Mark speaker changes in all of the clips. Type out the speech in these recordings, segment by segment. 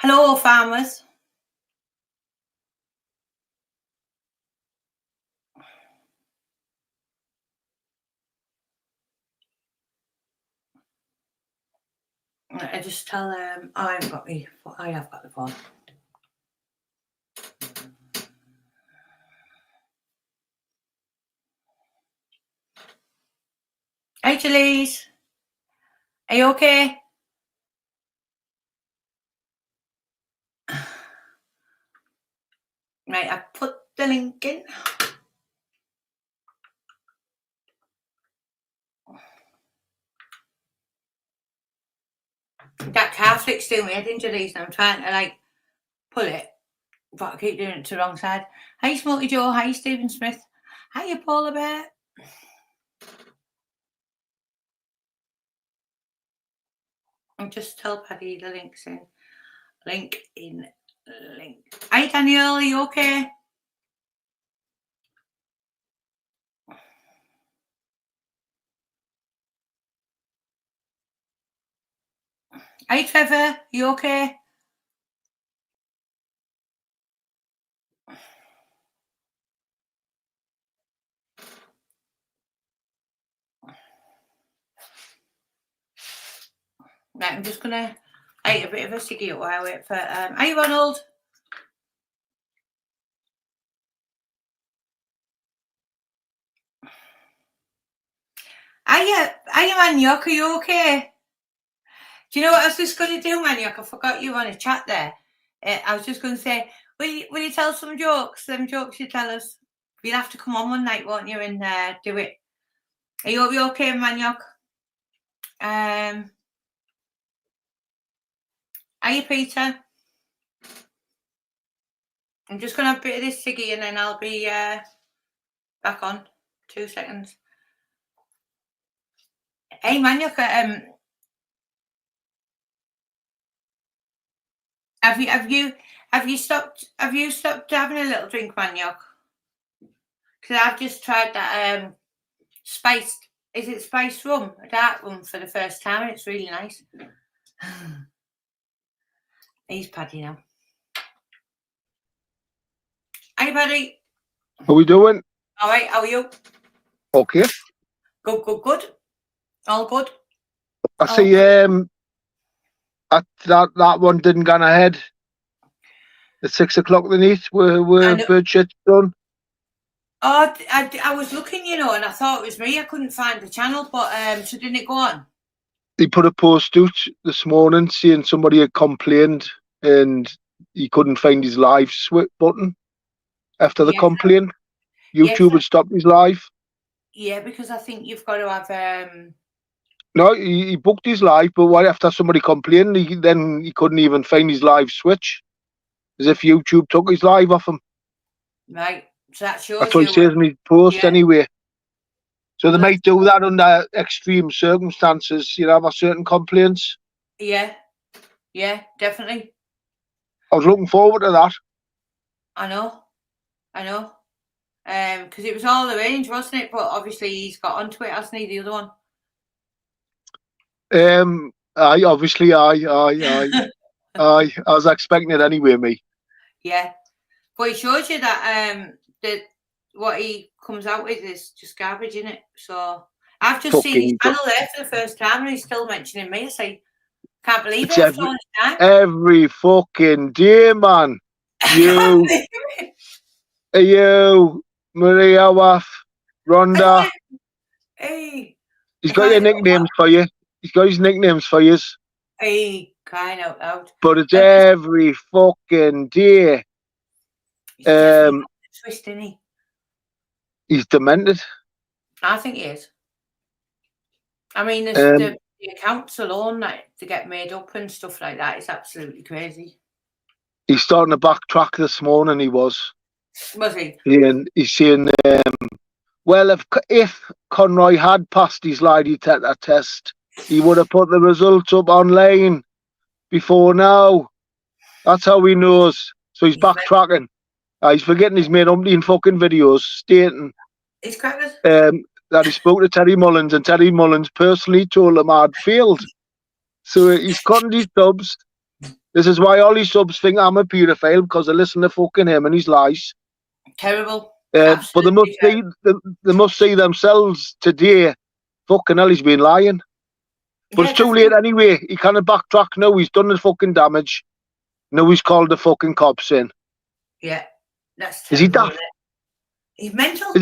Speaker 1: Hello, farmers. I just tell them I have got the phone. Hey, Jalise. Are you okay? Right, I put the link in. That car flick's doing weird injuries, and I'm trying to pull it, but I keep doing it to the wrong side. Hi, Smokey Joe. Hi, Stephen Smith. Hiya, Paula Bear. And just tell Paddy the link's in. Link. Hi, Daniel. Are you okay? Hi, Trevor. Are you okay? Right, I'm just gonna eat a bit of a ciggy while I wait for hi, Ronald. Hiya, Maniok, are you okay? Do you know what I was just going to do, Maniok? I forgot you were on a chat there. I was just going to say, will you tell some jokes? Them jokes you tell us. You'll have to come on one night, won't you, and do it. Are you okay, Maniok? Are you, Peter? I'm just going to have a bit of this ciggy and then I'll be back on. 2 seconds. Hey, Maniok, have you stopped having a little drink, Maniok? Because I've just tried that spiced, is it spiced rum? A dark rum for the first time, and it's really nice. He's Paddy now. Hi, Paddy.
Speaker 2: How we doing?
Speaker 1: All right, how are you?
Speaker 2: Okay.
Speaker 1: Good. All good.
Speaker 2: I see that one didn't go ahead at 6 o'clock the night were bird shit done.
Speaker 1: Oh, I was looking, you know, and I thought it was me. I couldn't find the channel, but so didn't it go on?
Speaker 2: He put a post out this morning saying somebody had complained and he couldn't find his live button after the complaint. YouTube had stopped his live.
Speaker 1: Yeah, because I think you've got to have
Speaker 2: No, he booked his live, but after somebody complained, he couldn't even find his live switch, as if YouTube took his live off him.
Speaker 1: Right, so that shows.
Speaker 2: That's what he says in his post anyway. So they might do that under extreme circumstances, you know, for certain complaints.
Speaker 1: Yeah, definitely.
Speaker 2: I was looking forward to that.
Speaker 1: I know. Because it was all arranged, wasn't it? But obviously he's got onto it, hasn't he, the other one?
Speaker 2: I was expecting it anyway, me.
Speaker 1: Yeah, but it shows you that that what he comes out with is just garbage, isn't it? So I've just seen his channel there for the first time, and he's still mentioning me. I say, can't believe it.
Speaker 2: Every fucking day, man. You, Maria Waff, Rhonda.
Speaker 1: Hey,
Speaker 2: he's got your nicknames for you. He's got his nicknames for you.
Speaker 1: Hey, crying out loud.
Speaker 2: But it's every fucking day.
Speaker 1: He's definitely got the twist, isn't he?
Speaker 2: He's demented.
Speaker 1: I think he is. I mean, the accounts alone to get made up and stuff like that is absolutely crazy.
Speaker 2: He's starting to backtrack this morning. He was.
Speaker 1: Was he?
Speaker 2: He's saying, well, if Conroy had passed his lie detector test, he would have put the results up online before now. That's how he knows. So he's backtracking. He's forgetting he's made umpteen fucking videos stating that he spoke to Terry Mullins, and Terry Mullins personally told him I'd failed. So he's cutting his dubs. This is why all his subs think I'm a paedophile, because they listen to fucking him and his lies.
Speaker 1: Terrible.
Speaker 2: But they must
Speaker 1: Absolutely terrible.
Speaker 2: they must see themselves today. Fucking hell, he's been lying. But
Speaker 1: Yeah,
Speaker 2: it's too late anyway. He can't backtrack now. He's done the fucking damage. Now he's called the fucking cops in.
Speaker 1: Yeah, that's
Speaker 2: Is he
Speaker 1: terrible.
Speaker 2: daft?
Speaker 1: He's mental.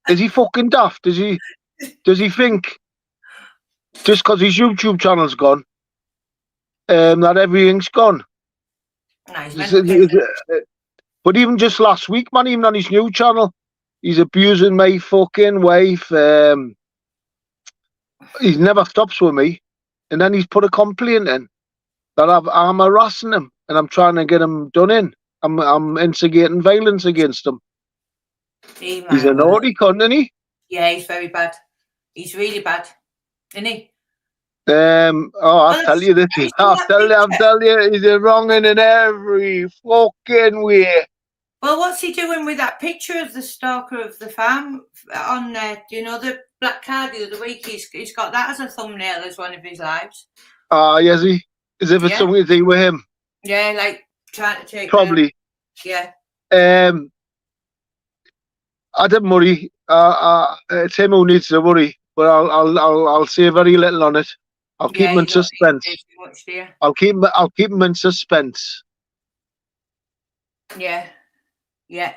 Speaker 2: Is he fucking daft? Does he think just because his YouTube channel's gone, that everything's gone?
Speaker 1: No, he's mental.
Speaker 2: But even just last week, man, even on his new channel, he's abusing my fucking wife. He never stops with me, and then he's put a complaint in that I'm harassing him and I'm trying to get him done in. I'm instigating violence against him. He's a naughty cunt, isn't he?
Speaker 1: Yeah, he's very bad. He's really bad, isn't he?
Speaker 2: I'll tell you this. I'll tell you, he's wrong in every fucking way.
Speaker 1: Well, what's he doing with that picture of the stalker of the farm on there? Do you know the black car the other week? He's got that as a thumbnail as one of his lives.
Speaker 2: Yes, he? As if it's something to do with him.
Speaker 1: Yeah, like trying to take.
Speaker 2: Probably.
Speaker 1: Yeah.
Speaker 2: I don't worry. It's him who needs to worry. But I'll say very little on it. I'll keep him in suspense. I'll keep him in suspense.
Speaker 1: Yeah. Yeah.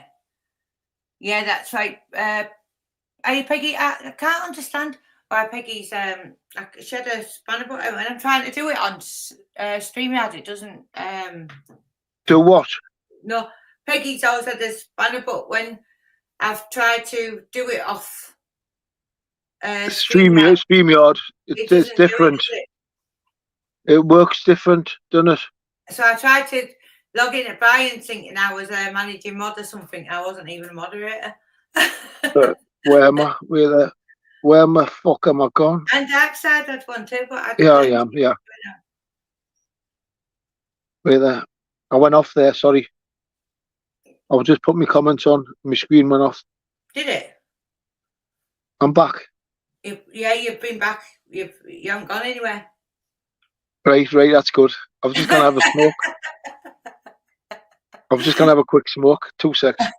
Speaker 1: Yeah, that's right. Hey, Peggy, I can't understand why Peggy's she had a spanner button and I'm trying to do it on StreamYard. It doesn't.
Speaker 2: Do what?
Speaker 1: No, Peggy's always had a spanner button when I've tried to do it off
Speaker 2: StreamYard. It's different. It works different, doesn't it?
Speaker 1: So I tried to log in at Brian thinking I was a managing mod or something. I wasn't even a moderator.
Speaker 2: Where am I? Where am I? Fuck am I gone?
Speaker 1: And Darkside had one too, but I
Speaker 2: am. Yeah. Where there? I went off there. Sorry. I was just putting my comments on. My screen went off.
Speaker 1: Did it?
Speaker 2: I'm back.
Speaker 1: You've been back. You haven't gone anywhere.
Speaker 2: Right. That's good. I was just gonna have a smoke. I was just gonna have a quick smoke. 2 seconds.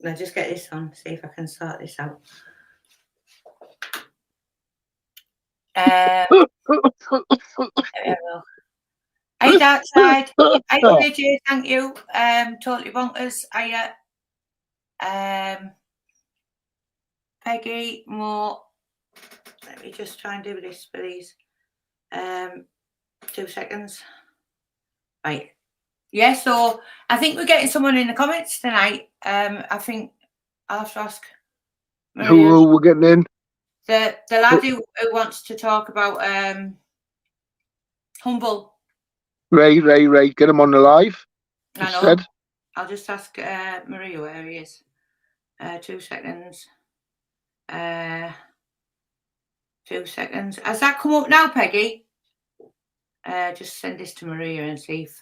Speaker 1: Now just get this on. See if I can sort this out. Hey, Darkside. Hey, JJ, thank you. Totally bonkers. Peggy, more. Let me just try and do this, please. 2 seconds. Right. Yeah, so I think we're getting someone in the comments tonight. I think I'll have to ask Maria.
Speaker 2: Who we're getting in?
Speaker 1: The lad who wants to talk about Humble.
Speaker 2: Right. Get him on the live.
Speaker 1: I know. I'll just ask Maria where he is. 2 seconds. 2 seconds. Has that come up now, Peggy? Just send this to Maria and see if.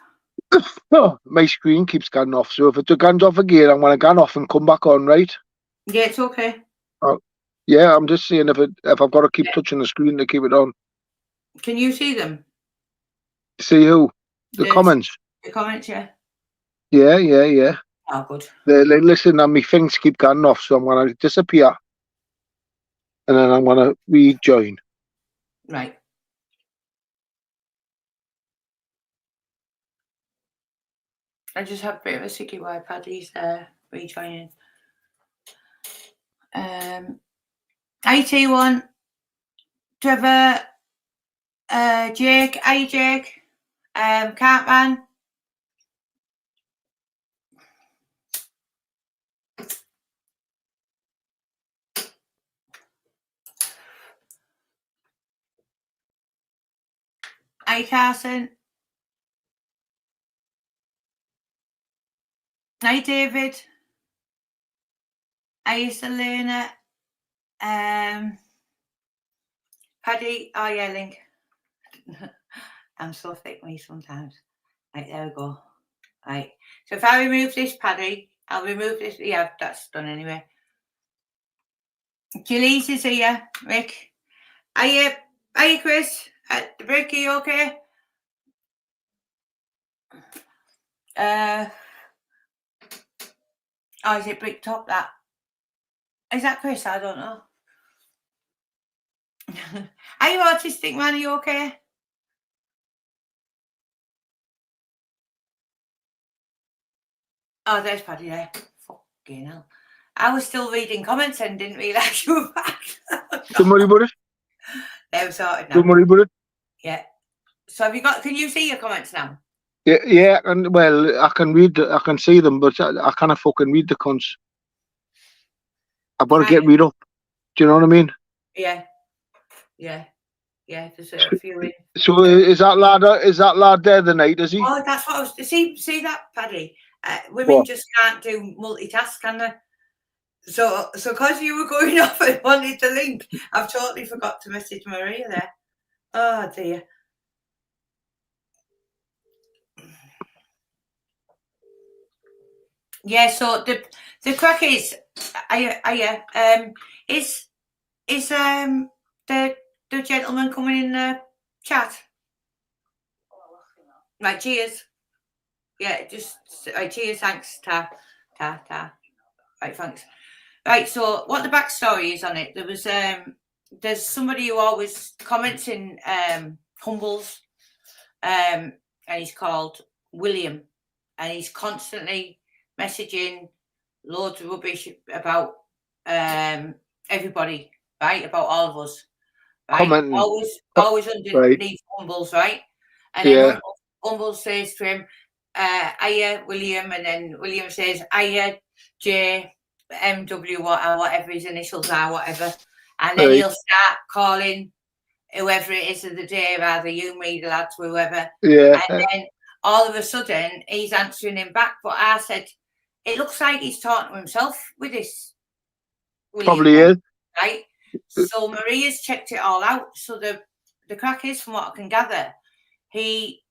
Speaker 2: My screen keeps going off, so if it goes off again, I'm gonna go off and come back on, right?
Speaker 1: Yeah, it's okay.
Speaker 2: Yeah, I'm just saying if I've got to keep touching the screen to keep it on.
Speaker 1: Can you see them?
Speaker 2: See who? The comments.
Speaker 1: The comments, yeah.
Speaker 2: Yeah.
Speaker 1: Oh, good.
Speaker 2: Listen, and my things keep going off, so I'm gonna disappear, and then I'm gonna rejoin.
Speaker 1: Right. I just have a bit of a sicky while Paddy's rejoining. IT1, Trevor, Jake, hi Jake, Cartman. Hi Carson. Hi David. Hi Selena. Paddy. Oh yeah, Link. I'm so thick me sometimes. Right, there we go. Right. So if I remove this, Paddy, I'll remove this. Yeah, that's done anyway. Julie's is here, Rick. Are you Chris? Rick, are you okay? Oh, is it Brick Top that? Is that Chris? I don't know. Are you autistic, man? Are you okay? Oh, there's Paddy there. Fucking hell. I was still reading comments and didn't realise you were back.
Speaker 2: Don't worry about it.
Speaker 1: They're sorted now.
Speaker 2: Don't worry about it.
Speaker 1: Yeah. So have you got? Can you see your comments now?
Speaker 2: Yeah, and well, I can read, I can see them, but I can't fucking read the cunts. I've got to get read up. Do you know what I mean?
Speaker 1: Yeah. There's a few in.
Speaker 2: So is that lad there the night? Is he?
Speaker 1: Oh, that's what I was. See that, Paddy? Women just can't do multitask, can they? So because you were going off and wanted the link, I've totally forgot to message Maria there. Oh dear. Yeah. So the crack is, is the gentleman coming in the chat? Right. Cheers. Yeah. Just right. Cheers. Thanks. Ta. Right. Thanks. Right, so what the backstory is on it, there was there's somebody who always comments in Humbles, and he's called William, and he's constantly messaging loads of rubbish about everybody, right? About all of us, right?
Speaker 2: Commenting.
Speaker 1: Always underneath Humbles, right? And then Humbles says to him, "Hiya, William," and then William says, "Hiya, Jay." MW whatever his initials are, whatever, and then he'll start calling whoever it is of the day, either you, me, the lads, whoever.
Speaker 2: Yeah.
Speaker 1: And then all of a sudden he's answering him back. But I said, it looks like he's talking to himself with this.
Speaker 2: Probably is.
Speaker 1: Right. So Maria's checked it all out. So the crack is, from what I can gather, he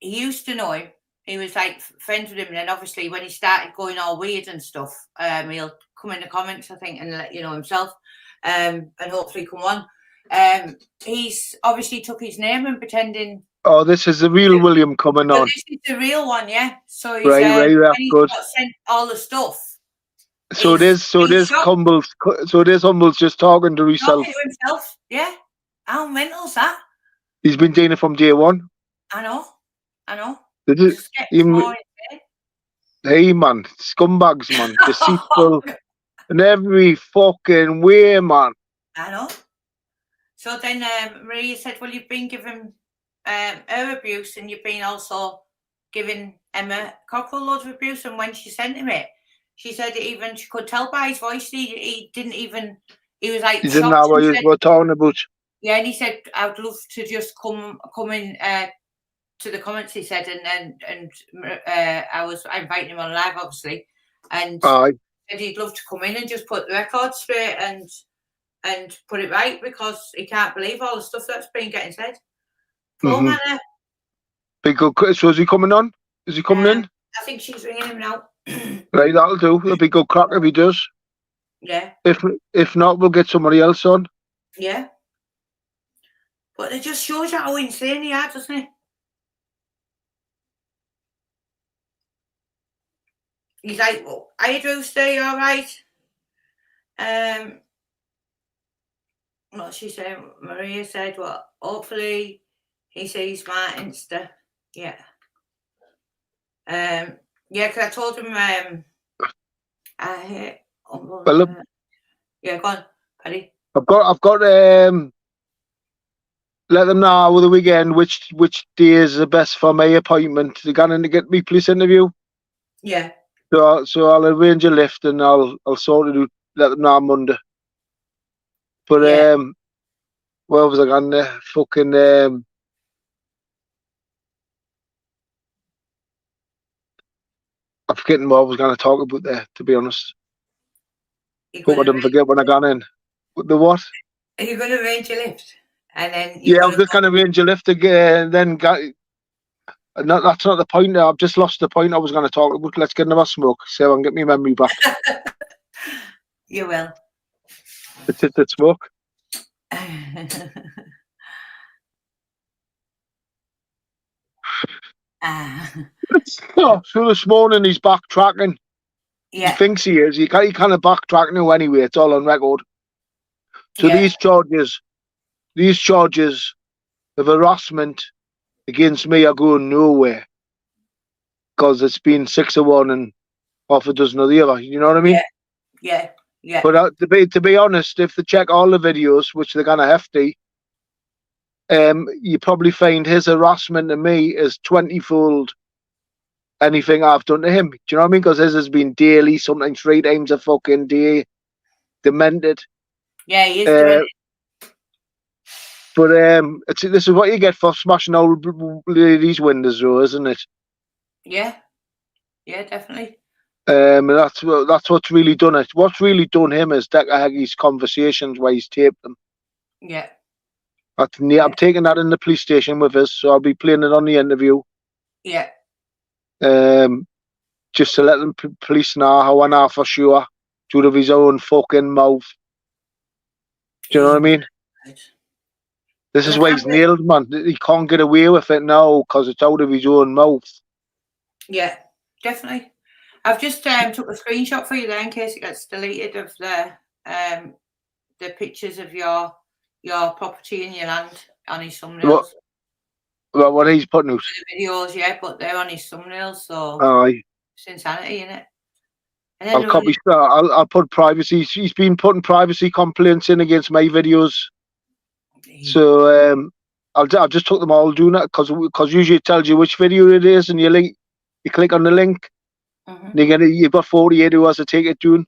Speaker 1: used to know him. He was like friends with him, and then obviously when he started going all weird and stuff, he'll come in the comments, I think, and let you know himself, and hopefully come on. He's obviously took his name and pretending. Oh,
Speaker 2: this is the real William coming on.
Speaker 1: This is the real one, yeah. So he's,
Speaker 2: right, good.
Speaker 1: Sent all the stuff.
Speaker 2: So it is Humbles. So it is Humbles just talking to himself.
Speaker 1: Talking to himself, yeah. How mental's that?
Speaker 2: He's been doing it from day one.
Speaker 1: I know.
Speaker 2: Hey man, scumbags, man, deceitful in every fucking way, man.
Speaker 1: I know. So then Maria said, well, you've been giving her abuse, and you've been also giving Emma Cockrell loads of abuse. And when she sent him it, she said even she could tell by his voice he didn't even, he was like,
Speaker 2: he didn't know what you were talking about.
Speaker 1: Yeah, and he said, I'd love to just come in to the comments, he said, and I was inviting him on live, obviously, and said he'd love to come in and just put the record straight and put it right, because he can't believe all the stuff that's been getting said.
Speaker 2: Big good. So is he coming on? Is he coming in?
Speaker 1: I think she's ringing him now.
Speaker 2: Right, that'll do. It'll be good crack if he does.
Speaker 1: Yeah.
Speaker 2: If not, we'll get somebody else on.
Speaker 1: Yeah. But it just shows you how insane he is, doesn't it? He's like, well, hey, Drewster, you all right? What she said, Maria said, well, hopefully he sees my Insta. Yeah. Yeah, because I told him, yeah, go on, Paddy.
Speaker 2: I've got let them know over the weekend which day is the best for my appointment. They're going to get me police interview.
Speaker 1: Yeah.
Speaker 2: So I'll arrange a lift and I'll sort of let them know on Monday. But where was I going there? Fucking I'm forgetting what I was going to talk about there, to be honest. Hope I didn't forget when I got in. The what?
Speaker 1: Are you going to arrange a lift? And then
Speaker 2: I'm just going to arrange a lift again, then no, that's not the point. I've just lost the point I was going to talk about. Let's get another smoke, so I can get my memory back.
Speaker 1: You will.
Speaker 2: It's the smoke. Oh, so this morning he's backtracking.
Speaker 1: Yeah.
Speaker 2: He thinks he is. He kind of backtrack now anyway. It's all on record. So
Speaker 1: Yeah.
Speaker 2: these charges of harassment against me are going nowhere because it's been 6 of one and half a dozen of the other. You know what I mean?
Speaker 1: Yeah. Yeah.
Speaker 2: But to be honest, if they check all the videos, which they're kind of hefty, you probably find his harassment to me is 20-fold anything I've done to him. Do you know what I mean? Because his has been daily, sometimes 3 times a fucking day, demented.
Speaker 1: Yeah, he is demented.
Speaker 2: But this is what you get for smashing old ladies' windows, though, isn't it?
Speaker 1: Yeah. Yeah, definitely.
Speaker 2: That's what's really done it. What's really done him is Decker Heggy's conversations where he's taped them.
Speaker 1: Yeah.
Speaker 2: I'm taking that in the police station with us, so I'll be playing it on the interview.
Speaker 1: Yeah.
Speaker 2: Just to let the police know how I know for sure, out of his own fucking mouth. Do you know what I mean?
Speaker 1: Right.
Speaker 2: This is why he's nailed, man. He can't get away with it now because it's out of his own mouth. Yeah,
Speaker 1: definitely. I've just took a screenshot for you there in case it gets deleted of the pictures of your property and your land on his thumbnails.
Speaker 2: What he's putting out?
Speaker 1: The videos, yeah, but they're on his thumbnails, so
Speaker 2: aye.
Speaker 1: It's insanity, innit?
Speaker 2: I'll put privacy. He's been putting privacy complaints in against my videos. So I've just took them all doing that because usually it tells you which video it is, and you click on the link, and you've got 48 hours to take it down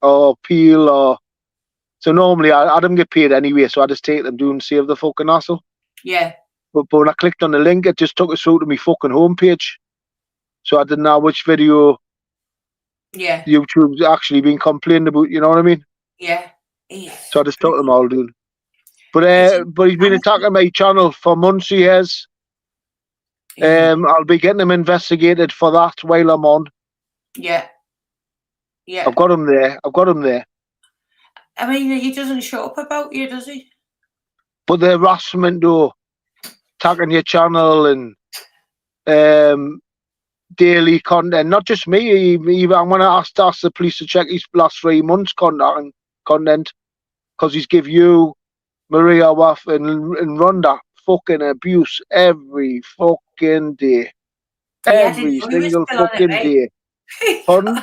Speaker 2: or appeal or. So normally I don't get paid anyway, so I just take them down and save the fucking hassle.
Speaker 1: Yeah.
Speaker 2: But when I clicked on the link, it just took us through to my fucking homepage, so I didn't know which video.
Speaker 1: Yeah.
Speaker 2: YouTube's actually been complaining about. You know what I mean?
Speaker 1: Yeah.
Speaker 2: So I just took them all down. But he's been attacking my channel for months. He has. I'll be getting him investigated for that while I'm on.
Speaker 1: Yeah. Yeah.
Speaker 2: I've got him there.
Speaker 1: I mean, he doesn't shut up about you, does he?
Speaker 2: But the harassment, though, attacking your channel and daily content, not just me. I'm going to ask the police to check his last 3 months content because he's give you, Maria Waff and Rhonda fucking abuse every fucking day. Every single fucking day. Pardon?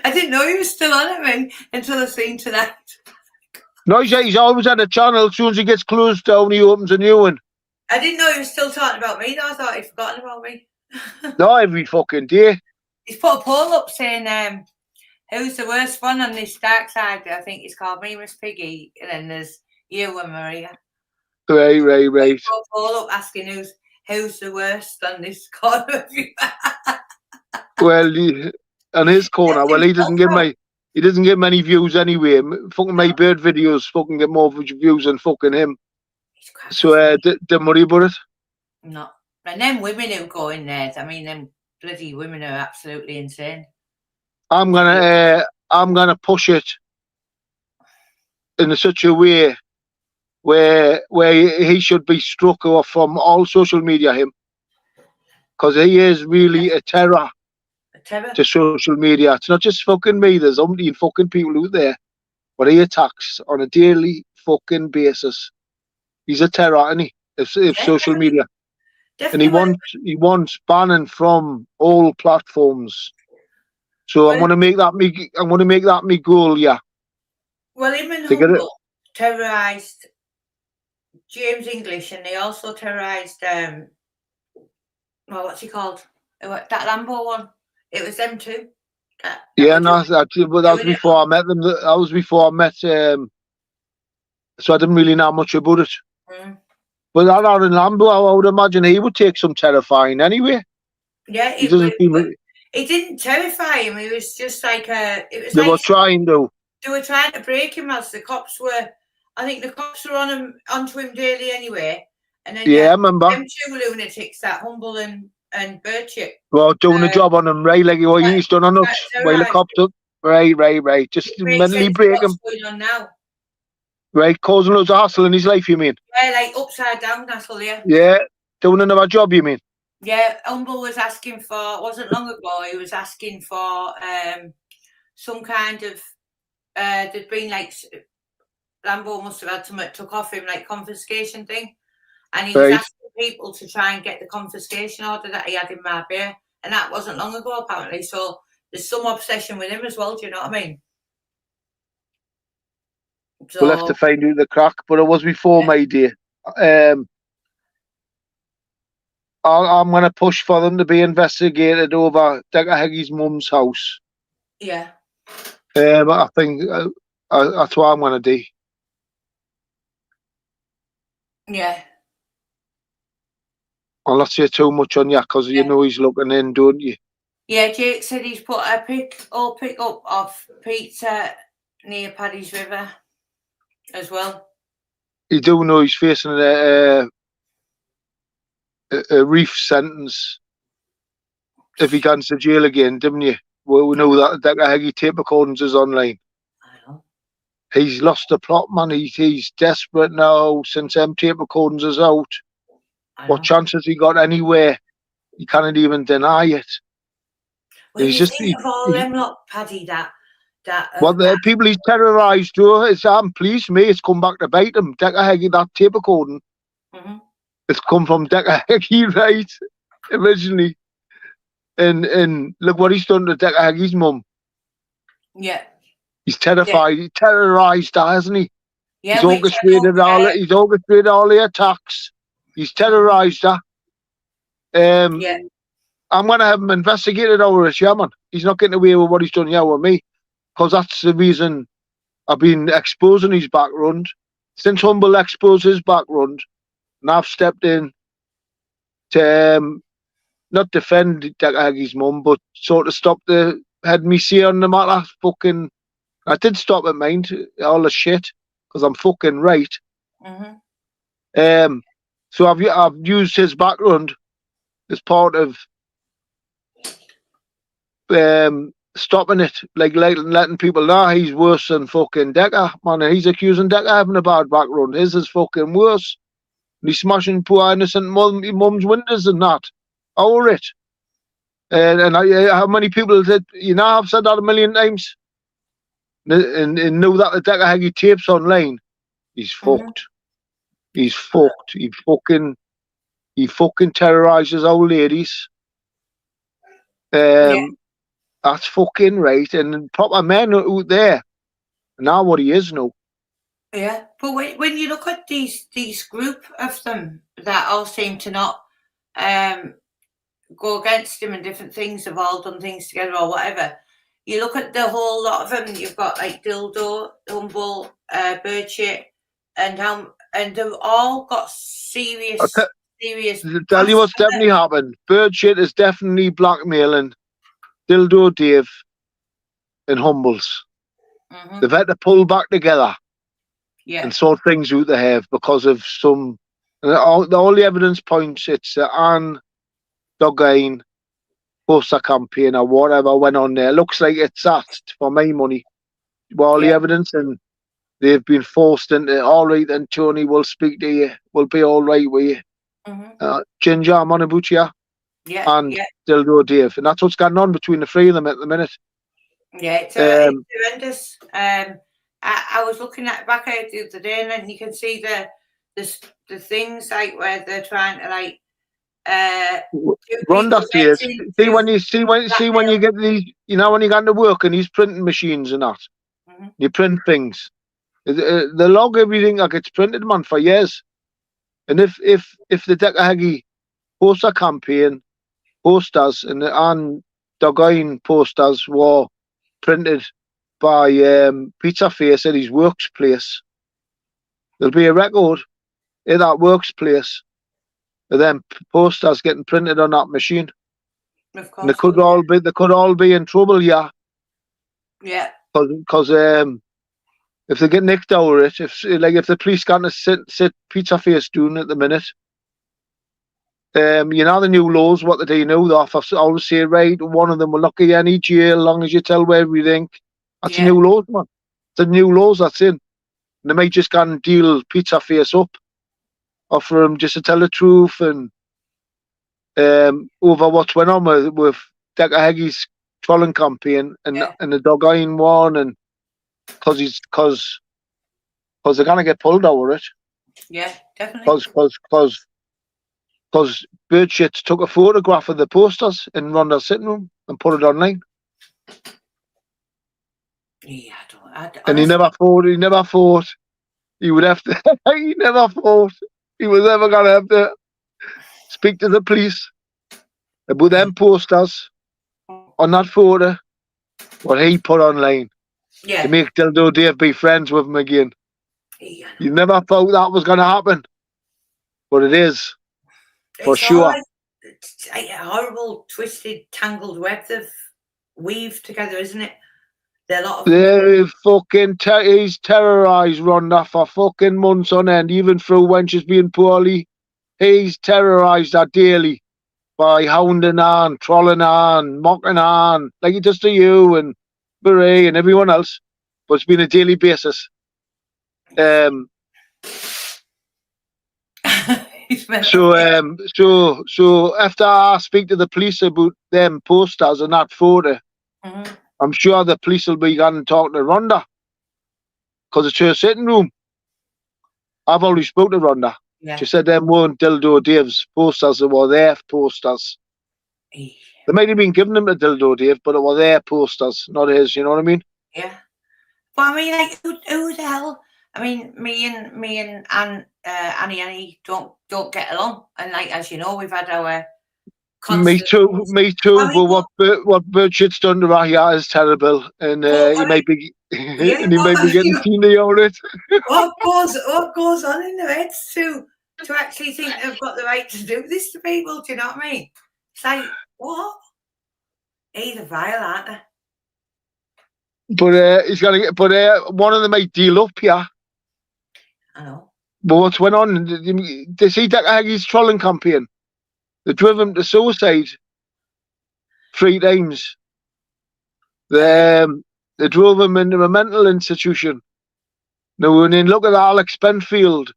Speaker 1: I didn't know he was still on it, man, until I seen tonight.
Speaker 2: No, he's always at the channel. As soon as he gets closed down, he opens a new one.
Speaker 1: I didn't know he was still talking about me, though. I thought he'd forgotten about me.
Speaker 2: No, every fucking day.
Speaker 1: He's put a poll up saying, who's the worst one on this dark side? I think it's called me, Miss Piggy, and then there's you and Maria.
Speaker 2: Right.
Speaker 1: He put a poll up asking who's the worst on this corner.
Speaker 2: Well, on his corner, well, he doesn't get many views anyway. Fucking my bird videos fucking get more views than fucking him. So don't worry about it.
Speaker 1: No. And them women who go in there, I mean, them bloody women are absolutely insane.
Speaker 2: I'm gonna push it in such a way where he should be struck off from all social media, him, because he is really a terror to social media. It's not just fucking me. There's umpteen fucking people out there, but he attacks on a daily fucking basis. He's a terror, isn't he? If social media, definitely. And he wants banning from all platforms. So I'm gonna make that me goal. Yeah.
Speaker 1: Well, him and Humble terrorised James English, and they also terrorised what's he called? That Lambo one. It was them too. That was before I met them. That was before I met. So I didn't really know much about it. But that Aaron Lambo, I would imagine he would take some terrifying anyway. Yeah, he didn't terrify him. He was just like They were trying to break him as the cops were. I think the cops were onto him daily anyway. And then I remember them 2 lunatics, that Humble and Birchip. Well, doing the job on him, right? Like he's done on us while the cops up. Right. Just mentally break him. What's going on now?
Speaker 2: Right, causing loads of hassle in his life, you mean?
Speaker 1: Yeah, like upside down, hassle, yeah.
Speaker 2: Yeah, doing another job, you mean?
Speaker 1: Yeah, Humble was asking for, wasn't long ago, he was asking for some kind of, there'd been like, Lambo must have had something took off him, like confiscation thing. And he was
Speaker 2: Right.
Speaker 1: asking people to try and get the confiscation order that he had in Marbella. And that wasn't long ago, apparently. So there's some obsession with him as well, do you know what I mean? So,
Speaker 2: We'll have to find out the crack, but it was before my day. I'm going to push for them to be investigated over Decker Heggy's mum's house.
Speaker 1: yeah.
Speaker 2: I think that's what I'm going to do.
Speaker 1: Yeah.
Speaker 2: I'll not say too much on you because you know he's looking in, don't you?
Speaker 1: Yeah, Jake said he's put a pick up of pizza near Paddy's River as well.
Speaker 2: You do know he's facing a reef sentence if he gets to jail again, didn't you? Well, we know that Decker Heggy tape recordings is online.
Speaker 1: I know.
Speaker 2: He's lost the plot, man. He's desperate now since them tape recordings is out. What chances he got anywhere? He can't even deny it.
Speaker 1: Well,
Speaker 2: he's
Speaker 1: you
Speaker 2: just
Speaker 1: think of all them lot, Paddy,
Speaker 2: the people he's terrorised, Joe. I'm pleased, me. It's come back to bite him. Decker Heggy, that tape recording. It's come from Decker Heggy, right? Originally. And look what he's done to Decker Heggy's mum.
Speaker 1: Yeah.
Speaker 2: He's terrified. He terrorised her, hasn't he?
Speaker 1: Yeah,
Speaker 2: he's orchestrated all the attacks. He's terrorised her.
Speaker 1: Yeah.
Speaker 2: I'm going to have him investigated over it, yeah, man. He's not getting away with what he's done here with me. Because that's the reason I've been exposing his background. Since Humble exposed his background, and I've stepped in to not defend Decker Heggy's mum, but sort of stop the head me say on the matter. Fucking, I did stop it, mind, all the shit, because I'm fucking right. So I've used his background as part of stopping it, like letting people know he's worse than fucking Decker, man. And he's accusing Decker having a bad background. His is fucking worse. And he's smashing poor innocent mum's windows and that. Over it. And how many people did I've said that a million times. And know that the Decker Heggy tapes online. He's fucked. He's fucked. He fucking terrorizes old ladies. That's fucking right. And proper men out there. Now what he is now.
Speaker 1: Yeah, but when you look at these group of them that all seem to not go against him and different things, have all done things together or whatever, you look at the whole lot of them, you've got like Dildo, Humble, Birdshit, and they've all got serious.
Speaker 2: Tell you what's definitely happened. Birdshit is definitely blackmailing Dildo, Dave, and Humbles. They've had to pull back together and sort things out they have because of some. All the evidence points it's Anne Duggan poster campaign or whatever went on there. Looks like it's that for my money. All the evidence, and they've been forced into all right. And Tony will speak to you. We'll be all right with you. Ginger, I'm on about you. And Dildo Dave, and that's what's going on between the three of them at the minute.
Speaker 1: Yeah, it's horrendous. I was looking back at it the other day, and then you can see the things like where they're trying to like.
Speaker 2: Rhonda says, see when you get these, when you get to work and these printing machines and that, you print things. They log everything that gets printed, man, for years. And if the Decker Heggy poster campaign posters and the Anne Duggan posters were printed by Pizza Face at his workplace, there'll be a record in that workplace of them posters getting printed on that machine.
Speaker 1: Of course,
Speaker 2: and they could all be in trouble, yeah.
Speaker 1: Yeah.
Speaker 2: Because if they get nicked over it, if the police can't sit Pizza Face doing at the minute, the new laws, what they do now, the officer always say, right, one of them will look at you any jail as long as you tell where everything. That's a new laws, man. It's a new laws that's in. They might just go and deal Pizza Face up, offer him just to tell the truth and over what's went on with Decker Heggy's trolling campaign and the Dog Iron one, and because they're gonna get pulled over it.
Speaker 1: Yeah, definitely.
Speaker 2: Because Birdshit took a photograph of the posters in Rhonda's sitting room and put it online.
Speaker 1: Yeah, honestly,
Speaker 2: and he never thought he would have to. He never thought he was ever gonna have to speak to the police about them posters on that photo what he put online to make Dildo Dave be friends with him again.
Speaker 1: Yeah.
Speaker 2: You never thought that was gonna happen, but it is. For sure.
Speaker 1: It's a horrible, twisted, tangled web they've weaved together, isn't it?
Speaker 2: He's terrorised Rhonda for fucking months on end, even through when she's been poorly. He's terrorised her daily by hounding her and trolling her and mocking her, and like he does to you and Beret and everyone else. But it's been a daily basis. So after I speak to the police about them posters and that photo, I'm sure the police will be going and talking to Rhonda because it's her sitting room. I've already spoken to Rhonda. Yeah. She said them weren't Dildo Dave's posters, they were their posters. Yeah. They might have been giving them to Dildo Dave, but it were their posters, not his, you know what I mean?
Speaker 1: Yeah. But I mean, like, who the hell? I mean, me and Annie don't get along, and like, as you know, we've had our
Speaker 2: me too. I mean, but what Birdshit's done to Rahia is terrible, and he might be getting teeny on it.
Speaker 1: What goes on in their heads to actually think they've got the right to do this to people? Do you know what I mean? It's like, what? Either vile, aren't they?
Speaker 2: But he's gonna get. But one of them might deal up here.
Speaker 1: I know.
Speaker 2: But what's went on? They see Decker Heggy's trolling campaign. They drove him to suicide 3 times. They drove him into a mental institution. Now, when you look at Alex Penfield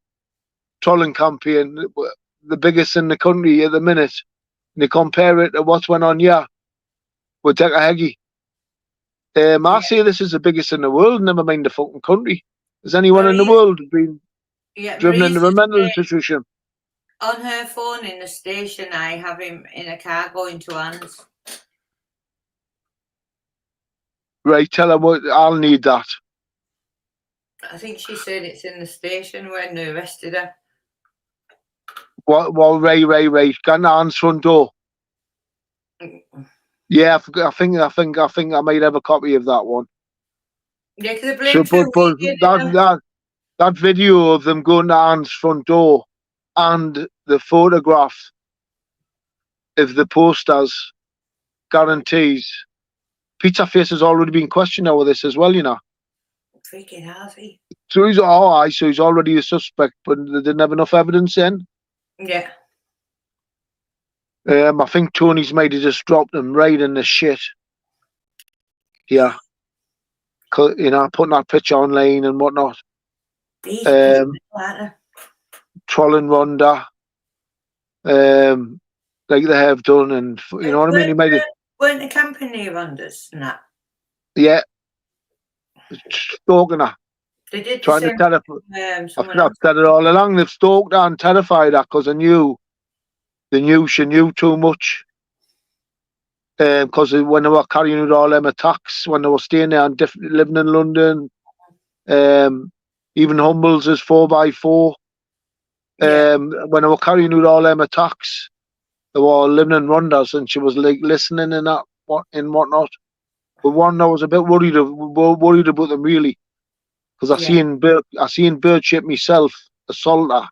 Speaker 2: trolling campaign, the biggest in the country at the minute, and you compare it to what's went on here with Decker Heggy, I say this is the biggest in the world, never mind the fucking country. Has anyone in the world been driven into a mental institution?
Speaker 1: On her phone in the station, I have him in a car going to Anne's.
Speaker 2: Right, tell her what. I'll need that.
Speaker 1: I think she said it's in the station when they arrested her.
Speaker 2: Well, right. Got Anne's front door. Yeah, I think I might have a copy of that one.
Speaker 1: Yeah, because
Speaker 2: that video of them going to Anne's front door and the photograph of the posters guarantees Pizza Face has already been questioned over this as well, you know.
Speaker 1: Freaking has he?
Speaker 2: So he's already a suspect, but they didn't have enough evidence then.
Speaker 1: Yeah.
Speaker 2: I think Tony's might have just dropped him right in the shit. Yeah. You know, putting that picture online and whatnot. Trolling Rhonda. Like they have done, and you know what I mean? He made it.
Speaker 1: Weren't the camping near Rhonda's and that?
Speaker 2: Yeah. Stalking her.
Speaker 1: They did
Speaker 2: trying to terrify. I've said it all along. They've stalked her and terrified her because they knew she knew too much. Because when they were carrying out all them attacks, when they were staying there and living in London, even Humbles is 4x4. When they were carrying out all them attacks, they were all living in Rhonda's, and she was like listening and that and whatnot. But one, I was a bit worried about them really, because I seen Birdshit myself assault her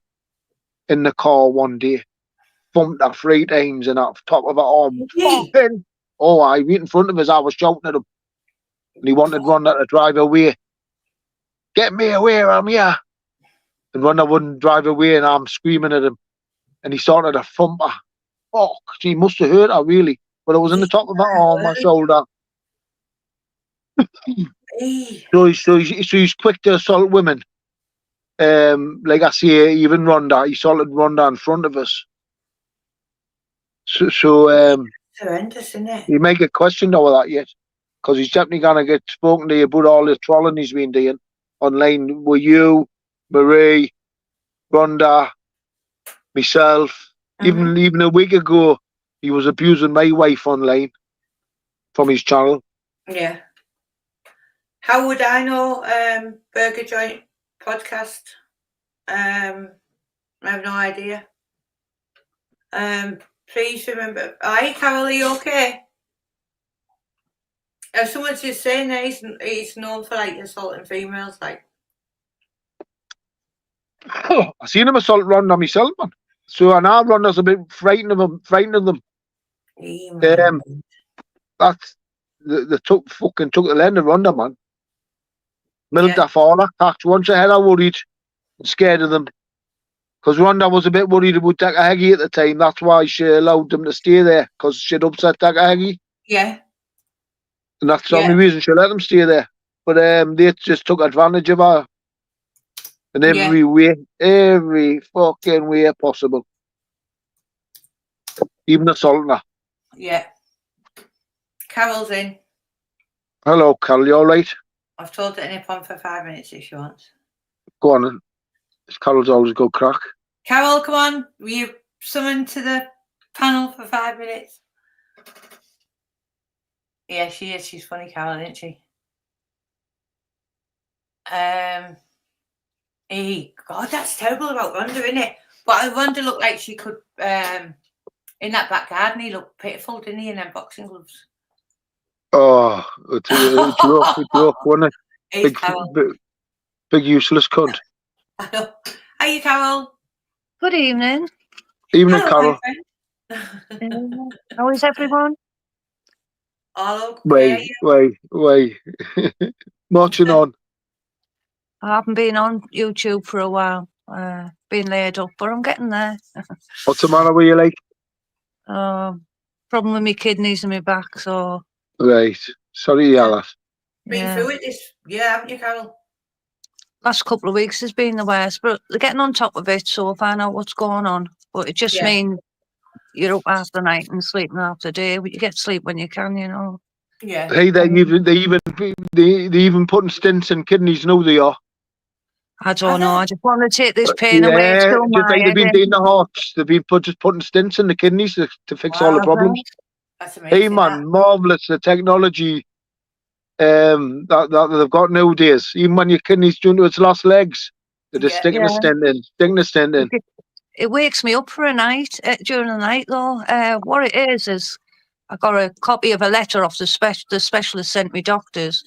Speaker 2: in the car one day, bumped her 3 times and at the top of her arm. Fucking! Oh, I right in front of us. I was shouting at him, and he wanted Rhonda to drive away. Get me away, I'm here. And Rhonda wouldn't drive away, and I'm screaming at him, and he started to thump her. Fuck! She must have hurt her really, but it was in the top of her arm, my shoulder. So he's quick to assault women. like I say, even Rhonda, he assaulted Rhonda in front of us. So
Speaker 1: horrendous, isn't it?
Speaker 2: you may get questioned over that yet, because he's definitely gonna get spoken to about all the trolling he's been doing online with you, Marie, Rhonda, myself. Even a week ago, he was abusing my wife online from his channel.
Speaker 1: Yeah. How would I know? Burger Joint podcast. I have no idea. Please remember. Hi, Carol, are you okay? Someone's just saying that he's known for like assaulting females, like.
Speaker 2: I seen him assault Rhonda myself, man. So now Rhonda's a bit frightened of them. That's they took the land of Rhonda, man. Milked her father. Once I had her worried and scared of them. Because Rhonda was a bit worried about Takahagi at the time. That's why she allowed them to stay there, because she'd upset Takahagi.
Speaker 1: Yeah.
Speaker 2: And that's the only reason she let them stay there. But they just took advantage of her in every fucking way possible. Even assaulting her.
Speaker 1: Yeah. Carol's in.
Speaker 2: Hello, Carol, you alright?
Speaker 1: I've told her to nip on for 5 minutes if she wants.
Speaker 2: Go on then. Carol's always a good crack.
Speaker 1: Carol, come on. Were you summoned to the panel for 5 minutes? Yeah, she is. She's funny, Carol, isn't she? God, that's terrible about Rhonda, isn't it? But Rhonda looked like she could, in that back garden, he looked pitiful, didn't he, in them boxing gloves?
Speaker 2: Oh, it's a joke, wasn't it? Big useless cunt.
Speaker 1: I know. Hiya, Carol.
Speaker 3: Good evening.
Speaker 2: Evening, Carol.
Speaker 3: How is everyone?
Speaker 1: All okay.
Speaker 2: Wait. Marching on.
Speaker 3: I haven't been on YouTube for a while. Been laid up, but I'm getting there.
Speaker 2: What's the matter with you, like?
Speaker 3: Problem with my kidneys and my back, so...
Speaker 2: Right. Sorry to hear that.
Speaker 1: Been through it this year, haven't you, Carol?
Speaker 3: Last couple of weeks has been the worst, but they're getting on top of it, so I'll find out what's going on. But it just means you're up half the night and sleeping half the day. But you get sleep when you can, you know.
Speaker 1: Yeah.
Speaker 2: Hey, they even putting stents in kidneys now, they are.
Speaker 3: I don't know. I just want to take this pain away. It's still
Speaker 2: just like they've been doing the hearts. They've been just putting stents in the kidneys to fix all the problems.
Speaker 1: That's amazing.
Speaker 2: Hey, man, marvellous, the technology that they've got nowadays. Even when your kidney's due to its last legs, they're just sticking a stent in.
Speaker 3: It wakes me up for a night, during the night, though. What it is I got a copy of a letter off the specialist sent me doctors.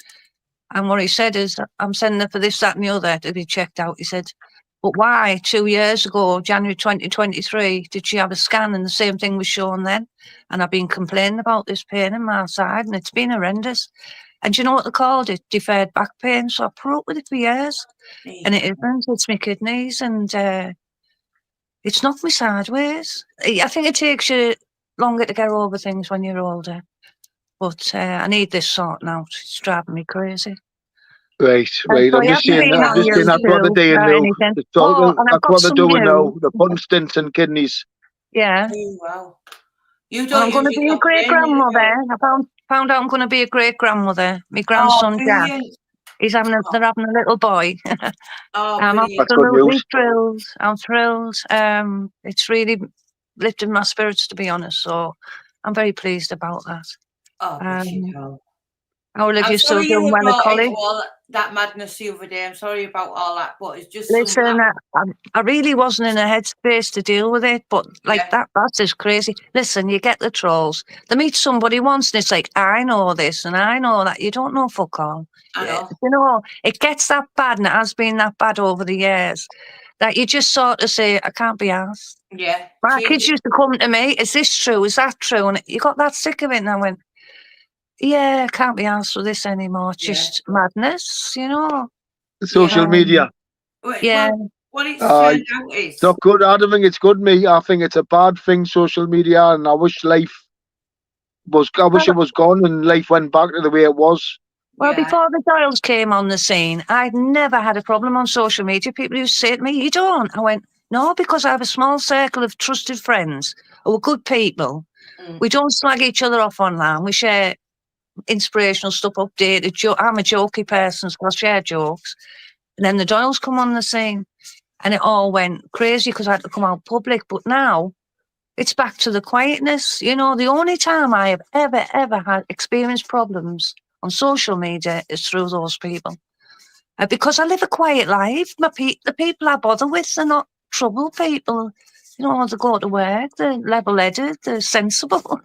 Speaker 3: And what he said is, I'm sending her for this, that and the other to be checked out. He said, but why 2 years ago, January 2023, did she have a scan and the same thing was shown then? And I've been complaining about this pain in my side and it's been horrendous. And do you know what they called it? Deferred back pain. So I put up with it for years. And it isn't. It's my kidneys and it's knocked me sideways. I think it takes you longer to get over things when you're older. But I need this sorting out. It's driving me crazy.
Speaker 2: Right.
Speaker 3: So
Speaker 2: I'm just saying that's what they're doing now. That's what they're doing now. They're putting stents in kidneys.
Speaker 3: Yeah.
Speaker 1: Oh, wow.
Speaker 3: I'm going to be a great grandmother. I found out I'm going to be a great grandmother. My grandson Jack, they're having a little boy. I'm absolutely thrilled. I'm thrilled. It's really lifted my spirits, to be honest. So I'm very pleased about that. How are you still doing well at college?
Speaker 1: All that madness the other day. I'm sorry about all that, but it's just.
Speaker 3: Listen, I really wasn't in a headspace to deal with it, but that's just crazy. Listen, you get the trolls. They meet somebody once and it's like, I know this and I know that. You don't know fuck all.
Speaker 1: I know.
Speaker 3: You know, it gets that bad and it has been that bad over the years that you just sort of say, I can't be asked.
Speaker 1: Yeah.
Speaker 3: My kids used to come to me, is this true? Is that true? And you got that sick of it and I went, yeah, I can't be asked for this anymore. It's just madness, you know.
Speaker 2: Social media.
Speaker 3: Yeah.
Speaker 1: What it's turned out is.
Speaker 2: It's not good. I don't think it's good, me. I think it's a bad thing, social media, and I wish it was gone and life went back to the way it was.
Speaker 3: Well,
Speaker 1: Yeah.
Speaker 3: before the Doyles came on the scene, I'd never had a problem on social media. People used to say to me, "You don't?" I went, "No, because I have a small circle of trusted friends who are good people.
Speaker 1: Mm.
Speaker 3: We don't slag each other off online. We share inspirational stuff, updated. I'm a jokey person, so I share jokes." And then the Doyles come on the scene, and it all went crazy because I had to come out public. But now it's back to the quietness. You know, the only time I have ever had experienced problems on social media is through those people. Because I live a quiet life. The people I bother with, they're not trouble people. You know, they go to work, they're level-headed, they're sensible.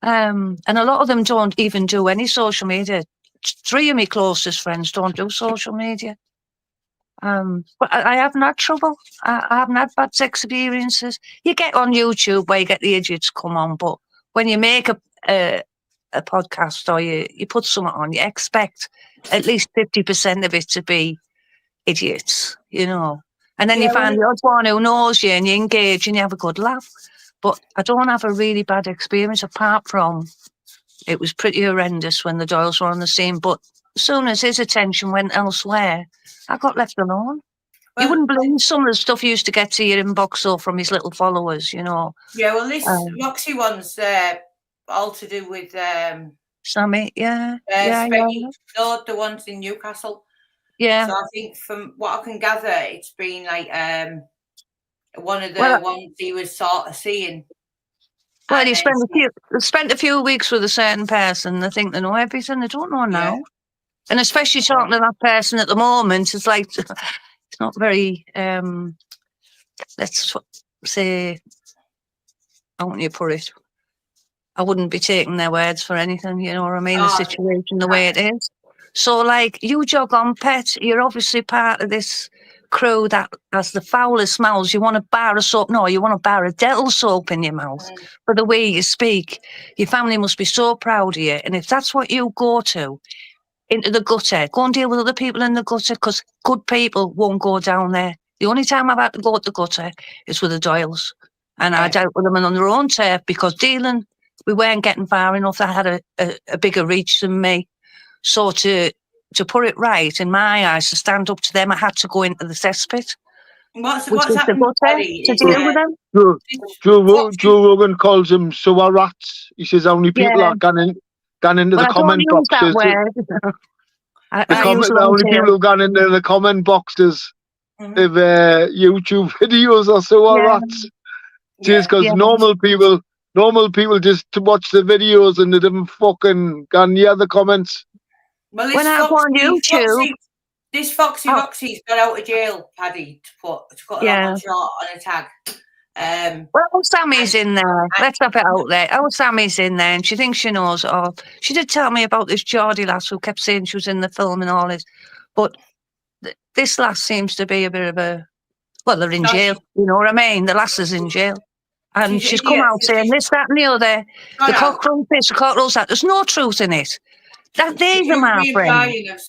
Speaker 3: And a lot of them don't even do any social media. 3 of my closest friends don't do social media. But I haven't had trouble. I haven't had bad experiences. You get on YouTube where you get the idiots come on, but when you make a podcast or you put something on, you expect at least 50% of it to be idiots, you know. And then you find the odd one who knows you and you engage and you have a good laugh. But I don't have a really bad experience apart from it was pretty horrendous when the Doyles were on the scene. But as soon as his attention went elsewhere, I got left alone.
Speaker 1: Well,
Speaker 3: You wouldn't believe some of the stuff you used to get to your inbox or from his little followers, you know.
Speaker 1: Yeah, well, this Roxy one's all to do with
Speaker 3: Sammy, yeah.
Speaker 1: No, the ones in Newcastle.
Speaker 3: Yeah.
Speaker 1: So I think from what I can gather, it's been like one of the ones he was sort of seeing.
Speaker 3: Well, you spent a few weeks with a certain person. They think they know everything. They don't know now. Yeah. And especially talking to that person at the moment, it's like it's not very. Let's say, how want you put it? I wouldn't be taking their words for anything. You know what I mean? The situation, the way it is. So, like, you jog on, pet. You're obviously part of this crew that has the foulest mouths. You want a bar of soap? No, you want a bar of dental soap in your mouth for the way you speak. Your family must be so proud of you. And if that's what you go to, into the gutter, go and deal with other people in the gutter, because good people won't go down there. The only time I've had to go to the gutter is with the Doyles. And I dealt with them on their own turf because we weren't getting far enough. They had a bigger reach than me. So to put it right, in my eyes, to stand up to them, I had to go into the cesspit.
Speaker 1: What's happened
Speaker 3: to deal with them?
Speaker 2: Joe Rogan calls them sewer rats. He says how many people are gone into the comment boxes. The only people who've gone into the comment boxes of YouTube videos are sewer rats. Just because normal people just to watch the videos and they didn't fucking gone near the comments.
Speaker 1: Well, this Foxy Roxy's got out of jail, Paddy, to put her on short on a tag.
Speaker 3: Well, Sammy's in there. Let's have it out there. Oh, Sammy's in there, and she thinks she knows it all. She did tell me about this Geordie lass who kept saying she was in the film and all this, but this lass seems to be a bit of a. Well, they're in jail. You know what I mean? The lass is in jail. And she's come out saying this, that, and the other. The cockroach this, the cockroach that. There's no truth in it. These are my friends.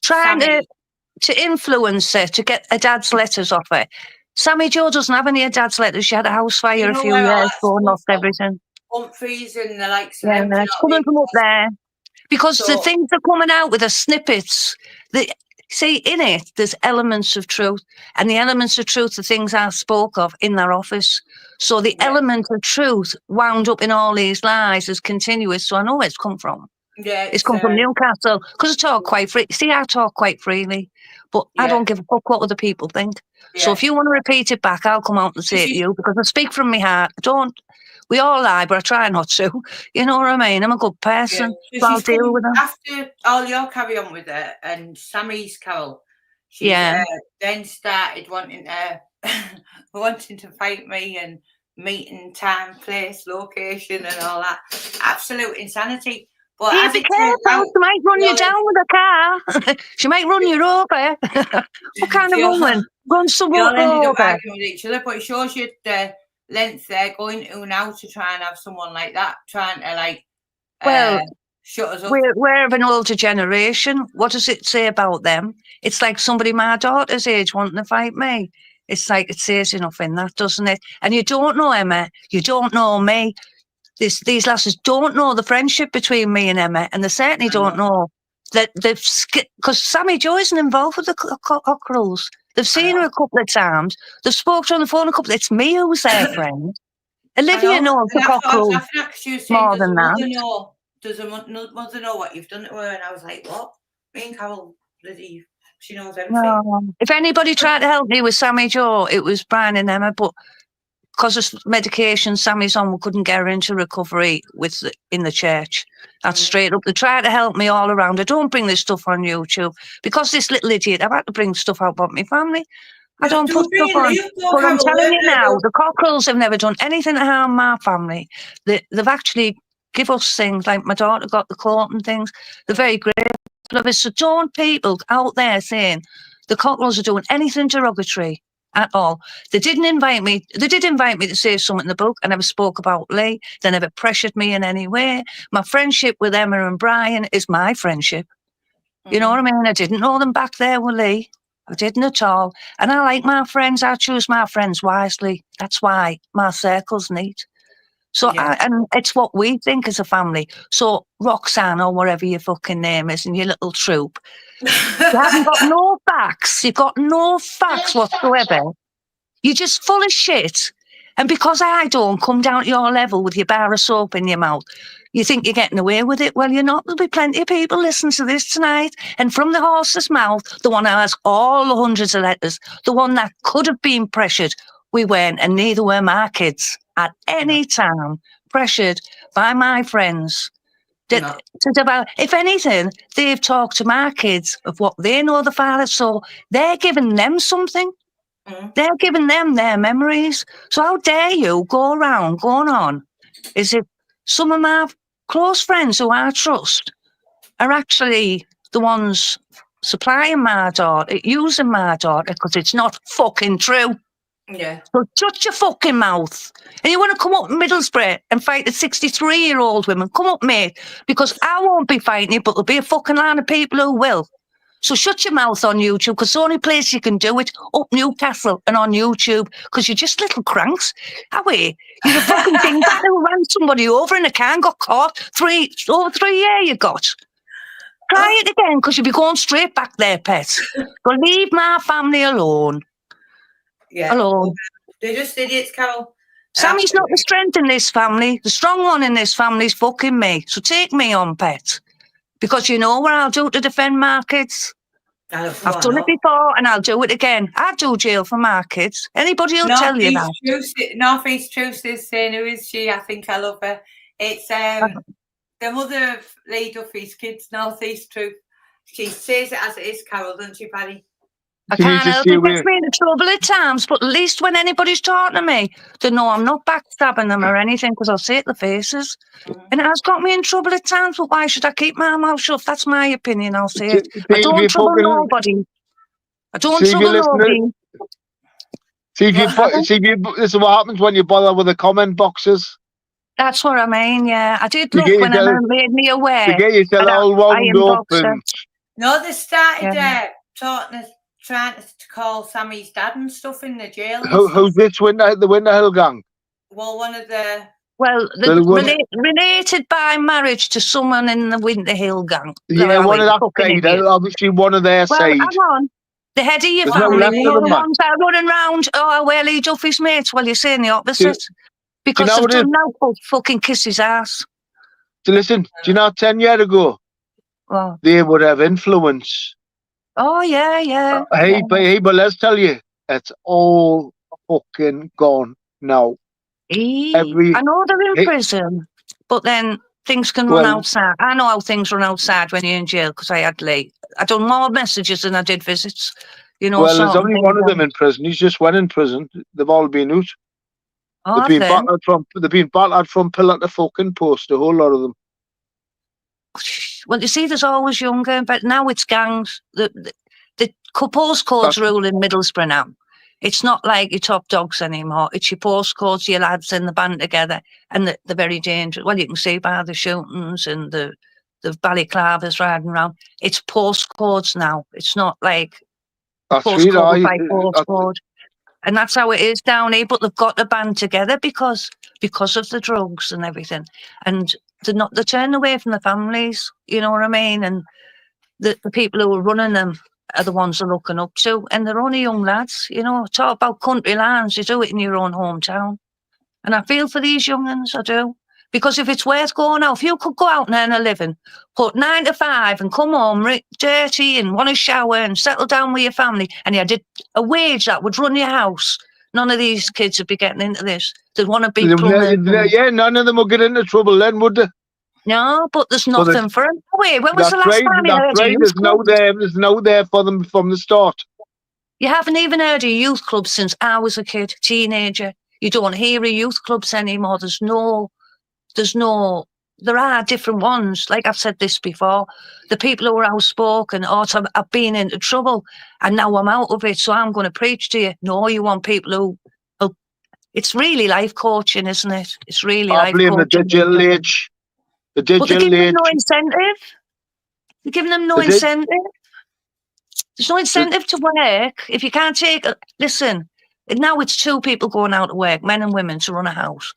Speaker 3: Trying to influence her, to get her dad's letters off her. Sammy Jo doesn't have any of dad's letters. She had a house fire a few years ago and lost everything.
Speaker 1: Humphreys and the likes of
Speaker 3: them. It's coming from up there. Because the things are coming out with the snippets. See, in it, there's elements of truth. And the elements of truth are things I spoke of in their office. So the element of truth wound up in all these lies is continuous. So I know where it's come from. Yeah, it's come from Newcastle. Because I talk quite freely. See, I talk quite freely. But I don't give a fuck what other people think. Yeah. So if you want to repeat it back, I'll come out and say it to you. Because I speak from my heart. We all lie, but I try not to. You know what I mean? I'm a good person. Yeah. So I'll deal with them.
Speaker 1: After all your carry on with her and Sammy's Carol, she then started wanting to fight me and meeting time, place, location and all that. Absolute insanity. But
Speaker 3: yeah, be careful. She might run you down with a car. She might run you over. What kind of woman? Run someone over.
Speaker 1: Up arguing with each other, but it shows you the length they're going to now to try and have someone like that trying to shut us up.
Speaker 3: We're of an older generation. What does it say about them? It's like somebody my daughter's age wanting to fight me. It's like it says enough in that, doesn't it? And you don't know Emma. You don't know me. these lasses don't know the friendship between me and Emma, and they certainly don't know that because Sammy Joe isn't involved with the cockerels. They've seen her a couple of times. They've spoken to her on the phone a couple. It's me who's their friend. Olivia knows the cockerels more than that.
Speaker 1: Does her mother know what you've done to her? And I was like, what? Me and Carol, bloody, she knows everything.
Speaker 3: No. If anybody tried to help me with Sammy Joe, it was Brian and Emma, but because of medication Sammy's on, we couldn't get her into recovery in the church. That's straight up. They tried to help me all around. I don't bring this stuff on YouTube because this little idiot, I've had to bring stuff out about my family. I don't put stuff on. But I'm telling you now, the cockerels have never done anything to harm my family. They've actually give us things like my daughter got the coat and things. They're very grateful of us. So don't people out there saying the cockerels are doing anything derogatory at all. They didn't invite me. They did invite me to say something in the book. I never spoke about Lee. They never pressured me in any way. My friendship with Emma and Brian is my friendship. You know what I mean? I didn't know them back there with Lee. I didn't at all. And I like my friends. I choose my friends wisely. That's why my circle's neat. So, and it's what we think as a family. So, Roxanne, or whatever your fucking name is, and your little troop, you haven't got no facts. You've got no facts whatsoever. You're just full of shit. And because I don't come down to your level with your bar of soap in your mouth, you think you're getting away with it. Well, you're not. There'll be plenty of people listening to this tonight. And from the horse's mouth, the one who has all the hundreds of letters, the one that could have been pressured, we weren't, and neither were my kids at any time, pressured by my friends. If anything, they've talked to my kids of what they know the father, so they're giving them something. They're giving them their memories. So how dare you go around going on as if some of my close friends who I trust are actually the ones supplying my daughter, using my daughter, because it's not fucking true.
Speaker 1: Yeah.
Speaker 3: So shut your fucking mouth. And you want to come up in Middlesbrough and fight the 63-year-old women, come up, mate, because I won't be fighting you, but there'll be a fucking line of people who will. So shut your mouth on YouTube, because the only place you can do it, up Newcastle and on YouTube, because you're just little cranks. You're a fucking dingbat who ran somebody over in a car and got caught. Over 3 years you got. Try it again, because you'll be going straight back there, pet. But leave my family alone.
Speaker 1: Yeah.
Speaker 3: Alone.
Speaker 1: They're just idiots, Carol.
Speaker 3: Sammy's not the strength in this family. The strong one in this family is fucking me. So take me on, pet. Because you know what I'll do to defend my kids? I've done it before and I'll do it again. I'd do jail for my kids. Anybody will tell you that.
Speaker 1: Northeast Truth is saying, who is she? I think I love her. It's the mother of Lee Duffy's kids, Northeast Truth. She says it as it is, Carol, doesn't she, Paddy?
Speaker 3: I can't help it. It gets me into trouble at times, but at least when anybody's talking to me, they know I'm not backstabbing them or anything, because I'll see it in the faces. And it has got me in trouble at times, but why should I keep my mouth shut? That's my opinion, I'll say it. I don't trouble nobody. I don't trouble nobody.
Speaker 2: This is what happens when you bother with the comment boxes.
Speaker 3: That's what I mean, yeah. I did look when Emma made me aware.
Speaker 2: To get yourself all wound up.
Speaker 1: No, they started trying to call Sammy's dad and stuff in the jail.
Speaker 2: Who's this? The Winter Hill gang?
Speaker 1: Well, one of the...
Speaker 3: Well, related by marriage to someone in the Winter Hill gang.
Speaker 2: Yeah, one of that side. Obviously, one of their side.
Speaker 3: Hang on. The head of your family, the ones that are running round, we're Lee Duffy's mates. Well, you're saying the opposite. Because they've done now fucking kiss his ass.
Speaker 2: So listen, do you know 10 years ago, they would have influence.
Speaker 3: Oh, yeah.
Speaker 2: But let's tell you, it's all fucking gone now.
Speaker 3: I know they're in prison, but then things can run outside. I know how things run outside when you're in jail, because I had Lee. I done more messages than I did visits. You know,
Speaker 2: well, there's only one of them in prison. He's just went in prison. They've all been out. They've been battered from pillar to fucking post, a whole lot of them.
Speaker 3: Well, you see, there's always younger, but now it's gangs. The postcodes rule in Middlesbrough now. It's not like your top dogs anymore. It's your postcodes, your lads in the band together, and they're very dangerous. Well, you can see by the shootings and the balaclavas riding around. It's postcodes now. It's not like postcode by postcode. And that's how it is down here. But they've got to band together because of the drugs and everything. And they're turning away from the families, you know what I mean? And the people who are running them are the ones they're looking up to. And they're only young lads, you know. Talk about country lands, you do it in your own hometown. And I feel for these young uns, I do. Because if it's worth going out, if you could go out and earn a living, put 9 to 5 and come home dirty and want to shower and settle down with your family, and you did a wage that would run your house, none of these kids would be getting into this. They'd want to be plumbing.
Speaker 2: Yeah, none of them will get into trouble then, would they?
Speaker 3: No, but there's nothing for them. Wait, when was the last
Speaker 2: right,
Speaker 3: time you heard of
Speaker 2: There's no there for them from the start.
Speaker 3: You haven't even heard of youth clubs since I was a kid, teenager. You don't hear of youth clubs anymore. There are different ones. Like I've said this before, the people who are outspoken or have been into trouble and now I'm out of it, so I'm going to preach to you. No, you want people who it's really life coaching, isn't it? It's really life coaching. I blame the digital age.
Speaker 2: The digital age.
Speaker 3: Them no incentive. You're giving them no incentive. There's no incentive to work. If you can't take it, listen, now it's 2 people going out to work, men and women, to run a house.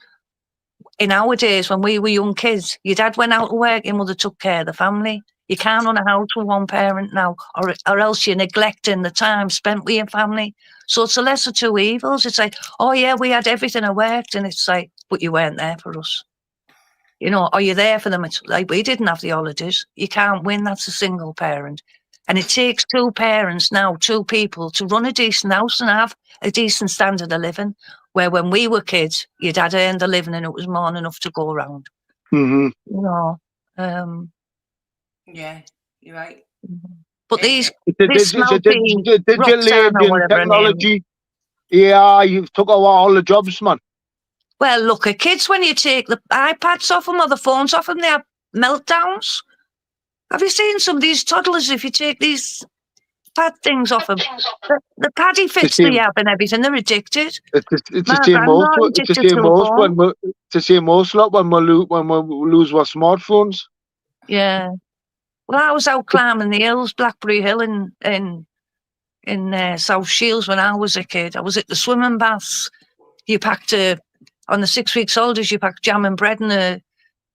Speaker 3: In our days, when we were young kids, your dad went out to work, your mother took care of the family. You can't run a house with one parent now, or else you're neglecting the time spent with your family. So it's the lesser 2 evils. It's like, oh yeah, we had everything that worked, and it's like, but you weren't there for us. You know, are you there for them? It's like, we didn't have the holidays. You can't win, that's a single parent. And it takes 2 parents now, 2 people, to run a decent house and have a decent standard of living. Where when we were kids, your dad earned a living and it was more than enough to go around.
Speaker 2: Mm-hmm.
Speaker 3: You know.
Speaker 1: Yeah, you're right.
Speaker 3: But this
Speaker 2: technology, yeah, you've took all the jobs, man.
Speaker 3: Well, look at kids, when you take the iPads off them or the phones off them, they have meltdowns. Have you seen some of these toddlers, if you take these pad things off them, the Paddy fits they have and everything, they're addicted.
Speaker 2: It's the same most lot when we lose our smartphones.
Speaker 3: Yeah. Well, I was out climbing the hills, Blackberry Hill in South Shields when I was a kid. I was at the swimming baths. You packed on the 6 weeks holidays, you packed jam and bread and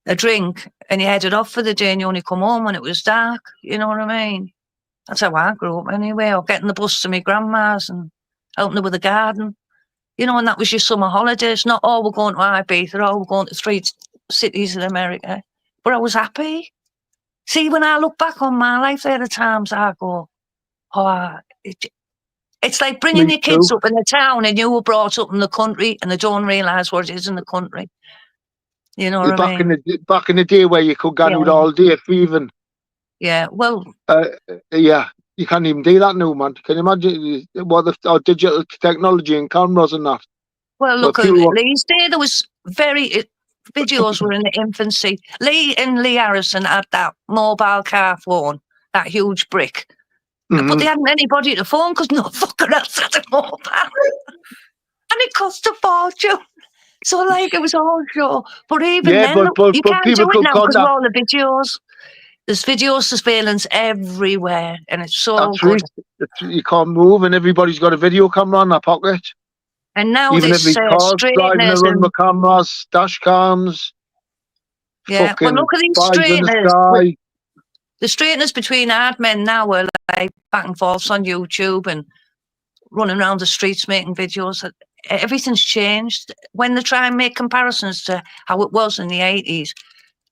Speaker 3: a drink, and you headed off for the day, and you only come home when it was dark. You know what I mean? That's how I grew up anyway, or getting the bus to my grandma's and helping her with the garden. You know, and that was your summer holidays. Not, oh, we're going to Ibiza, or we're going to 3 cities in America. But I was happy. See, when I look back on my life, there are times I go, oh, it's like bringing your kids up in the town and you were brought up in the country and they don't realise what it is in the country. You know what I mean?
Speaker 2: Back in the day where you could go out all day thieving.
Speaker 3: Yeah, well...
Speaker 2: yeah, you can't even do that now, man. Can you imagine what our digital technology and cameras and that?
Speaker 3: Well, look, at Lee's day, there was videos were in the infancy. Lee and Lee Harrison had that mobile car phone, that huge brick. Mm-hmm. But they hadn't anybody to phone because no fucker else had a mobile. And it cost a fortune. So, like, it was all show. But even then, you can't do it now because of all the videos. There's video surveillance everywhere, and it's so good.
Speaker 2: You can't move, and everybody's got a video camera in their pocket.
Speaker 3: And now
Speaker 2: even every car's driving around with cameras, dash cams.
Speaker 3: Yeah, well, look at these straighteners. The straighteners between hard men now are like back and forth on YouTube and running around the streets making videos. Everything's changed. When they try and make comparisons to how it was in the 80s,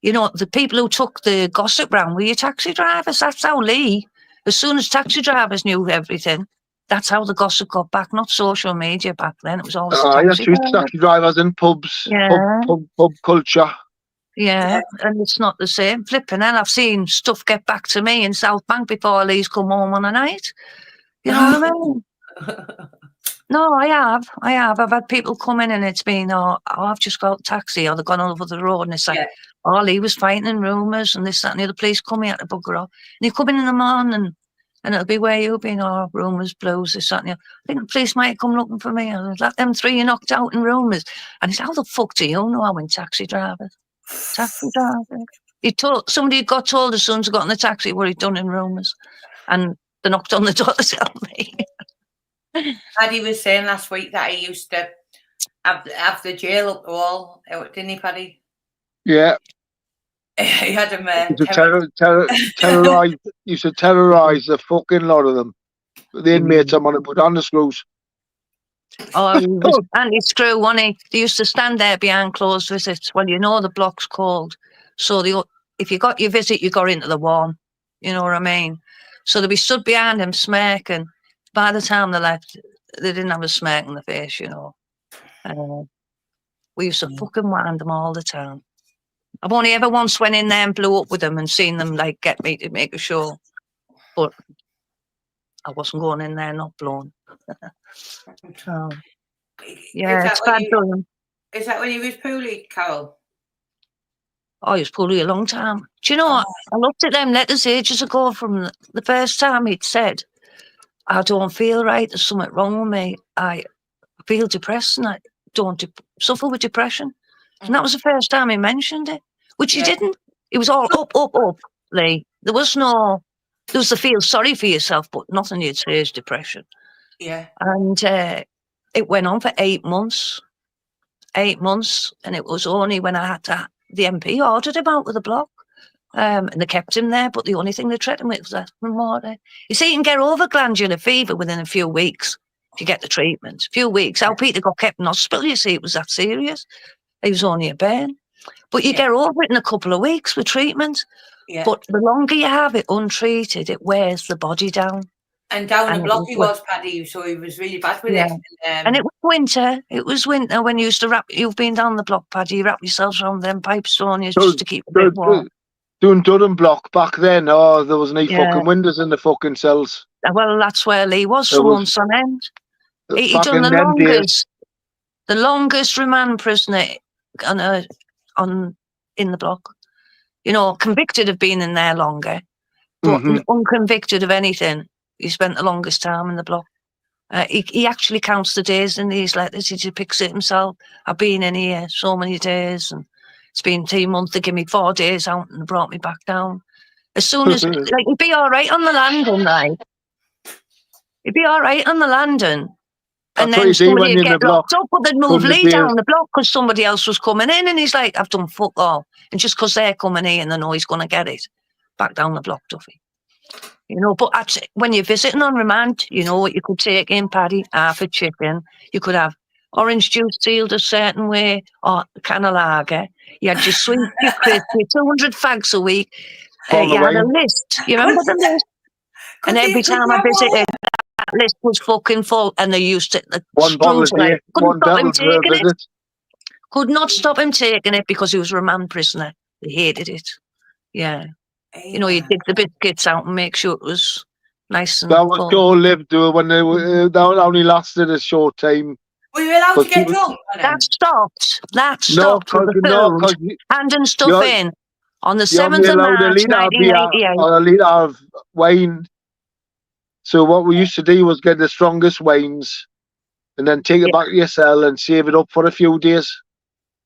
Speaker 3: you know, the people who took the gossip round were your taxi drivers. That's how Lee, as soon as taxi drivers knew everything, that's how the gossip got back, not social media back then. It was always
Speaker 2: taxi drivers and pubs, pub culture.
Speaker 3: Yeah, and it's not the same. Flipping hell, I've seen stuff get back to me in South Bank before Lee's come home on a night. You know what I mean? No, I have. I've had people come in and it's been, I've just got a taxi, or they've gone over the road and it's like, Lee was fighting in rumours and this, that and the other. Police come here to bugger off. And you come in the morning and it'll be where you've been, rumours, blues, this, that and the other. I think the police might come looking for me. I'll let them 3 you knocked out in rumours. And it's, how the fuck do you know I went taxi drivers? Taxi driver. Somebody got told as soon as I got in the taxi what he'd done in rumours. And they knocked on the door to tell me.
Speaker 1: Paddy was saying last week that he used to have the jail up the wall, didn't he, Paddy?
Speaker 2: Yeah.
Speaker 1: He had him
Speaker 2: used to terrorise the fucking lot of them. The inmates I'm gonna put on the screws.
Speaker 3: Oh, he was anti-screw, wasn't he? They used to stand there behind closed visits. Well, you know the block's called. So if you got your visit, you got into the one. You know what I mean? So they'd be stood behind him smirking. By the time they left, they didn't have a smirk on the face, you know. We used to fucking wind them all the time. I've only ever once went in there and blew up with them and seen them like get me to make a show. But I wasn't going in there not blown. Yeah, it's bad done.
Speaker 1: Is that when he was poorly, Carol?
Speaker 3: Oh, he was poorly a long time. Do you know what? I looked at them letters ages ago from the first time he'd said, I don't feel right, there's something wrong with me. I feel depressed and I don't suffer with depression. And that was the first time he mentioned it, which he didn't. It was all up, Lee. There was the feel sorry for yourself, but nothing you'd say is depression.
Speaker 1: Yeah.
Speaker 3: And it went on for 8 months. 8 months. And it was only when I had the MP ordered him out of the block. And they kept him there, but the only thing they treated him with was that water. You see, you can get over glandular fever within a few weeks if you get the treatment. A few weeks. How Peter got kept in hospital, you see, it was that serious. He was only a burn. But you get over it in a couple of weeks with treatment. Yeah. But the longer you have it untreated, it wears the body down.
Speaker 1: And down the block he was, Paddy, so he was really bad with it.
Speaker 3: And it was winter. It was winter when you used to you've been down the block, Paddy, you wrap yourselves around them pipes, don't you, just to keep a bit warm.
Speaker 2: Doing Durham block back then, there wasn't any fucking windows in the fucking cells.
Speaker 3: Well, that's where Lee was for months on end. He done the longest remand prisoner in the block. You know, convicted of being in there longer, but unconvicted of anything. He spent the longest time in the block. He actually counts the days in these letters. He depicts it himself. I've been in here so many days, and it's been 2 months. They give me 4 days out and brought me back down. As soon as, like, you'd be all right on the landing, right? You'd be all right on the landing. And then somebody would get locked up, but they'd move Lee down the block because somebody else was coming in, and he's like, I've done fuck all. And just because they're coming in, they know he's going to get it. Back down the block, Duffy. You know, but when you're visiting on remand, you know what you could take in, Paddy? Half a chicken. You could have orange juice sealed a certain way, or a can of lager. You had your sweet, your crisp, your 200 fags a week. You had a list. You remember the list? And every time I visited, that list was fucking full, and they used it.
Speaker 2: One bottle a day, one bottle per visit.
Speaker 3: Could not stop him taking it because he was a remand prisoner. They hated it. Yeah. You know, you dig the biscuits out and make sure it was nice and
Speaker 2: that was short-lived when that only lasted a short time.
Speaker 1: Were you allowed to get drunk?
Speaker 3: That stopped. That stopped with the food, handing stuff in on the 7th of March, 1988.
Speaker 2: Or a litre of wine. So what we used to do was get the strongest wines and then take it back to your cell and save it up for a few days.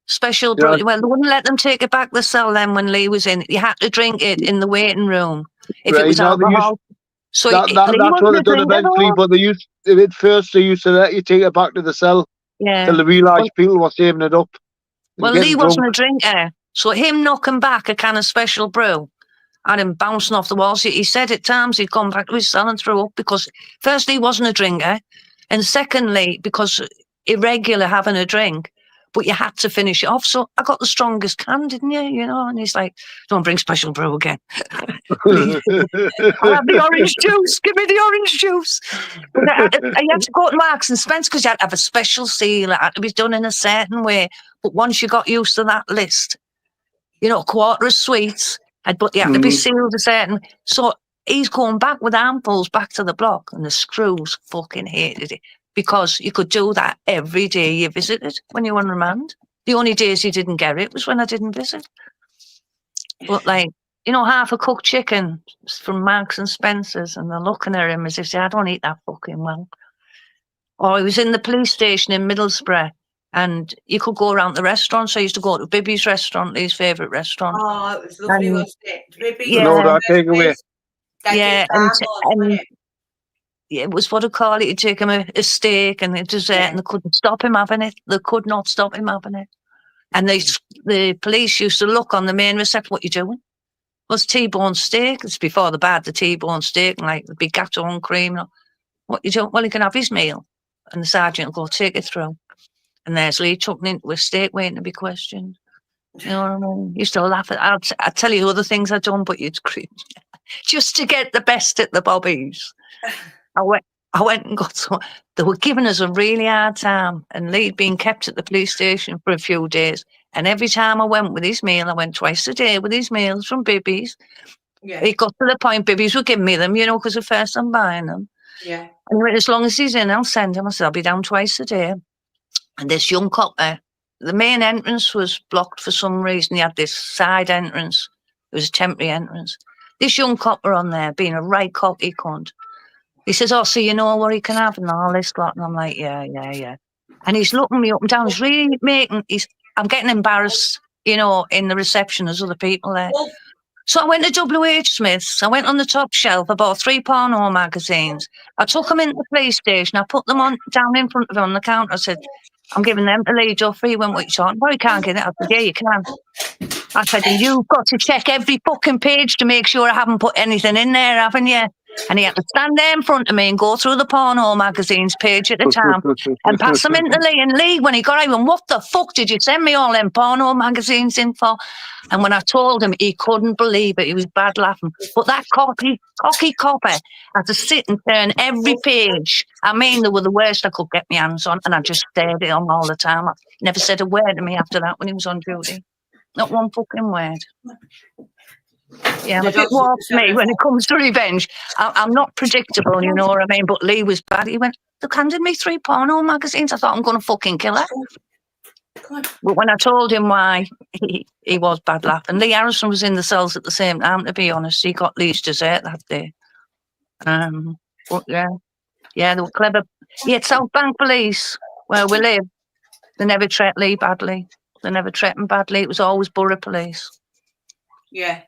Speaker 3: Special, well, they wouldn't let them take it back to the cell then when Lee was in. You had to drink it in the waiting room if it was alcohol.
Speaker 2: So that's what they done eventually, but they used to let you take it back to the cell till they realised people were saving it up.
Speaker 3: Well, Lee wasn't a drinker, so him knocking back a can of special brew had him bouncing off the walls. He said at times he'd gone back to his cell and threw up because firstly he wasn't a drinker, and secondly because irregular having a drink. But you had to finish it off. So I got the strongest can, didn't you? You know, and he's like, don't bring special brew again. I'll have the orange juice. Give me the orange juice. But I had to go to Marks and Spencer because you had to have a special seal. It had to be done in a certain way. But once you got used to that list, you know, a quarter of sweets, but you had to be sealed a certain way. So he's going back with armfuls back to the block, and the screws fucking hated it. Because you could do that every day you visited when you were on remand. The only days you didn't get it was when I didn't visit. But like, you know, half a cooked chicken from Marks and Spencer's, and they're looking at him as if, I don't eat that fucking well. Or he was in the police station in Middlesbrough, and you could go around the restaurant. So I used to go to Bibby's restaurant, his favourite restaurant.
Speaker 1: Oh, it was lovely, wasn't it? Bibby's.
Speaker 2: Yeah, that takeaway.
Speaker 3: Yeah, it was what I call it. You take him a steak and a dessert, and they couldn't stop him having it. They could not stop him having it. And the police used to look on the main reception. What you doing? Was T-bone steak? It's before the bad, the T-bone steak, and like the big gateau and cream. What you doing? Well, he can have his meal, and the sergeant will go take it through. And there's Lee tucked into a steak waiting to be questioned. You know what I mean? Used to laugh at. I'd tell you other things I'd done, but you'd cringe. Just to get the best at the bobbies. I went and got some. They were giving us a really hard time, and Lee'd been kept at the police station for a few days. And every time I went with his meal, I went twice a day with his meals from Bibbies.
Speaker 1: Yeah.
Speaker 3: It got to the point Bibbies were giving me them, you know, because at first I'm buying them.
Speaker 1: Yeah.
Speaker 3: And he went, as long as he's in, I'll send him. I said, I'll be down twice a day. And this young cop there, the main entrance was blocked for some reason. He had this side entrance. It was a temporary entrance. This young copper on there, being a right cocky cunt, he says, oh, so you know what he can have and all this lot. And I'm like, yeah. And he's looking me up and down. He's really I'm getting embarrassed, you know, in the reception as other people there. So I went to WH Smith's. I went on the top shelf. I bought 3 porno magazines. I took them into the police station. I put them down in front of him on the counter. I said, I'm giving them to Lee Doy. He went, what are you talking about? You can't get it. I said, yeah, you can. I said, you've got to check every fucking page to make sure I haven't put anything in there, haven't you? And he had to stand there in front of me and go through the porno magazines page at a time and pass them into Lee. And Lee, when he got out, he went, what the fuck did you send me all them porno magazines in for? And when I told him, he couldn't believe it. He was bad laughing. But that cocky copper had to sit and turn every page. I mean, they were the worst I could get my hands on. And I just stared at him all the time. I never said a word to me after that when he was on duty. Not one fucking word. Yeah, but it walks me when it comes to revenge. I'm not predictable, you know what I mean? But Lee was bad. He went, look, handed me 3 porno magazines. I thought, I'm going to fucking kill her. But when I told him why, he was bad laughing. Lee Harrison was in the cells at the same time, to be honest. He got Lee's dessert that day. But yeah, they were clever. He had South Bank Police, where we live. They never treat Lee badly. They never treat him badly. It was always Borough Police.
Speaker 1: Yeah.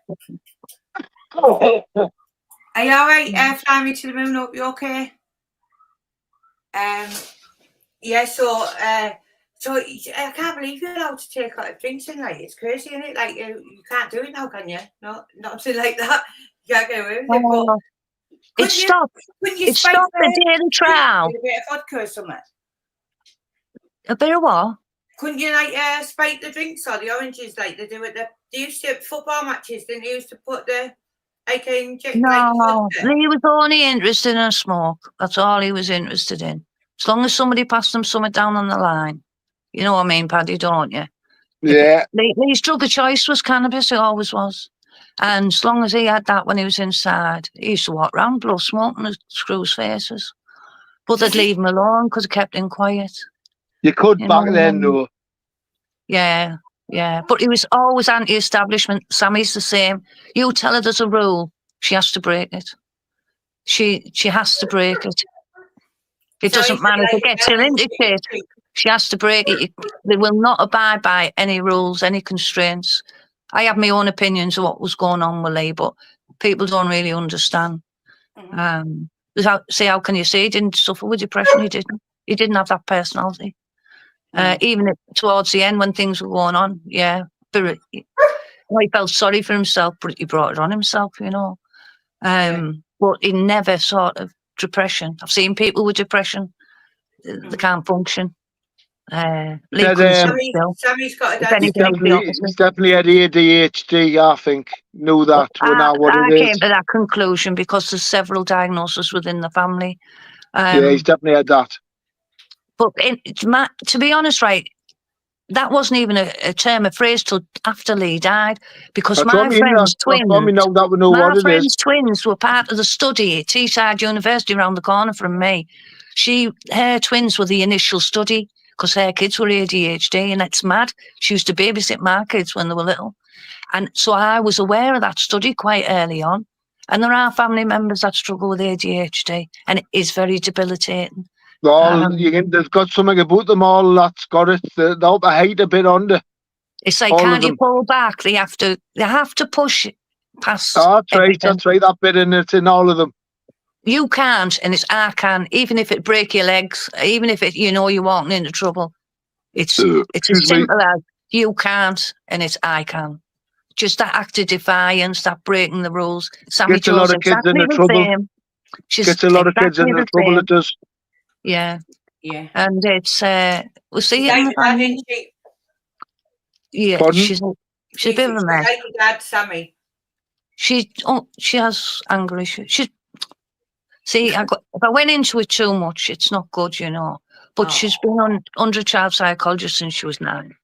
Speaker 1: Are you all right? Fly me to the moon up. You okay? Yeah. So I can't believe you're allowed to take like drinks in. Like it's crazy, isn't it? Like you can't do it now, can you? No, not something like that. You can't get away with it.
Speaker 3: It stopped. It stopped the daily trial.
Speaker 1: A bit of vodka or something.
Speaker 3: A bit of what?
Speaker 1: Couldn't you like spike the drinks or the oranges like they do at they used to at football matches? Didn't they used to put the inject?
Speaker 3: No, Lee was only interested in a smoke. That's all he was interested in. As long as somebody passed him something down on the line, you know what I mean, Paddy, don't you?
Speaker 2: Yeah.
Speaker 3: Lee's drug of choice was cannabis. It always was. And as long as he had that when he was inside, he used to walk around, blow smoke on the screws' faces. But they'd leave him alone because he kept him quiet.
Speaker 2: You could back then, though.
Speaker 3: Yeah. But he was always anti-establishment. Sammy's the same. You tell her there's a rule, she has to break it. She has to break it. It doesn't matter if it gets her into it. She has to break it. They will not abide by any rules, any constraints. I have my own opinions of what was going on with Lee, but people don't really understand. How can you say he didn't suffer with depression? He didn't. He didn't have that personality. Even towards the end when things were going on, but he felt sorry for himself, but he brought it on himself, you know. But he never sort of depression. I've seen people with depression, they can't function. Sammy's
Speaker 1: got a
Speaker 2: he's definitely had ADHD, I think. Knew that
Speaker 3: I came to that conclusion because there's several diagnoses within the family.
Speaker 2: He's definitely had that.
Speaker 3: But to be honest, right, that wasn't even a term, a phrase till after Lee died, because my friend's twins were part of the study at Teesside University around the corner from me. Her twins were the initial study because her kids were ADHD, and it's mad. She used to babysit my kids when they were little. And so I was aware of that study quite early on. And there are family members that struggle with ADHD, and it is very debilitating.
Speaker 2: They've got something about them all that's got it. They hate a bit under.
Speaker 3: It's like, can't you pull back? They have to push past.
Speaker 2: That's right. That bit in it in all of them.
Speaker 3: You can't, and it's I can, even if it break your legs, even if it, you're walking into trouble. It's as simple as you can't, and it's I can. Just that act of defiance, that breaking the rules. Sammy
Speaker 2: Gets a lot
Speaker 3: Jo's
Speaker 2: of kids
Speaker 3: exactly
Speaker 2: into
Speaker 3: the
Speaker 2: trouble.
Speaker 3: same. She's
Speaker 2: Gets a lot of kids
Speaker 3: exactly
Speaker 2: into
Speaker 3: the
Speaker 2: trouble,
Speaker 3: same.
Speaker 2: it does.
Speaker 1: Yeah.
Speaker 3: And it's we'll see it in the
Speaker 1: Like that,
Speaker 3: family.
Speaker 1: isn't she?
Speaker 3: Yeah,
Speaker 2: Pardon?
Speaker 3: she's a bit of a
Speaker 1: She's
Speaker 3: mess.
Speaker 1: like your dad, Sammy.
Speaker 3: She has anger issues. See, if I went into it too much, it's not good, But she's been under child psychologist since she was 9.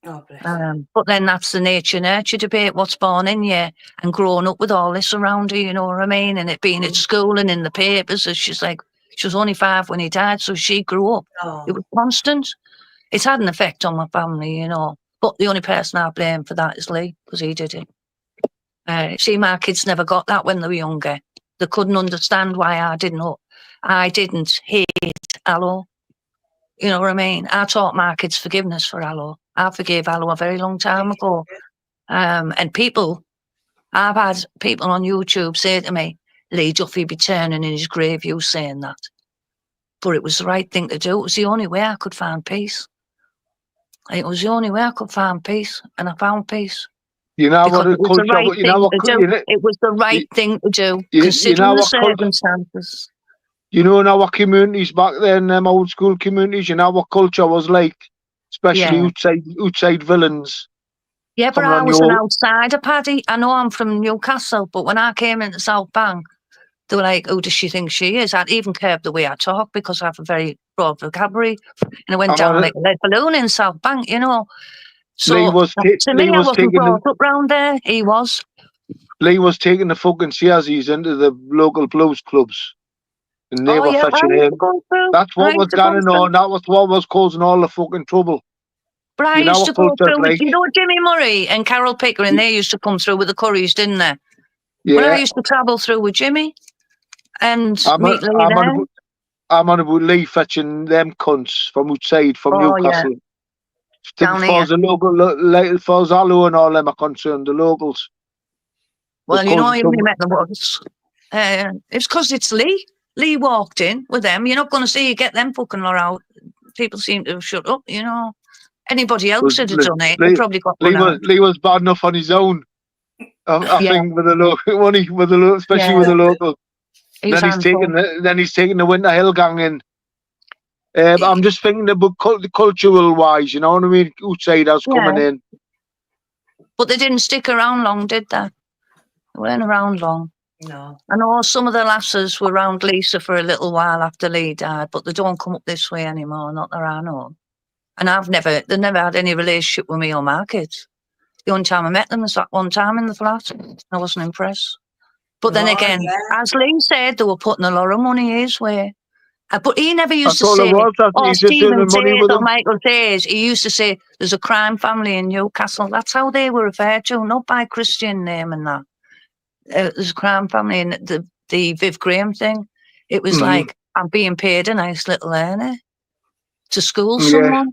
Speaker 1: Oh, bless her.
Speaker 3: But then that's the nature-nurture debate, what's born in you, and growing up with all this around her, you know what I mean? And it being at school and in the papers, as she's like, she was only 5 when he died, so she grew up.
Speaker 1: Oh.
Speaker 3: It was constant. It's had an effect on my family, But the only person I blame for that is Lee, because he did it. See, my kids never got that when they were younger. They couldn't understand why I didn't hate Aloe. You know what I mean? I taught my kids forgiveness for Aloe. I forgave Aloe a very long time ago. And I've had people on YouTube say to me, Lee Duffy be turning in his grave, you saying that. But it was the right thing to do. It was the only way I could find peace. It was the only way I could find peace, and I found peace.
Speaker 2: You know what
Speaker 3: It was the right thing to do. It was the right thing to do, considering the circumstances.
Speaker 2: You know in our communities back then, them old school communities, you know what culture was like, especially outside villains.
Speaker 3: Yeah, but I was an outsider, Paddy. I know I'm from Newcastle, but when I came into South Bank, they were like, who does she think she is? I'd even curbed the way I talk because I have a very broad vocabulary. And I went down like a lead balloon in South Bank, So
Speaker 2: Lee was
Speaker 3: to me, I wasn't brought up round there. He was.
Speaker 2: Lee was taking the fucking Searsies into the local blues clubs. And they were fetching him. That's what was going on. That was what was causing all the fucking trouble.
Speaker 3: But I used to go through with, Jimmy Murray and Carol Pickering, they used to come through with the curries, didn't they? Yeah. But I used to travel through with Jimmy and meet Lee there.
Speaker 2: I'm on about Lee fetching them cunts from outside, from Newcastle.
Speaker 3: Yeah.
Speaker 2: As far as the local, as far as Aloe and all them are concerned, the locals.
Speaker 3: Well, you only met them once. It's because it's Lee. Lee walked in with them. You're not going to see you get them fucking lot out. People seem to have shut up, Anybody else would have done it. They probably got
Speaker 2: Lee was bad enough on his own. I think with the local, especially with the local. Then he's taking the Winter Hill gang in. I'm just thinking about cultural wise, you know what I mean? Outsiders coming in.
Speaker 3: But they didn't stick around long, did they? They weren't around long.
Speaker 1: No.
Speaker 3: I know some of the lasses were around Lisa for a little while after Lee died, but they don't come up this way anymore, not that I know. And they never had any relationship with me or my kids. The only time I met them was that one time in the flat. I wasn't impressed. But then again, as Lee said, they were putting a lot of money his way. But he never used to say, Stephen Tays or Michael Tays. He used to say, there's a crime family in Newcastle. That's how they were referred to, not by Christian name and that. There's a crime family. And the Viv Graham thing, it was like, I'm being paid a nice little earner to school someone.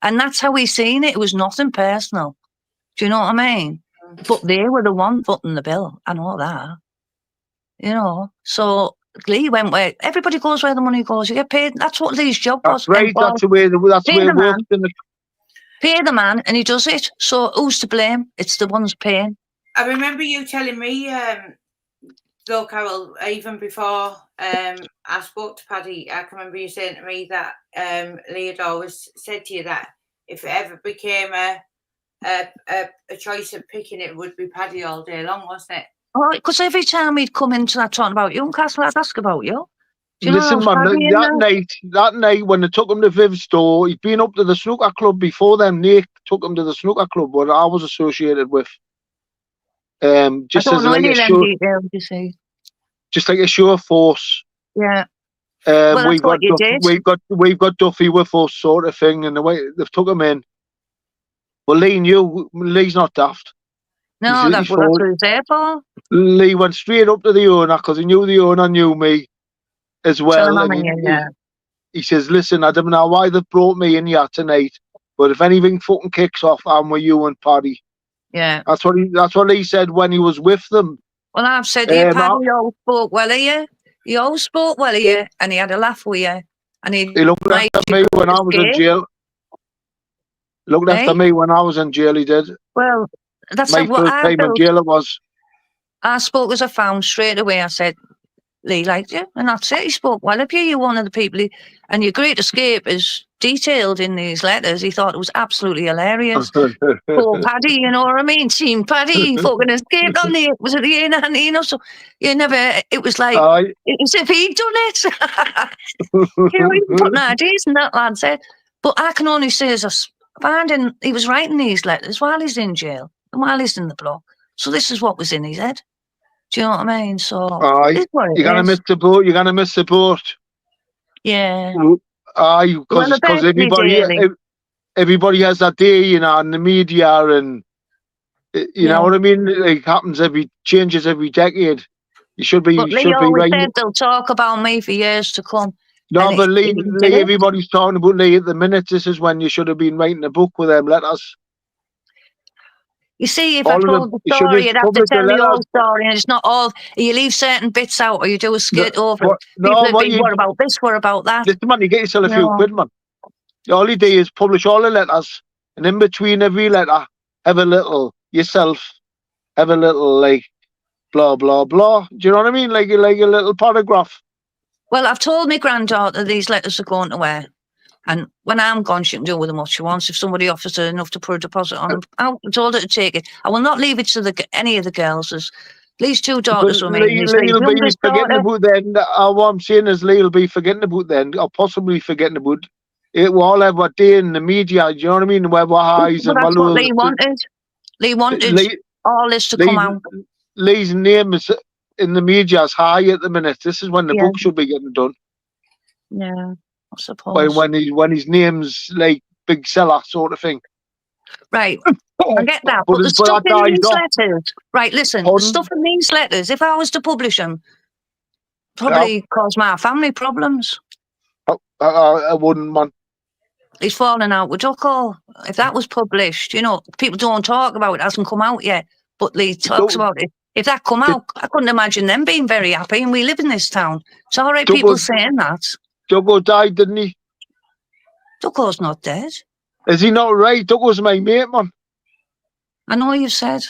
Speaker 3: And that's how we seen it. It was nothing personal. Do you know what I mean? But they were the one footing the bill. I know that. So Lee went where everybody goes where the money goes. You get paid. That's what Lee's job was.
Speaker 2: That's right. That's the way it works.
Speaker 3: Pay the man, and he does it. So who's to blame? It's the ones paying.
Speaker 1: I remember you telling me, though, Carol, even before I spoke to Paddy, I can remember you saying to me that Lee had always said to you that if it ever became a choice of picking, it would be Paddy all day long, wasn't it? Oh,
Speaker 3: because every time he'd come into that talking about Newcastle, I'd ask about you.
Speaker 2: Listen, man, that night when they took him to Viv's store, he'd been up to the snooker club before them. Nick took him to the snooker club, what I was associated with. Just
Speaker 3: I don't
Speaker 2: as
Speaker 3: know
Speaker 2: like
Speaker 3: any of them details, you see.
Speaker 2: Just like a show of force.
Speaker 3: Yeah. Well,
Speaker 2: we've got Duffy with us, sort of thing, and the way they've took him in. Well, Lee's not daft.
Speaker 3: No, that's what he's there for.
Speaker 2: Lee went straight up to the owner because he knew the owner knew me as well. And he says, listen, I don't know why they brought me in here tonight, but if anything fucking kicks off, I'm with you and Paddy.
Speaker 3: Yeah.
Speaker 2: That's what he said when he was with them.
Speaker 3: Well, I've said, Paddy all spoke well of you. He always spoke well of you, and he had a laugh with you, and he
Speaker 2: looked
Speaker 3: liked
Speaker 2: after
Speaker 3: you
Speaker 2: me when I was in
Speaker 3: escape.
Speaker 2: jail. Looked after
Speaker 3: Eh?
Speaker 2: me when I was in jail, he did.
Speaker 3: Well, that's
Speaker 2: My
Speaker 3: what
Speaker 2: first
Speaker 3: I
Speaker 2: time in
Speaker 3: built.
Speaker 2: jail it was.
Speaker 3: I spoke as I found straight away. I said, Lee liked you, and that's it. He spoke well of you. You're one of the people, and your great escape is detailed in these letters. He thought it was absolutely hilarious. Poor Paddy, you know what I mean? Team Paddy fucking escaped on was it the A19, you know? So you never, it was like,
Speaker 2: Aye.
Speaker 3: as if he'd done it. You know, he put ideas in that lad said. But I can only say as I finding, he was writing these letters while he's in jail and while he's in the block. So this is what was in his head. Do you know what I mean? So
Speaker 2: Aye.
Speaker 3: it's what it
Speaker 2: You're gonna
Speaker 3: is.
Speaker 2: miss the boat. You're gonna miss the boat.
Speaker 3: Yeah.
Speaker 2: Aye,
Speaker 3: Well,
Speaker 2: because
Speaker 3: eventually, daily.
Speaker 2: everybody has that day, you know, in the media, and you know what I mean. It happens changes every decade. You should be,
Speaker 3: But Lee always said they'll talk about me for years to come.
Speaker 2: No, but Lee,
Speaker 3: did it.
Speaker 2: everybody's talking about Lee at the minute. This is when you should have been writing a book with them letters.
Speaker 3: You see, if
Speaker 2: All
Speaker 3: I
Speaker 2: of
Speaker 3: told
Speaker 2: them,
Speaker 3: the
Speaker 2: you should
Speaker 3: story,
Speaker 2: have
Speaker 3: you'd have to
Speaker 2: published the
Speaker 3: tell the
Speaker 2: letters.
Speaker 3: whole story, and it's not all. You leave certain bits out, or you do a skit over it.
Speaker 2: No,
Speaker 3: People would
Speaker 2: what
Speaker 3: be,
Speaker 2: you,
Speaker 3: what about this, what about that?
Speaker 2: listen, man, you get yourself a few
Speaker 3: No.
Speaker 2: quid, man. All you do is publish all the letters, and in between every letter, have a little yourself, have a little like blah blah blah. Do you know what I mean? Like a little paragraph.
Speaker 3: Well, I've told my granddaughter these letters are going to her. And when I'm gone, she can do with them what she wants. If somebody offers her enough to put a deposit on them, I told her to take it. I will not leave it to any of the girls. There's at least two daughters with me.
Speaker 2: Lee will be forgetting about then. What I'm saying is Lee will be forgetting about then, or possibly forgetting about it. We'll all have a day in the media. Do you know what I mean? Where we're highs
Speaker 3: But
Speaker 2: and
Speaker 3: that's what Lee wanted. Lee wanted all this to come out.
Speaker 2: Lee's name is in the media is high at the minute. This is when the book should be getting done.
Speaker 3: Yeah, I suppose.
Speaker 2: When his name's like big seller sort of thing.
Speaker 3: Right, I get that. But the stuff in these letters, right, listen, the stuff in these letters, if I was to publish them, probably cause my family problems.
Speaker 2: I wouldn't, man.
Speaker 3: He's falling out with Ducko. If that was published, you know, people don't talk about it. It hasn't come out yet, but Lee talks about it. If that come out, I couldn't imagine them being very happy, and we live in this town. It's all right, people saying that.
Speaker 2: Ducko died, didn't he?
Speaker 3: Ducko's not dead.
Speaker 2: Is he not right? Ducko's my mate, man.
Speaker 3: I know you said.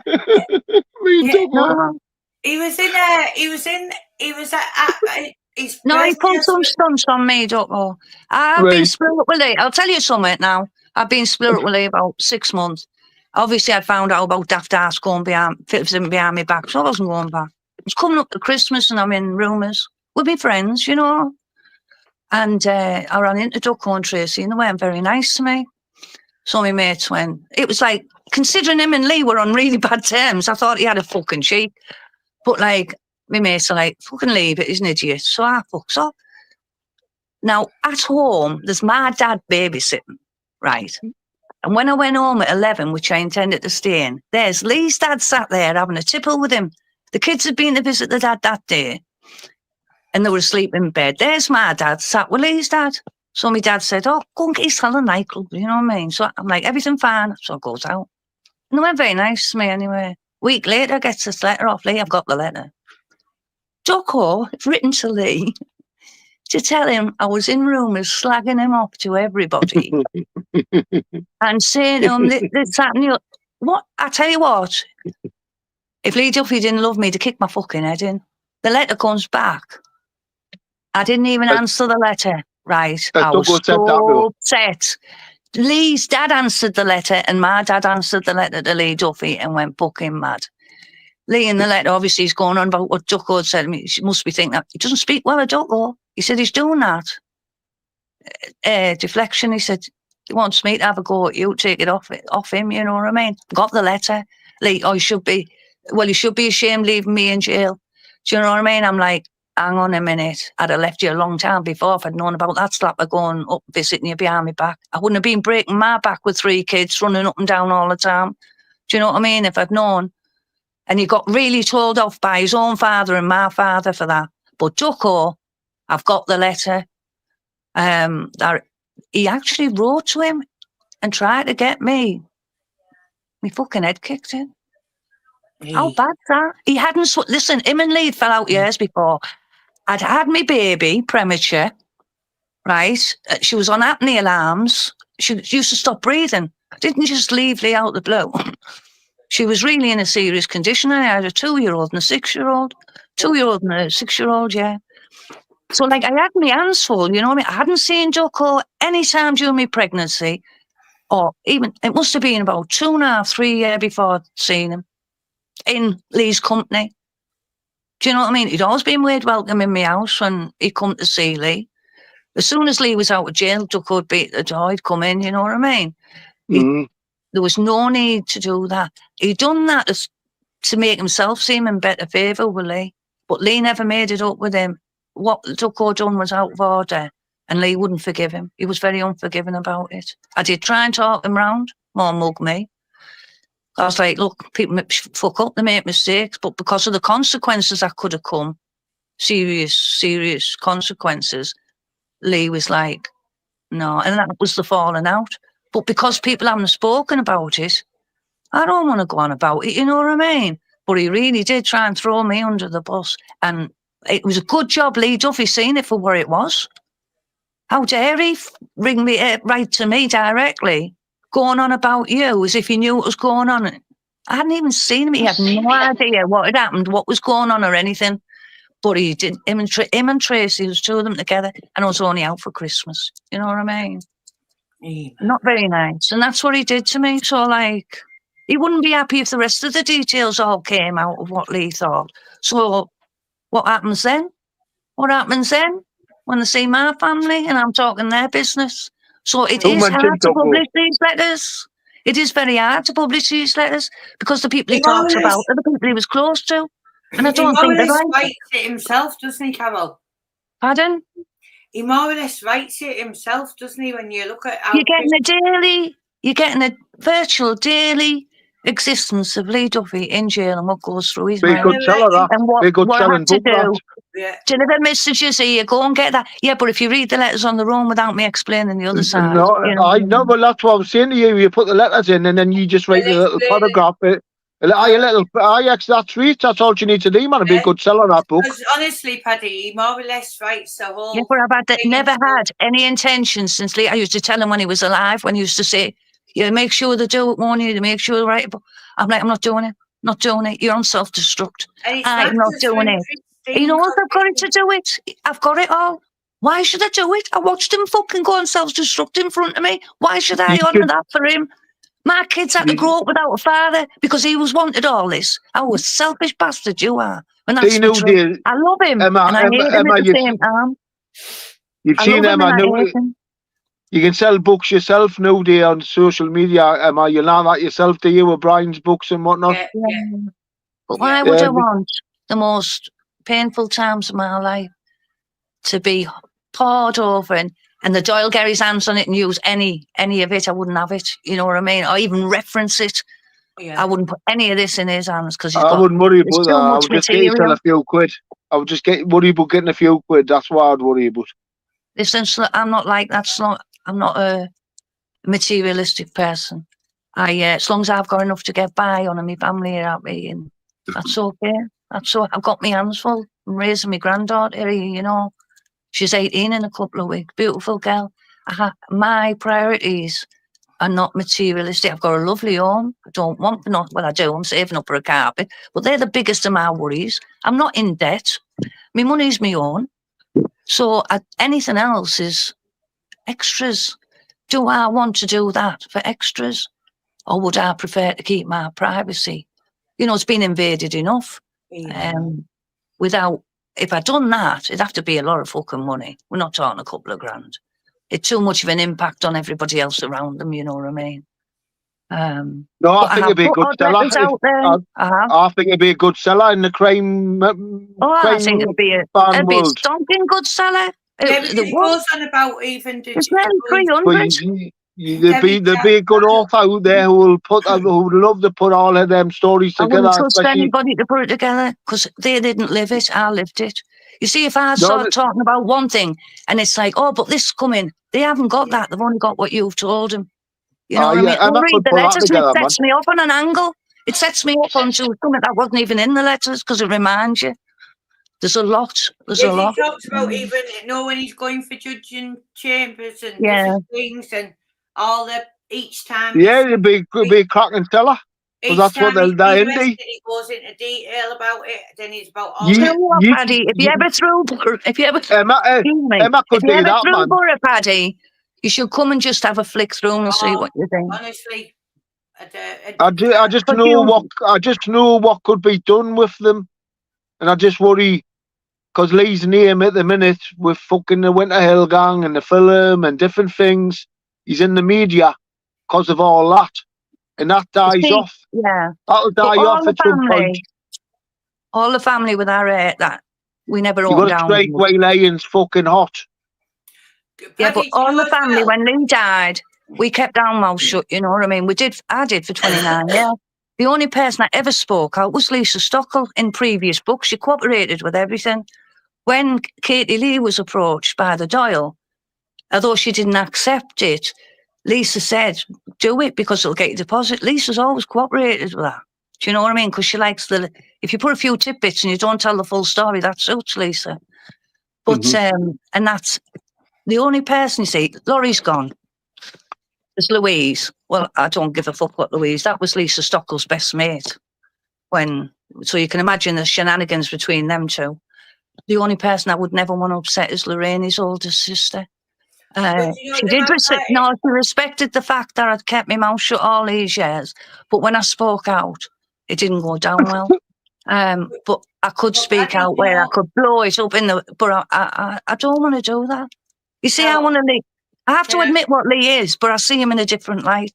Speaker 1: No. He was
Speaker 3: he pulled some stunts on me, Ducko. I've been split up with Lee. I'll tell you something now. I've been split up with Lee about 6 months. Obviously, I'd found out about daft ass going behind my back, so I wasn't going back. It's coming up to Christmas and I'm in rumours with my friends, you know. And I ran into Ducko and Tracy and they weren't very nice to me. So my mates went, it was like, considering him and Lee were on really bad terms, I thought he had a fucking cheek. But like, my mates are like, fucking leave it, he's an idiot. So I fucks off. Now, at home, there's my dad babysitting, right? And when I went home at 11, which I intended to stay in, there's Lee's dad sat there having a tipple with him. The kids had been to visit the dad that day and they were asleep in bed. There's my dad sat with Lee's dad. So my dad said, oh, go and get yourself a nightclub, you know what I mean? So I'm like, everything fine. So I goes out. And they weren't very nice to me anyway. A week later, I get this letter off Lee. I've got the letter. Ducko, written to Lee, to tell him I was in rumours slagging him off to everybody and saying to him, this, that, and the other. What? I tell you what, if Lee Duffy didn't love me, to kick my fucking head in. The letter comes back. I didn't even answer the letter, right? I was so upset. Lee's dad answered the letter and my dad answered the letter to Lee Duffy and went fucking mad. Lee in the letter, obviously, he's going on about what Ducko had said to me. She must be thinking that he doesn't speak well of Ducko. He said he's doing that. Deflection, he said, he wants me to have a go at you, take it off him, you know what I mean? Got the letter. Lee, he should be ashamed leaving me in jail. Do you know what I mean? I'm like, hang on a minute. I'd have left you a long time before if I'd known about that slapper going up visiting you behind my back. I wouldn't have been breaking my back with 3 kids running up and down all the time. Do you know what I mean? If I'd known. And he got really told off by his own father and my father for that. But Ducko, I've got the letter. That he actually wrote to him and tried to get me fucking head kicked in. How bad's that? He hadn't, listen, him and Lee fell out years before. I'd had my baby premature, right? She was on apnea alarms. She used to stop breathing. I didn't just leave Lee out the blue. She was really in a serious condition. I had a 2-year-old and a 6-year-old. 2-year-old and a 6-year-old, yeah. So, like, I had my hands full, you know what I mean? I hadn't seen Ducko any time during my pregnancy, or even, it must have been about 2.5, 3 years before I'd seen him in Lee's company. Do you know what I mean? He'd always been made welcome in my house when he'd come to see Lee. As soon as Lee was out of jail, Ducko would beat the door, he'd come in, you know what I mean? There was no need to do that. He'd done that to make himself seem in better favour with Lee. But Lee never made it up with him. What Ducko done was out of order, and Lee wouldn't forgive him. He was very unforgiving about it. I did try and talk him round, more mug me. I was like, look, people fuck up, they make mistakes, but because of the consequences that could have come, serious consequences, Lee was like, no, and that was the falling out. But because people haven't spoken about it, I don't want to go on about it, you know what I mean? But he really did try and throw me under the bus, and it was a good job Lee Duffy seen it for where it was. How dare he ring me, right to me directly, going on about you as if he knew what was going on. I hadn't even seen him. He had no idea what had happened, what was going on or anything. But he did. Him and Tracy, was 2 of them together, and I was only out for Christmas. You know what I mean? Not very nice. And that's what he did to me. So, like, he wouldn't be happy if the rest of the details all came out of what Lee thought. So what happens then? What happens then when they see my family and I'm talking their business? So it is hard to publish these letters. It is very hard to publish these letters because the people he talks about are the people he was close to. And I don't think they're right.
Speaker 1: He more or less writes it himself, doesn't he, Carol?
Speaker 3: Pardon?
Speaker 1: He more or less writes it himself, doesn't he, when you look at how...
Speaker 3: You're getting a virtual daily existence of Lee Duffy in jail and what goes through his mind.
Speaker 2: Good seller, that.
Speaker 3: And what I had to do.
Speaker 1: Yeah.
Speaker 3: Deliver messages here, go and get that. Yeah, but if you read the letters on their own without me explaining the other side.
Speaker 2: No,
Speaker 3: you know,
Speaker 2: I know, but that's what I was saying to you. You put the letters in and then you just write a little paragraph. That's sweet. That's all you need to do, man. It'd be a good seller, that book.
Speaker 1: Because honestly, Paddy, he more or less writes the whole...
Speaker 3: Yeah, but I've never had any intention since Lee. I used to tell him when he was alive, when he used to say, yeah, make sure they do it, won't you? Make sure they write it. I'm like, I'm not doing it. Not doing it. You're on self-destruct. I'm not doing it. He knows I've got it to do it. I've got it all. Why should I do it? I watched him fucking go and self-destruct in front of me. Why should I honour that for him? My kids had to grow up without a father because he was wanted all this. Oh, a selfish bastard you are. And that's the truth. I love him and I hate him at the same time.
Speaker 2: You've seen Emma. You can sell books yourself nowadays on social media, Emma. You learn that yourself, do you, with Brian's books and whatnot?
Speaker 3: Yeah. But why would I want the most painful times of my life to be poured over and the Doyle get his hands on it and use any of it? I wouldn't have it, you know what I mean? Or even reference it. Yeah. I wouldn't put any of this in his hands because I
Speaker 2: wouldn't worry about that. I would just get a few quid. I would just worry about getting a few quid. That's what I'd worry about.
Speaker 3: Listen, I'm not like that. I'm not a materialistic person. As long as I've got enough to get by on and my family are happy, and that's okay. I've got my hands full. I'm raising my granddaughter, you know. She's 18 in a couple of weeks. Beautiful girl. My priorities are not materialistic. I've got a lovely home. I don't want, I do. I'm saving up for a carpet. But they're the biggest of my worries. I'm not in debt. My money's my own. So anything else is extras. Do I want to do that for extras? Or would I prefer to keep my privacy? You know, it's been invaded enough. Yeah. If I'd done that, it'd have to be a lot of fucking money. We're not talking a couple of grand. It's too much of an impact on everybody else around them, you know what I mean?
Speaker 2: No, I think it'd be a good seller. I think it'd be a good seller in the crime.
Speaker 3: I think it'd be a stonking good seller.
Speaker 1: It goes on about even.
Speaker 3: It's nearly 300.
Speaker 2: There'd be a good author out there who would love to put all of them stories together.
Speaker 3: I wouldn't trust anybody to put it together because they didn't live it. I lived it. You see, if I start talking about one thing and it's like, oh, but this is coming, they haven't got that. They've only got what you've told them. You know what I mean? They'll read the letters and it sets me off on an angle. It sets me up onto something that wasn't even in the letters because it reminds you. There's a lot. There's a lot.
Speaker 1: He talks about even, when he's going for judging chambers and
Speaker 3: Yeah.
Speaker 1: different things and all the, each time.
Speaker 2: Yeah, it'd be cracking stellar.
Speaker 1: Each
Speaker 2: that's
Speaker 1: time
Speaker 2: what they're
Speaker 1: he's
Speaker 2: indie.
Speaker 1: arrested, he goes into detail about it. Then he's about all
Speaker 3: You know what, Paddy? If you ever threw
Speaker 2: Emma could do that, man.
Speaker 3: Borough, Paddy, you should come and just have a flick through and see what you think.
Speaker 1: Honestly,
Speaker 2: I just know what could be done with them, and I just worry because Lee's name at the minute with fucking the Winter Hill Gang and the film and different things. He's in the media because of all that, and that dies off.
Speaker 3: Yeah,
Speaker 2: that'll die off at some point.
Speaker 3: All the family with our that we never owned down.
Speaker 2: Straight way Lions fucking hot.
Speaker 3: Yeah, but all the family, when Lee died, we kept our mouths shut, you know what I mean? I did for 29 years. The only person that ever spoke out was Lisa Stockel in previous books. She cooperated with everything. When Katie Lee was approached by the Doyle, although she didn't accept it, Lisa said, do it because it'll get you deposit. Lisa's always cooperated with that. Do you know what I mean? Because she likes if you put a few tidbits and you don't tell the full story, that suits Lisa. But, and that's the only person, you see, Laurie's gone. There's Louise. Well, I don't give a fuck what Louise. That was Lisa Stockel's best mate. So you can imagine the shenanigans between them two. The only person I would never want to upset is Lorraine, his oldest sister. She respected the fact that I'd kept my mouth shut all these years. But when I spoke out, it didn't go down well. But I could speak out where I could blow it up but I don't want to do that. You see, I want to Lee. I have to admit what Lee is, but I see him in a different light.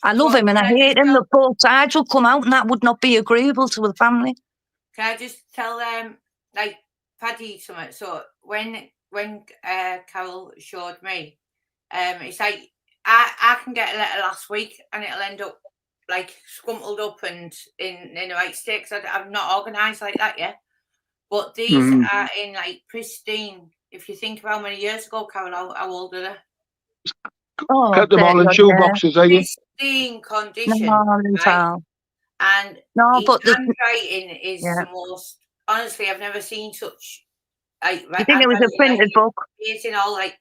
Speaker 3: I love him and I hate him. That both sides will come out and that would not be agreeable to the family.
Speaker 1: Can I just tell them, like, Paddy something? So when Carol showed me, it's like I can get a letter last week and it'll end up like scrumpled up and in the right state because I'm not organised like that yet. But these are in like pristine. If you think of how many years ago, Carol, how old are they?
Speaker 3: Oh,
Speaker 2: kept them all in shoeboxes, are you?
Speaker 1: Pristine condition.
Speaker 3: Right?
Speaker 1: And
Speaker 3: but
Speaker 1: his handwriting is the most. Honestly, I've never seen such. Like,
Speaker 3: I think it was a printed book.
Speaker 1: It's in all like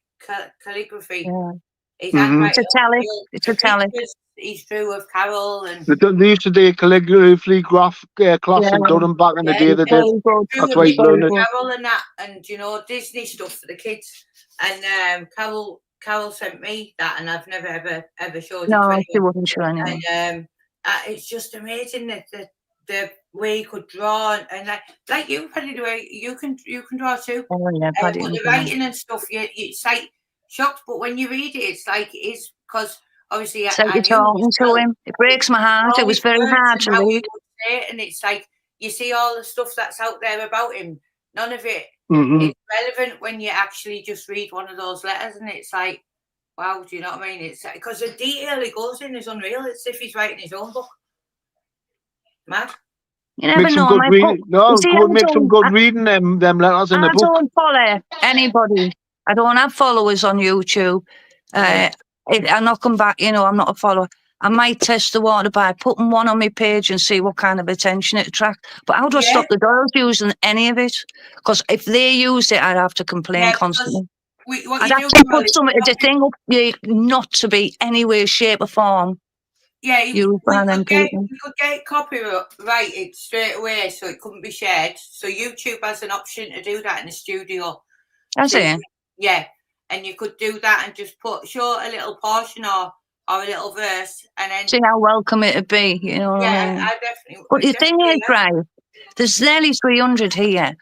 Speaker 1: calligraphy.
Speaker 3: Yeah.
Speaker 1: It's
Speaker 3: a tally. It's a tally.
Speaker 1: He's through with Carol and
Speaker 2: they used to do a calligraphy class in Durham back in the day. They did. That's why he's learned it.
Speaker 1: Carol and that, and Disney stuff for the kids. And Carol sent me that, and I've never ever showed it.
Speaker 3: No, she wouldn't show anyone.
Speaker 1: And it's just amazing that the way you could draw and like you, Paddy, the way you can draw too.
Speaker 3: Oh yeah, Paddy.
Speaker 1: But the writing and stuff, it's like shocked. But when you read it, it's like it's because obviously
Speaker 3: you're talking to him. It breaks my heart. It was very hard to read.
Speaker 1: And it's like you see all the stuff that's out there about him. None of it is relevant when you actually just read one of those letters, and it's like, wow, do you know what I mean? It's because the detail he goes in is unreal. It's as if he's writing his own book. Mad.
Speaker 3: You never know.
Speaker 2: Make some good reading them letters in the book.
Speaker 3: I don't follow anybody. I don't have followers on YouTube. I'm not come back, I'm not a follower. I might test the water by putting one on my page and see what kind of attention it attracts. But how do I stop the girls using any of it? Because if they use it, I'd have to complain constantly. I'd have to put the thing up not to be any way, shape or form.
Speaker 1: Yeah, you could get copyrighted straight away so it couldn't be shared. So YouTube has an option to do that in the studio.
Speaker 3: That's it.
Speaker 1: Yeah, and you could do that and just show a little portion or a little verse and then
Speaker 3: see how welcome it'd be,
Speaker 1: I definitely.
Speaker 3: But the thing is, right, there's nearly 300 here.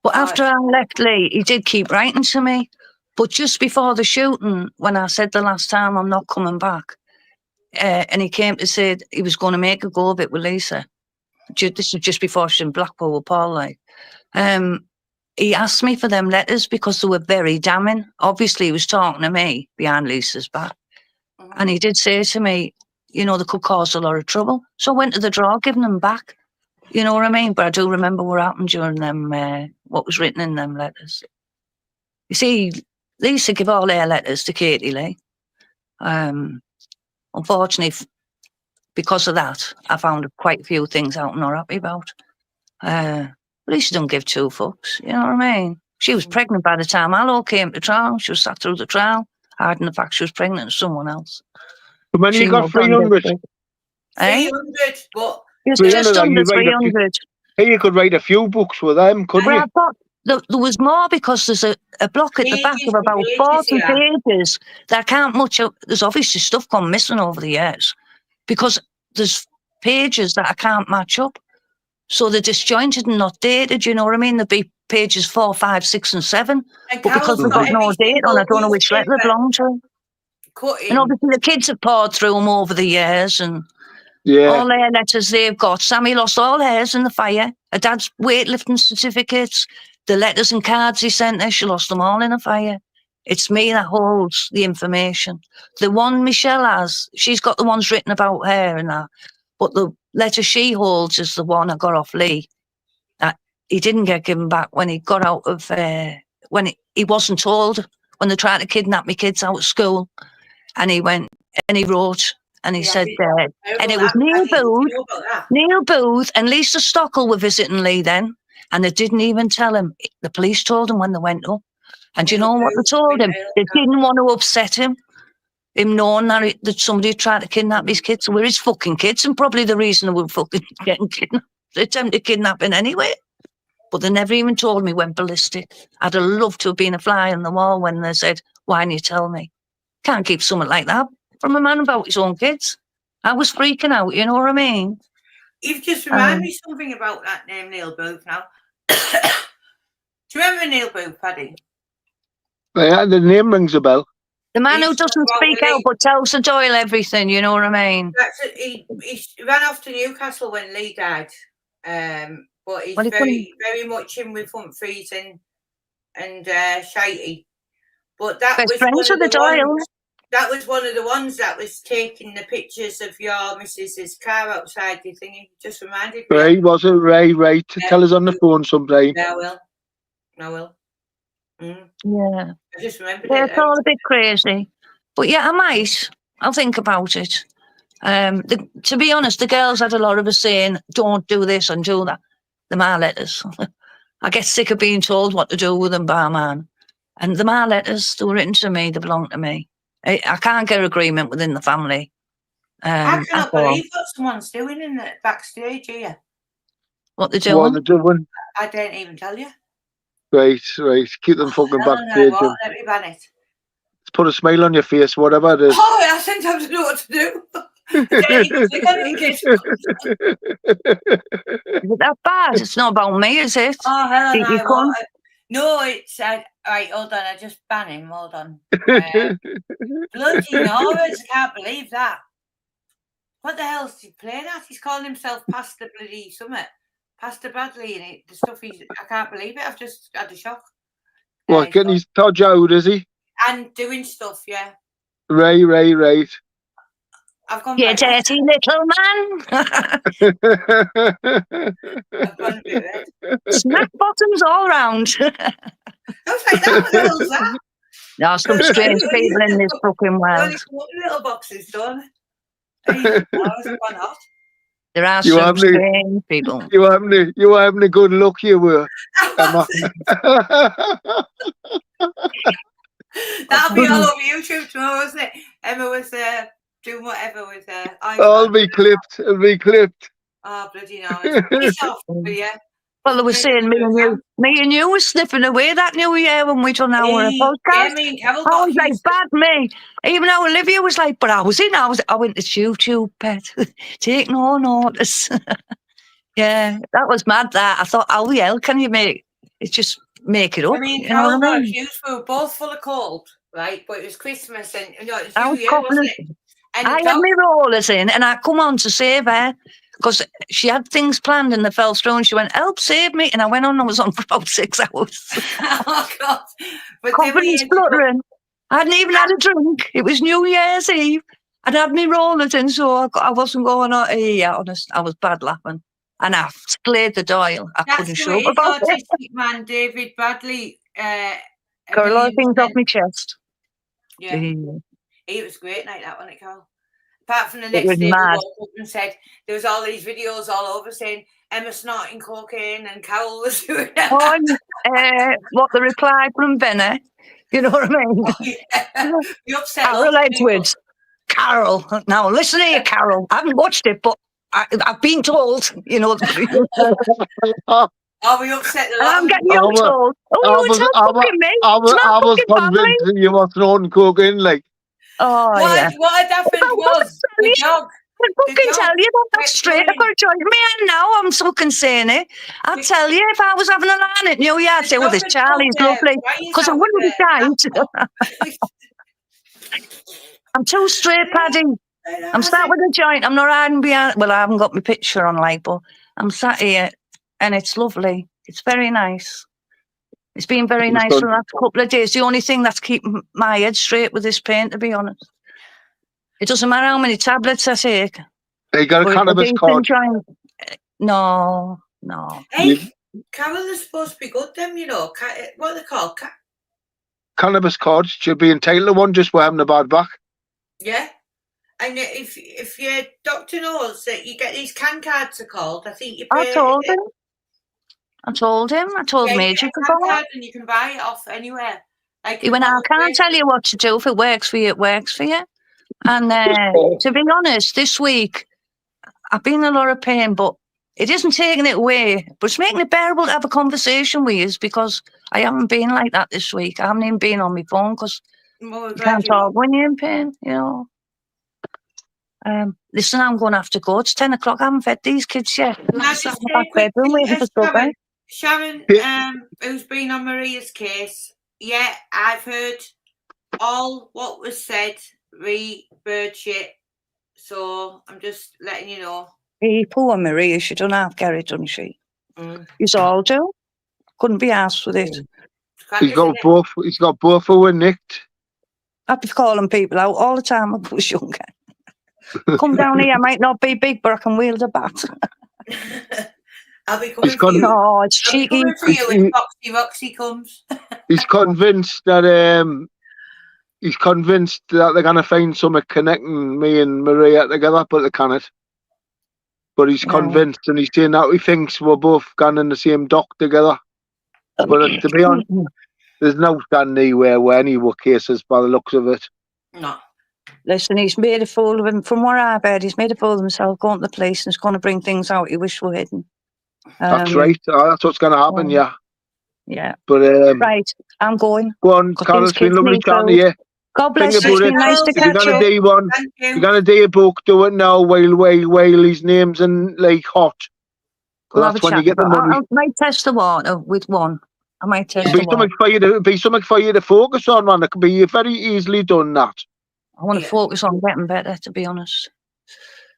Speaker 3: But after I left Lee, he did keep writing to me. But just before the shooting, when I said the last time I'm not coming back, and he came to say he was going to make a go of it with Lisa. This was just before she was in Blackpool with Paul. He asked me for them letters because they were very damning. Obviously, he was talking to me behind Lisa's back. And he did say to me, they could cause a lot of trouble. So I went to the drawer, giving them back. You know what I mean? But I do remember what happened during them, what was written in them letters. You see, Lisa gave all their letters to Katie Lee. Unfortunately, because of that, I found quite a few things out I'm not happy about. At least I don't give two fucks, you know what I mean? She was pregnant by the time Allo came to trial. She was sat through the trial, hiding the fact she was pregnant with someone else.
Speaker 2: But when you
Speaker 3: She
Speaker 2: got
Speaker 3: moved on
Speaker 2: 300,
Speaker 3: this week. Eh?
Speaker 1: 300, but
Speaker 3: It was
Speaker 2: 300,
Speaker 3: just under
Speaker 2: you write a few-
Speaker 3: 300.
Speaker 2: hey, you could write a few books with them, couldn't
Speaker 3: Well,
Speaker 2: you?
Speaker 3: I thought there was more because there's a block at the back
Speaker 1: pages
Speaker 3: of
Speaker 1: and
Speaker 3: about
Speaker 1: pages
Speaker 3: 40
Speaker 1: here.
Speaker 3: pages that can't much. There's obviously stuff gone missing over the years because there's pages that I can't match up. So they're disjointed and not dated, you know what I mean? There'd be pages 4, 5, 6, and 7.
Speaker 1: And
Speaker 3: But because
Speaker 1: Carol's
Speaker 3: we've
Speaker 1: got
Speaker 3: got no
Speaker 1: every
Speaker 3: date on, I don't know
Speaker 1: single
Speaker 3: which letter they
Speaker 1: newspaper
Speaker 3: belong to.
Speaker 1: cutting.
Speaker 3: And obviously the kids have poured through them over the years and
Speaker 2: Yeah.
Speaker 3: all their letters they've got. Sammy lost all hers in the fire. Her dad's weightlifting certificates, the letters and cards he sent her, she lost them all in the fire. It's me that holds the information. The one Michelle has, she's got the ones written about her and that. But the letter she holds is the one I got off Lee. He didn't get given back when he got out of, when he wasn't told, when they tried to kidnap me kids out of school. And he went and he wrote and he said, and it was Neil Booth and Lisa Stockel were visiting Lee then. And they didn't even tell him. The police told him when they went up. And you know what they told him? They didn't want to upset him knowing that somebody tried to kidnap his kids. So we're his fucking kids and probably the reason they were fucking getting kidnapped. They attempted kidnapping anyway. But they never even told me went ballistic. I'd have loved to have been a fly on the wall when they said, why didn't you tell me? Can't keep something like that from a man about his own kids. I was freaking out, you know what I mean?
Speaker 1: You've just reminded me something about that name, Neil Booth, now. Do you remember Neil Booth, Paddy?
Speaker 2: Yeah, the name rings a bell.
Speaker 3: The man who doesn't speak out but tells the Doyle everything, you know what I mean?
Speaker 1: He ran off to Newcastle when Lee died. But he's very much in with Humphreys and Shitey. But that was one of the ones that was taking the pictures of your missus's car outside the thingy. Just reminded me.
Speaker 2: Ray, was it Ray? Ray, tell us on the phone sometime.
Speaker 1: Yeah, I will.
Speaker 3: Yeah.
Speaker 1: I just remembered
Speaker 3: it. It's all a bit crazy. But yeah, I'll think about it. To be honest, the girls had a lot of us saying, don't do this and do that. The my letters. I get sick of being told what to do with them by a man. And the my letters, they were written to me, they belong to me. I can't get agreement within the family.
Speaker 1: I cannot believe what someone's doing in the backstage here.
Speaker 3: What they're doing?
Speaker 2: What they're doing?
Speaker 1: I don't even tell you.
Speaker 2: Right. Keep them fucking backstage.
Speaker 1: Let me ban it.
Speaker 2: Let's put a smile on your face, whatever it is.
Speaker 1: Oh, I sometimes know what to do. Is
Speaker 3: it that bad? It's not about me, is it?
Speaker 1: Oh, hell no. No, it's right, hold on, I just ban him, hold on. Bloody Norris, I can't believe that. What the hell is he playing at? He's calling himself Pastor Bloody Summit. Pastor Bradley and the stuff I can't believe it, I've just had a shock.
Speaker 2: What, getting his dodge out, is he?
Speaker 1: And doing stuff, yeah.
Speaker 2: Right.
Speaker 1: I've gone
Speaker 3: you dirty little man.
Speaker 1: I've gone red.
Speaker 3: Smack bottoms all round.
Speaker 1: I was like, what the hell's that?
Speaker 3: There's some strange people in this fucking world.
Speaker 1: Little boxes done. Hey, gone hot.
Speaker 3: There are some strange people.
Speaker 2: You having a good look, you were.
Speaker 1: That'll be all over YouTube tomorrow, wasn't it? Emma was doing whatever with her.
Speaker 2: It'll be clipped.
Speaker 1: Oh, bloody no. It's off for you.
Speaker 3: Well, they were saying me and you were sniffing away that New Year when we done our podcast.
Speaker 1: Yeah, me and Carol
Speaker 3: I was like, bad me. Even though Olivia was like, but I went to YouTube, pet. Take no notice. Yeah, that was mad, that. I thought, how the hell can you just make it up?
Speaker 1: I mean, Carol got accused. We were both full of cold, right? But it was Christmas and, it was New Year, wasn't it? And
Speaker 3: I had my rollers in and I come on to save her because she had things planned and they fell through and she went, help, save me. And I went on, I was on for about 6 hours.
Speaker 1: Oh, God. But
Speaker 3: coughing and spluttering. I hadn't even had a drink. It was New Year's Eve. I'd had me rollers in, so I wasn't going on. Yeah, honest, I was bad laughing. And I cleared the Doyle. I couldn't show up about it.
Speaker 1: Man, David Bradley.
Speaker 3: Got a lot of things off my chest.
Speaker 1: Yeah. It was great night, that one, Carol. Apart from the
Speaker 3: It
Speaker 1: next
Speaker 3: was
Speaker 1: day, we
Speaker 3: mad.
Speaker 1: woke up and said there was all these videos all over saying Emma snorting cocaine and Carol was doing it.
Speaker 3: What the reply from Benny? You know what I mean?
Speaker 1: You upset
Speaker 3: Carol
Speaker 1: loads of people.
Speaker 3: Edwards. Carol. Now listen here, Carol. I haven't watched it, but I've been told. You know.
Speaker 1: Oh, we upset a
Speaker 3: And
Speaker 1: lot
Speaker 3: I'm
Speaker 1: of
Speaker 3: getting
Speaker 1: people.
Speaker 3: you told. Oh, you were tell fucking me. It's not
Speaker 2: I was
Speaker 3: fucking family.
Speaker 2: convinced that you were throwing cocaine, like.
Speaker 3: Oh, yeah.
Speaker 1: What had happened was the dog.
Speaker 3: I fucking tell you that's straight. I've got to join me in now. I'm fucking saying it. I'll tell you, if I was having a line at New Year, I'd say, well, this Charlie's lovely. Because I wouldn't be tight. I'm too straight, Paddy. I'm sat with a joint. I'm not hiding behind. Well, I haven't got my picture on, like, but I'm sat here and it's lovely. It's very nice. It's been very nice for the last couple of days. The only thing that's keeping my head straight with this pain, to be honest. It doesn't matter how many tablets I take.
Speaker 2: They got a cannabis card.
Speaker 3: No.
Speaker 1: Hey, Carol is supposed to be good, them, you know. What are they called?
Speaker 2: Cannabis cards. Should be entitled to one just for having a bad back.
Speaker 1: Yeah. And if your doctor knows that you get these can cards, are called, I think you pay.
Speaker 3: I told him. I told Major to go.
Speaker 1: Card and you can buy it off anywhere. Like
Speaker 3: he went, I can't tell you what to do. If it works for you, it works for you. And to be honest, this week, I've been in a lot of pain, but it isn't taking it away. But it's making it bearable to have a conversation with you because I haven't been like that this week. I haven't even been on my phone because you can't talk when you're in pain, you know. Listen, I'm going to have to go. It's 10 o'clock. I haven't fed these kids yet.
Speaker 1: Sharon, who's been on Maria's case, yeah, I've heard all what was said, bird shit. So I'm just letting you know.
Speaker 3: Hey, poor Maria, she don't have Gary, doesn't she? You all do. Couldn't be asked with it.
Speaker 2: He's got both who were nicked.
Speaker 3: I'd be calling people out all the time when I was younger. Come down here, I might not be big, but I can wield a bat.
Speaker 1: I'll be coming for you.
Speaker 3: No, it's cheeky.
Speaker 1: Coming for you when Foxy Roxy comes.
Speaker 2: He's convinced that they're gonna find something connecting me and Maria together, but they can't. But he's convinced, and he's saying that he thinks we're both gone in the same dock together. But to be honest, there's no standing anywhere where any were cases by the looks of it.
Speaker 1: No.
Speaker 3: Listen, he's made a fool of him. From what I've heard, he's made a fool of himself going to the police and he's going to bring things out he wish were hidden.
Speaker 2: That's right. That's what's going to happen, yeah.
Speaker 3: Yeah.
Speaker 2: But
Speaker 3: right, I'm going.
Speaker 2: Go on, Carol, it's been lovely chatting to you.
Speaker 3: God bless you. It's been nice to catch you.
Speaker 2: You're going to do a book, do it now while his name's in, like, hot.
Speaker 3: Well,
Speaker 2: that's when you get the money.
Speaker 3: I might test the water with one. I might test
Speaker 2: the water. It'd be something for you to focus on, man. It could be very easily done, that.
Speaker 3: I want to focus on getting better, to be honest.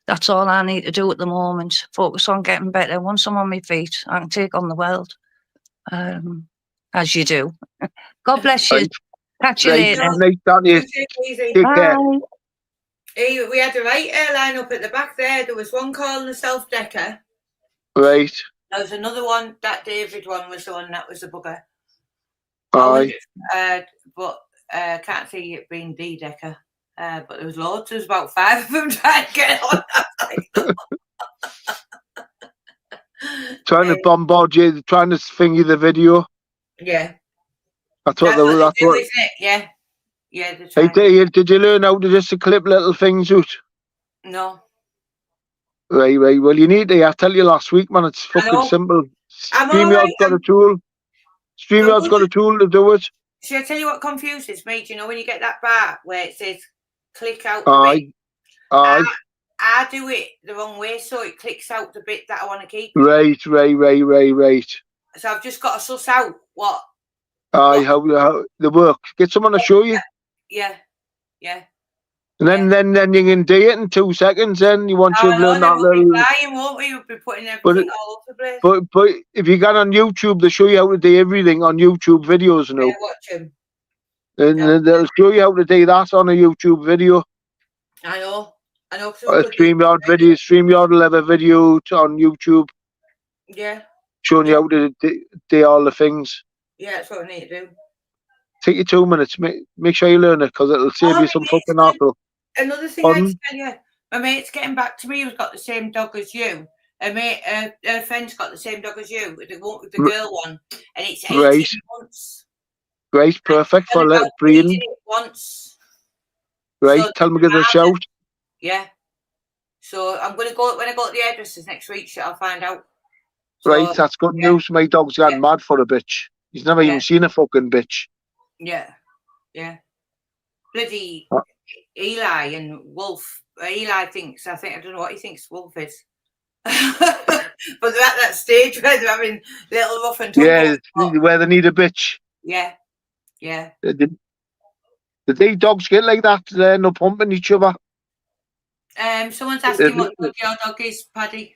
Speaker 3: That's all I need to do at the moment. Focus on getting better. Once I'm on my feet, I can take on the world. As you do. God bless you. Catch you later.
Speaker 2: Take care.
Speaker 1: Hey, we had the right airline up at the back there. There was one calling the self-decker.
Speaker 2: Right.
Speaker 1: There was another one. That David one was the one that was the bugger.
Speaker 2: Aye.
Speaker 1: But can't see it being D-decker. But there was loads. There was about 5 of them trying to get on.
Speaker 2: Trying to bombard you, trying to finger the video.
Speaker 1: Yeah.
Speaker 2: That's what
Speaker 1: isn't it? Yeah. Yeah.
Speaker 2: Hey, did you learn how to just clip little things out?
Speaker 1: No.
Speaker 2: Right. Well, you need to. I tell you last week, man. It's fucking simple. StreamYard's got a tool. StreamYard's got a tool to do it.
Speaker 1: Should I tell you what confuses me? Do you know when you get that bar where it says click out?
Speaker 2: Aye.
Speaker 1: I do it the wrong way, so it clicks out the bit that I want to keep.
Speaker 2: Right.
Speaker 1: So I've just got to suss out what.
Speaker 2: Aye, how the work. Get someone to show you.
Speaker 1: Yeah.
Speaker 2: And then you can do it in 2 seconds. Then you want to learn that little.
Speaker 1: Won't we? We'll be putting everything all over the place.
Speaker 2: But if you get on YouTube, they show you how to do everything on YouTube videos now.
Speaker 1: Yeah, watch them.
Speaker 2: And they'll show you how to do that on a YouTube video.
Speaker 1: I know.
Speaker 2: StreamYard will have a video on YouTube.
Speaker 1: Yeah.
Speaker 2: Showing you how to do all the things.
Speaker 1: Yeah, that's what we need to do.
Speaker 2: Take you 2 minutes. Make sure you learn it because it'll save you some fucking hassle.
Speaker 1: Another thing I tell you, My mate's getting back to me who's got the same dog as you. Her friend's got the same dog as you, the girl one, and it's 18
Speaker 2: Right.
Speaker 1: months.
Speaker 2: Right, perfect for a little breeding.
Speaker 1: It once.
Speaker 2: Right,
Speaker 1: So
Speaker 2: tell me give it a shout.
Speaker 1: Yeah. So I'm going to go, when I go to the hairdressers next week, I'll find out. So,
Speaker 2: Right, that's good news. My dog's gone mad for a bitch. He's never even seen a fucking bitch.
Speaker 1: Yeah. Bloody Eli and Wolf. Eli thinks, I don't know what he thinks Wolf is. But they're at that stage where they're having little rough and tumble.
Speaker 2: Yeah, where they need a bitch.
Speaker 1: Yeah.
Speaker 2: Did they dogs get like that? They're no pumping each other.
Speaker 1: Someone's asking what your dog is, Paddy.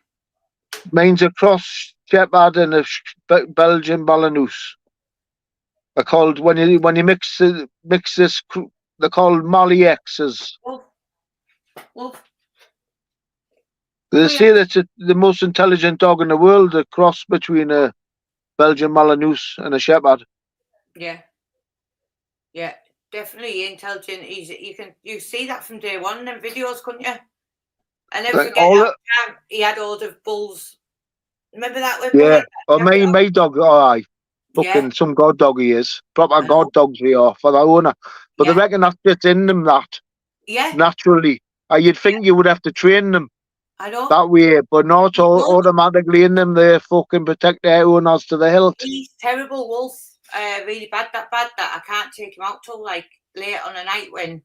Speaker 2: Mine's a cross shepherd and a Belgian Balanus. They're called when you mix this. They're called Molly X's.
Speaker 1: Wolf.
Speaker 2: They say that's the most intelligent dog in the world. A cross between a Belgian Malamute and a shepherd.
Speaker 1: Yeah, definitely intelligent. You see that from day one in them videos, couldn't you? I never forget that time he had all the bulls. Remember that when
Speaker 2: my dog, fucking some god dog he is. Proper god dogs we are for the owner. But they reckon that fits in them naturally. You'd think you would have to train them.
Speaker 1: I know.
Speaker 2: That way, but not automatically in them. They fucking protect their owners to the hilt.
Speaker 1: He's terrible, Wolf. Really bad that I can't take him out till like late on the night when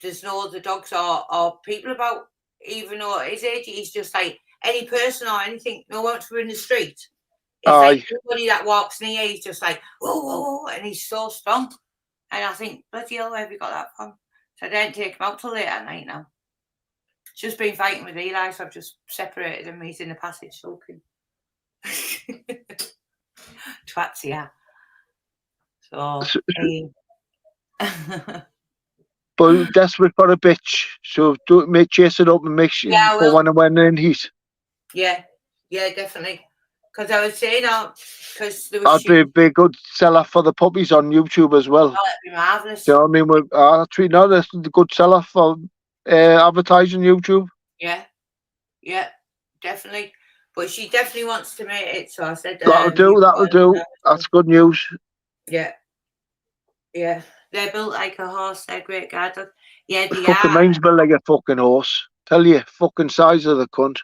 Speaker 1: there's no other dogs or people about. Even though at his age, he's just like any person or anything. No one's in the street. It's like anybody that walks near, he's just like whoa, and he's so strong. And I think, bloody hell, where have you got that from? So I don't take him out till late at night now. Just been fighting with Eli, so I've just separated him. He's in the passage sulking. Twats, yeah. So,
Speaker 2: but desperate for a bitch, so don't chase it up and make sure when in heat.
Speaker 1: Yeah, definitely. Because I was saying, because there
Speaker 2: I'd
Speaker 1: was
Speaker 2: be a good seller for the puppies on YouTube as well.
Speaker 1: Oh, that'd be marvellous.
Speaker 2: You know what I mean? That's a good seller for advertising YouTube.
Speaker 1: Yeah, definitely. But she definitely wants to make it, so I said
Speaker 2: that'll do. That's good news.
Speaker 1: Yeah. They're built like a horse. They're great guard dogs. Yeah, they are.
Speaker 2: Mine's built like a fucking horse. Tell you, fucking size of the cunt.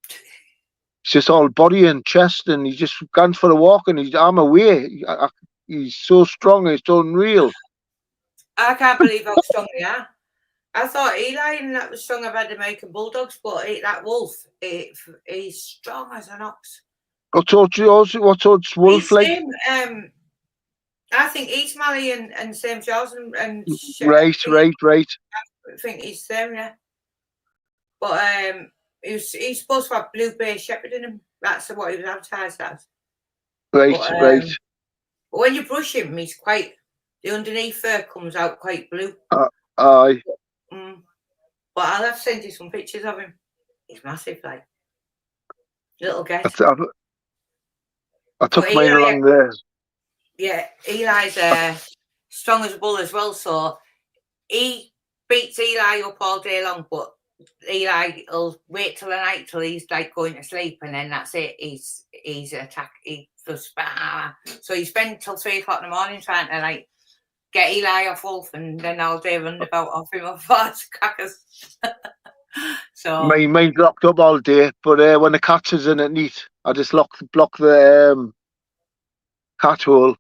Speaker 2: It's just all body and chest, and he just gone for a walk, and he's arm away. He's so strong, it's unreal.
Speaker 1: I can't believe how strong they are. I thought Eli and that was strong. I've had American Bulldogs, but that Wolf, he's strong as an ox.
Speaker 2: What's Wolf like?
Speaker 1: Same, I think he's Mally and same Charles and
Speaker 2: right.
Speaker 1: I think he's same, yeah. But he's supposed to have blue bay shepherd in him. That's what he was advertised as.
Speaker 2: Right.
Speaker 1: But when you brush him, he's quite. The underneath fur comes out quite blue.
Speaker 2: Aye.
Speaker 1: But I'll have to send you some pictures of him. He's massive, like little guy.
Speaker 2: I took mine along there.
Speaker 1: Yeah, Eli's strong as a bull as well, so he beats Eli up all day long, but Eli will wait till the night till he's like going to sleep, and then that's it. He's he just so he spent till 3 o'clock in the morning trying to like get Eli off Wolf, and then all day run about off him off farts crackers. So
Speaker 2: mine's locked up all day, but when the cat is in at night, I just block the cat hole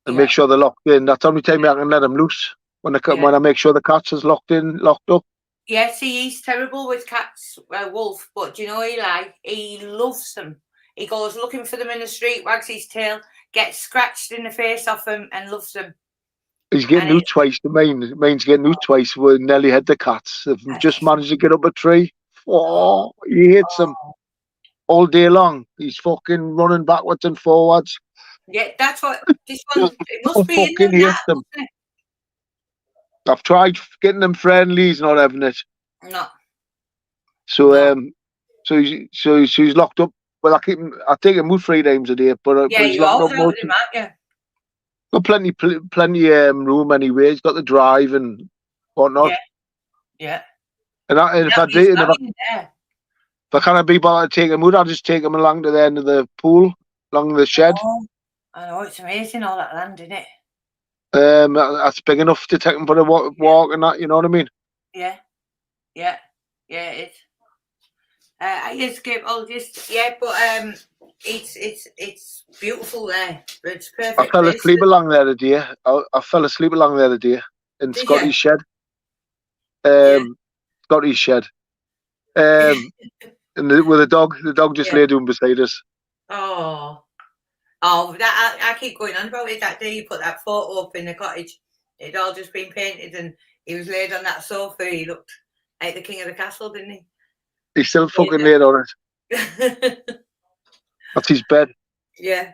Speaker 2: and make sure they're locked in. That's the only time I can let them loose when I make sure the cat is locked up.
Speaker 1: Yeah, see, he's terrible with cats, Wolf, but do you know Eli? He loves them. He goes looking for them in the street, wags his tail, gets scratched in the face off them, and loves them.
Speaker 2: He's getting out twice. Mine's getting out twice. We nearly had the cats. They've just managed to get up a tree. Oh, he hits them all day long. He's fucking running backwards and forwards.
Speaker 1: Yeah, that's what this one. It must be in them.
Speaker 2: I've tried getting them friendlies, not having it.
Speaker 1: No.
Speaker 2: So so he's locked up. Well, I take him out 3 times a day, but he's locked up.
Speaker 1: With him, aren't you?
Speaker 2: Got plenty room anyway. He's got the drive and whatnot.
Speaker 1: Yeah.
Speaker 2: And if I
Speaker 1: He's
Speaker 2: did, and
Speaker 1: not in there.
Speaker 2: if I can't be bothered to take him out, I'll just take him along to the end of the pool, along the shed.
Speaker 1: Oh, I know, it's amazing, all that land, isn't it?
Speaker 2: That's big enough to take him for a walk and that, you know what I mean?
Speaker 1: Yeah, it is. I just give all this, but it's beautiful there. It's perfect.
Speaker 2: I fell asleep along there today. I fell asleep along there today in
Speaker 1: Did
Speaker 2: Scotty's
Speaker 1: you?
Speaker 2: shed.
Speaker 1: Yeah.
Speaker 2: Scotty's shed. And with the dog just lay down beside us.
Speaker 1: Oh, that I keep going on about it. That day you put that photo up in the cottage, it'd all just been painted, and he was laid on that sofa. He looked like the king of the castle, didn't he?
Speaker 2: He's still fucking laid on it. That's his bed.
Speaker 1: Yeah.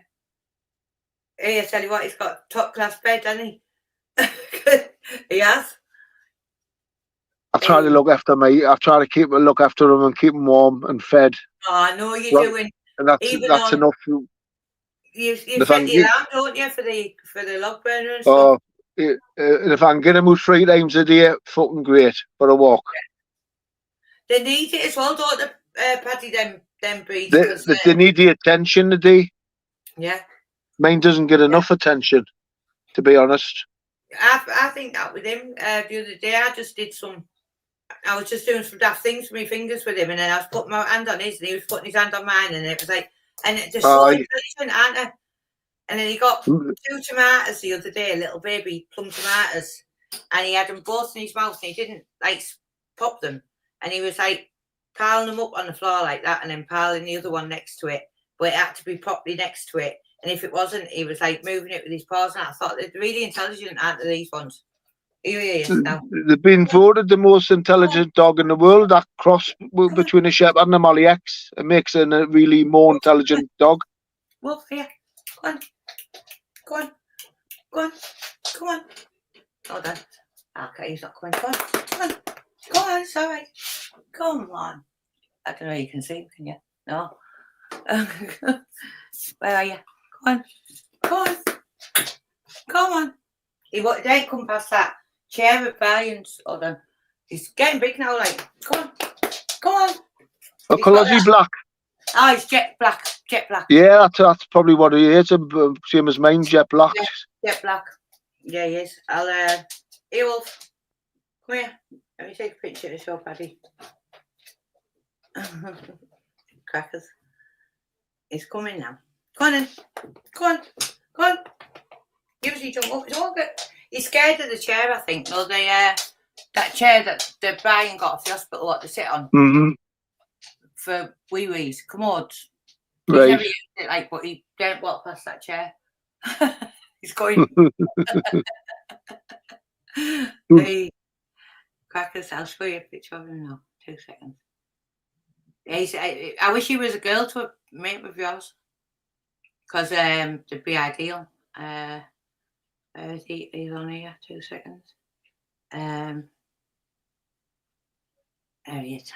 Speaker 1: Hey, I tell you what, he's got top class bed, hasn't he? He has.
Speaker 2: I try to look after I try to look after him and keep him warm and fed.
Speaker 1: Oh, I know you're doing.
Speaker 2: And that's enough.
Speaker 1: You set the alarm, don't you, for the log burner and stuff?
Speaker 2: Oh, and if I can get him out 3 times a day, fucking great for a walk.
Speaker 1: They need it as well, don't they, Paddy? Them breeds.
Speaker 2: They need the attention today.
Speaker 1: Yeah.
Speaker 2: Mine doesn't get enough attention, to be honest.
Speaker 1: I think that with him the other day, I was just doing some daft things with my fingers with him, and then I was putting my hand on his, and he was putting his hand on mine, and it was like, and it just so intelligent, aren't they? And then he got 2 tomatoes the other day, little baby plum tomatoes, and he had them both in his mouth, and he didn't like pop them, and he was like piling them up on the floor like that, and then piling the other one next to it, but it had to be properly next to it, and if it wasn't, he was like moving it with his paws, and I thought they're really intelligent, aren't they, these ones? Here he is now.
Speaker 2: They've been voted the most intelligent dog in the world. That cross between a Shepherd and a Molly X, it makes it a really more intelligent dog.
Speaker 1: Wolf, here. Go on. Go on. Go on. Go on. Hold on. Okay, he's not coming. Go on. Come on. Go on, it's all right. Come on. I don't know if you can see him, can you? No. Where are you? Go on. Go on. Come on. He ain't come past that chair with Brian's. Hold on. He's getting big now, like, come on. Come on.
Speaker 2: What colour's he black?
Speaker 1: Oh, he's jet black. Jet black.
Speaker 2: Yeah, that's probably what he is. Same as mine, jet black.
Speaker 1: Yeah, jet black. Yeah, he is. Here, Wolf. Come here. Let me take a picture to show Paddy. Crackers. He's coming now. Go on then. Go on. Go on. Usually jump up. It's all good. He's scared of the chair, I think. No, that chair that Brian got off the hospital, what they sit on.
Speaker 2: Mm-hmm.
Speaker 1: For wee-wees, commodes.
Speaker 2: Right.
Speaker 1: He's never used it, like, but he don't walk past that chair. He's going. Hey, Crackers, I'll show you a picture of him now. 2 seconds. I wish he was a girl to mate with yours, because it'd be ideal. He's on here. 2 seconds. There he is.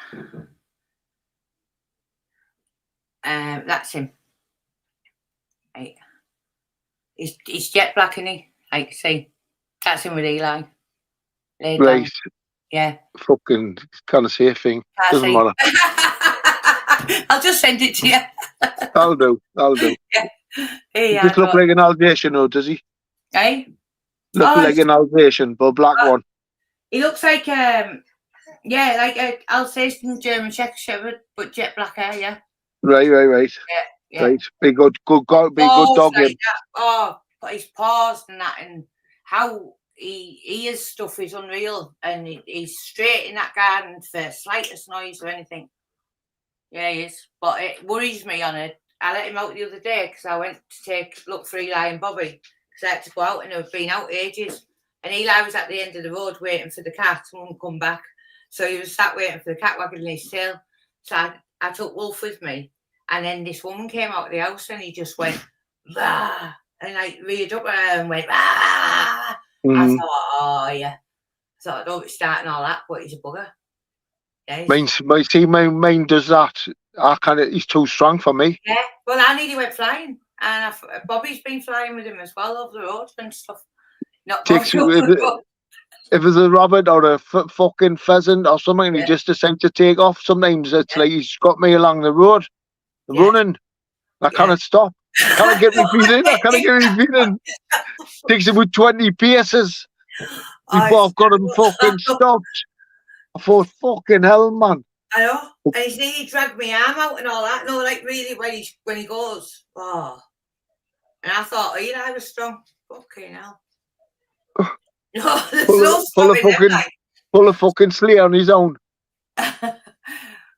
Speaker 1: That's him. Right. He's jet black, isn't he? Like, see, that's him with Eli. Laid
Speaker 2: right.
Speaker 1: Down. Yeah.
Speaker 2: Fucking can't say a thing. Doesn't matter.
Speaker 1: I'll just send it to you.
Speaker 2: I'll do.
Speaker 1: Yeah. He
Speaker 2: just look like an Alsatian, though, does he?
Speaker 1: Eh?
Speaker 2: Look like an Alsatian, but black one.
Speaker 1: He looks like like a Alsatian German Shepherd, but jet black hair. Yeah.
Speaker 2: Right.
Speaker 1: Yeah.
Speaker 2: Right. Be good dog.
Speaker 1: Like that. Oh, but his paws and that, and how he hears stuff is unreal, and he's straight in that garden for slightest noise or anything. Yeah, he is. But it worries me on it. I let him out the other day because I went to look for Eli and Bobby because I had to go out, and they've been out ages. And Eli was at the end of the road waiting for the cat to come back. So he was sat waiting for the cat wagging his tail. So I took Wolf with me. And then this woman came out of the house and he just went, bah, and like reared up at her and went, bah. I thought, oh, yeah. I thought, I don't be starting all that, but he's a bugger. Yeah,
Speaker 2: mine does that. He's too strong for me.
Speaker 1: Yeah, well, I nearly went flying. And Bobby's been flying with him as well over the road and stuff. Not
Speaker 2: takes you if it's a rabbit or a fucking pheasant or something, and he just decides to take off. Sometimes it's like he's got me along the road, running. I cannot stop. I cannot get me feet in. I cannot get me feet in. Takes about 20 paces before I've got him fucking stopped. I thought, fucking hell, man.
Speaker 1: I know. And he dragged my arm out and all that. No, like really when he goes, oh. And I thought, oh, I was strong. Fucking hell. No, there's no stopping him, like.
Speaker 2: Full of fucking sleigh on his own.
Speaker 1: Well,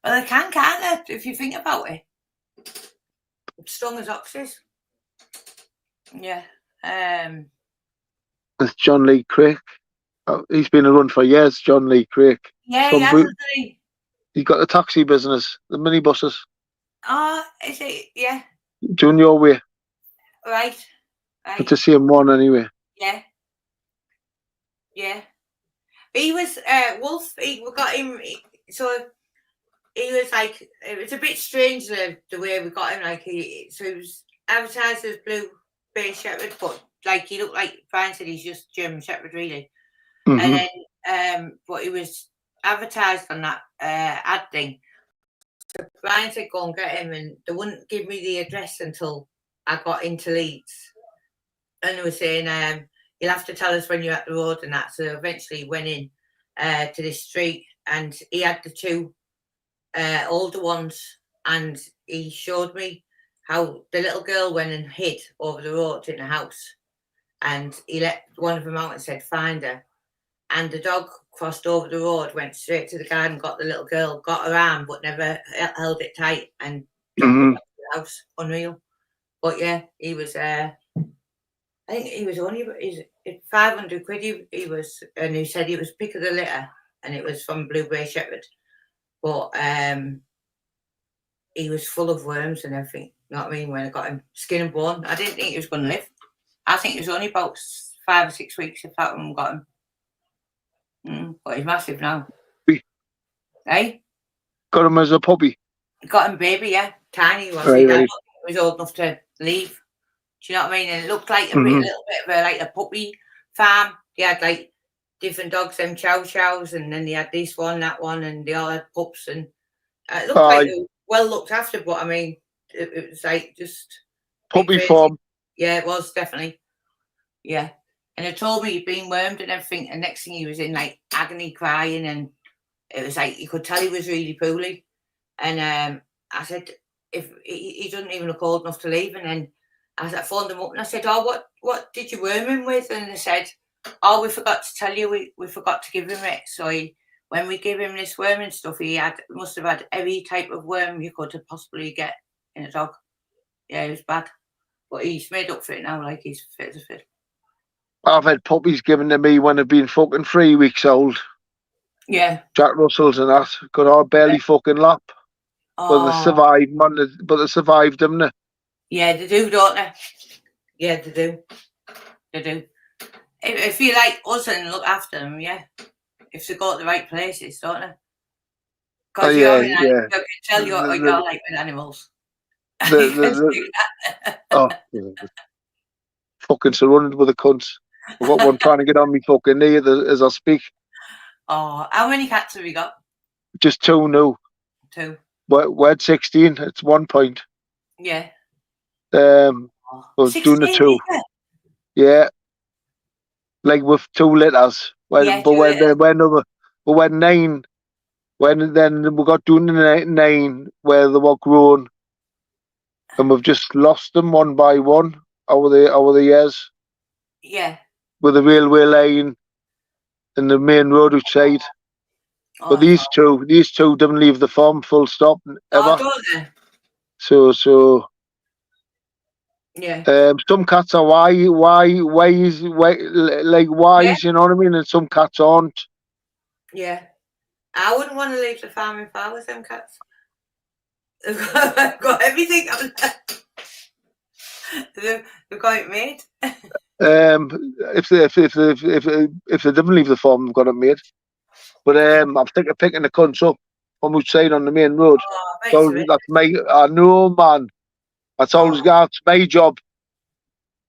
Speaker 1: they can't they, if you think about it. It's strong as oxes. Yeah.
Speaker 2: It's John Lee Craig. He's been a run for years, John Lee Craig.
Speaker 1: Yeah, he has, isn't he?
Speaker 2: He's got the taxi business, the minibuses.
Speaker 1: Oh, is it? Yeah.
Speaker 2: Doing your way.
Speaker 1: Right.
Speaker 2: It's the same one anyway.
Speaker 1: Yeah. Yeah. He was Wolf. We got him. So he was like, it was a bit strange the way we got him. Like he was advertised as Blue Bay Shepherd, but like he looked like Brian said, he's just German Shepherd really.
Speaker 2: Mm-hmm.
Speaker 1: And then, but he was advertised on that ad thing. So Brian said, "Go and get him," and they wouldn't give me the address until I got into Leeds. And they were saying, "You'll have to tell us when you're at the road and that." So eventually went in to this street, and he had the two older ones, and he showed me how the little girl went and hid over the road in the house, and he let one of them out and said, "Find her." And the dog crossed over the road, went straight to the garden, got the little girl, got her arm, but never held it tight, and back to the house. Unreal. But yeah, he was. I think he was only 500 quid. He was, and he said he was pick of the litter, and it was from Blue Bay Shepherd. But he was full of worms and everything. You know what I mean? When I got him, skin and bone, I didn't think he was going to live. I think it was only about 5 or 6 weeks if that one got him. But he's massive now. Hey?
Speaker 2: Got him as a puppy.
Speaker 1: Got him baby, yeah. Tiny was
Speaker 2: right,
Speaker 1: he?
Speaker 2: Right.
Speaker 1: He was old enough to leave. Do you know what I mean? And it looked like a little bit of like a puppy farm. They had like different dogs, them chow chows, and then they had this one, that one, and they all had pups. And it looked like they were well looked after, but I mean, it was like just
Speaker 2: puppy farm.
Speaker 1: Yeah, it was definitely. Yeah. And they told me he'd been wormed and everything, and next thing he was in like agony crying, and it was like you could tell he was really poorly. And I said, if he doesn't even look old enough to leave, and then I phoned him up and I said, "Oh, what did you worm him with?" And they said, "Oh, we forgot to tell you, we forgot to give him it." So when we gave him this worming stuff, he must have had every type of worm you could possibly get in a dog. Yeah, it was bad, but he's made up for it now. Like he's fit as a fiddle.
Speaker 2: I've had puppies given to me when they've been fucking 3 weeks old.
Speaker 1: Yeah.
Speaker 2: Jack Russells and that. Got our belly fucking lap. But they survived, man. But they survived them.
Speaker 1: Yeah, they do, don't they? Yeah, they do. They do. If you like us and look after them, yeah. If they go to the right places, don't they? Because you can tell you're like with animals.
Speaker 2: Fucking surrounded with the cunts. I've got one trying to get on me fucking knee as I speak.
Speaker 1: Oh, how many cats have you got?
Speaker 2: Just 2 now.
Speaker 1: 2.
Speaker 2: We're at 16. It's 1 point.
Speaker 1: Yeah.
Speaker 2: I was doing the 2. Yeah. Like with 2 litters. When 9. Then we got doing the 9 where they were grown. And we've just lost them one by one over the years.
Speaker 1: Yeah.
Speaker 2: With the railway line and the main road outside. But these two didn't leave the farm full stop ever.
Speaker 1: Don't they?
Speaker 2: So
Speaker 1: yeah.
Speaker 2: Some cats are wise, you know what I mean, and some cats aren't.
Speaker 1: Yeah. I wouldn't want to leave the farm if I was them cats. They've got everything. They've got it made.
Speaker 2: If they didn't leave the farm, they've got it made. But I'm thinking of picking the cunts up from outside on the main road. So that's I know, man. That's my job.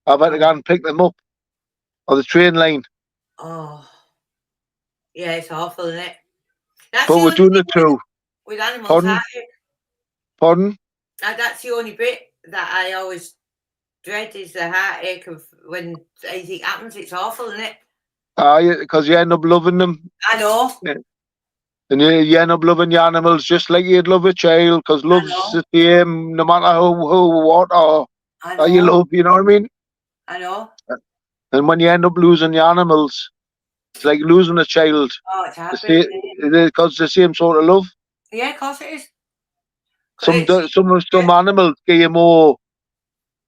Speaker 2: I've had to go and pick them up on the train line.
Speaker 1: Oh. Yeah, it's awful, isn't it? That's
Speaker 2: But
Speaker 1: the
Speaker 2: we're
Speaker 1: only
Speaker 2: doing
Speaker 1: thing
Speaker 2: it too.
Speaker 1: with animals,
Speaker 2: Pardon?
Speaker 1: heartache.
Speaker 2: Pardon?
Speaker 1: That's the only bit that I always dread is the heartache of when anything happens. It's awful, isn't it?
Speaker 2: Because you end up loving them.
Speaker 1: I know.
Speaker 2: Yeah. And you end up loving your animals just like you'd love a child, because love's
Speaker 1: know.
Speaker 2: the same no matter what or
Speaker 1: I
Speaker 2: how you
Speaker 1: know.
Speaker 2: love, you know what I mean?
Speaker 1: I know.
Speaker 2: And when you end up losing your animals, it's like losing a child.
Speaker 1: Oh, it's heartbreaking.
Speaker 2: Because it's the same sort of love.
Speaker 1: Yeah, of course it is.
Speaker 2: Some animals give you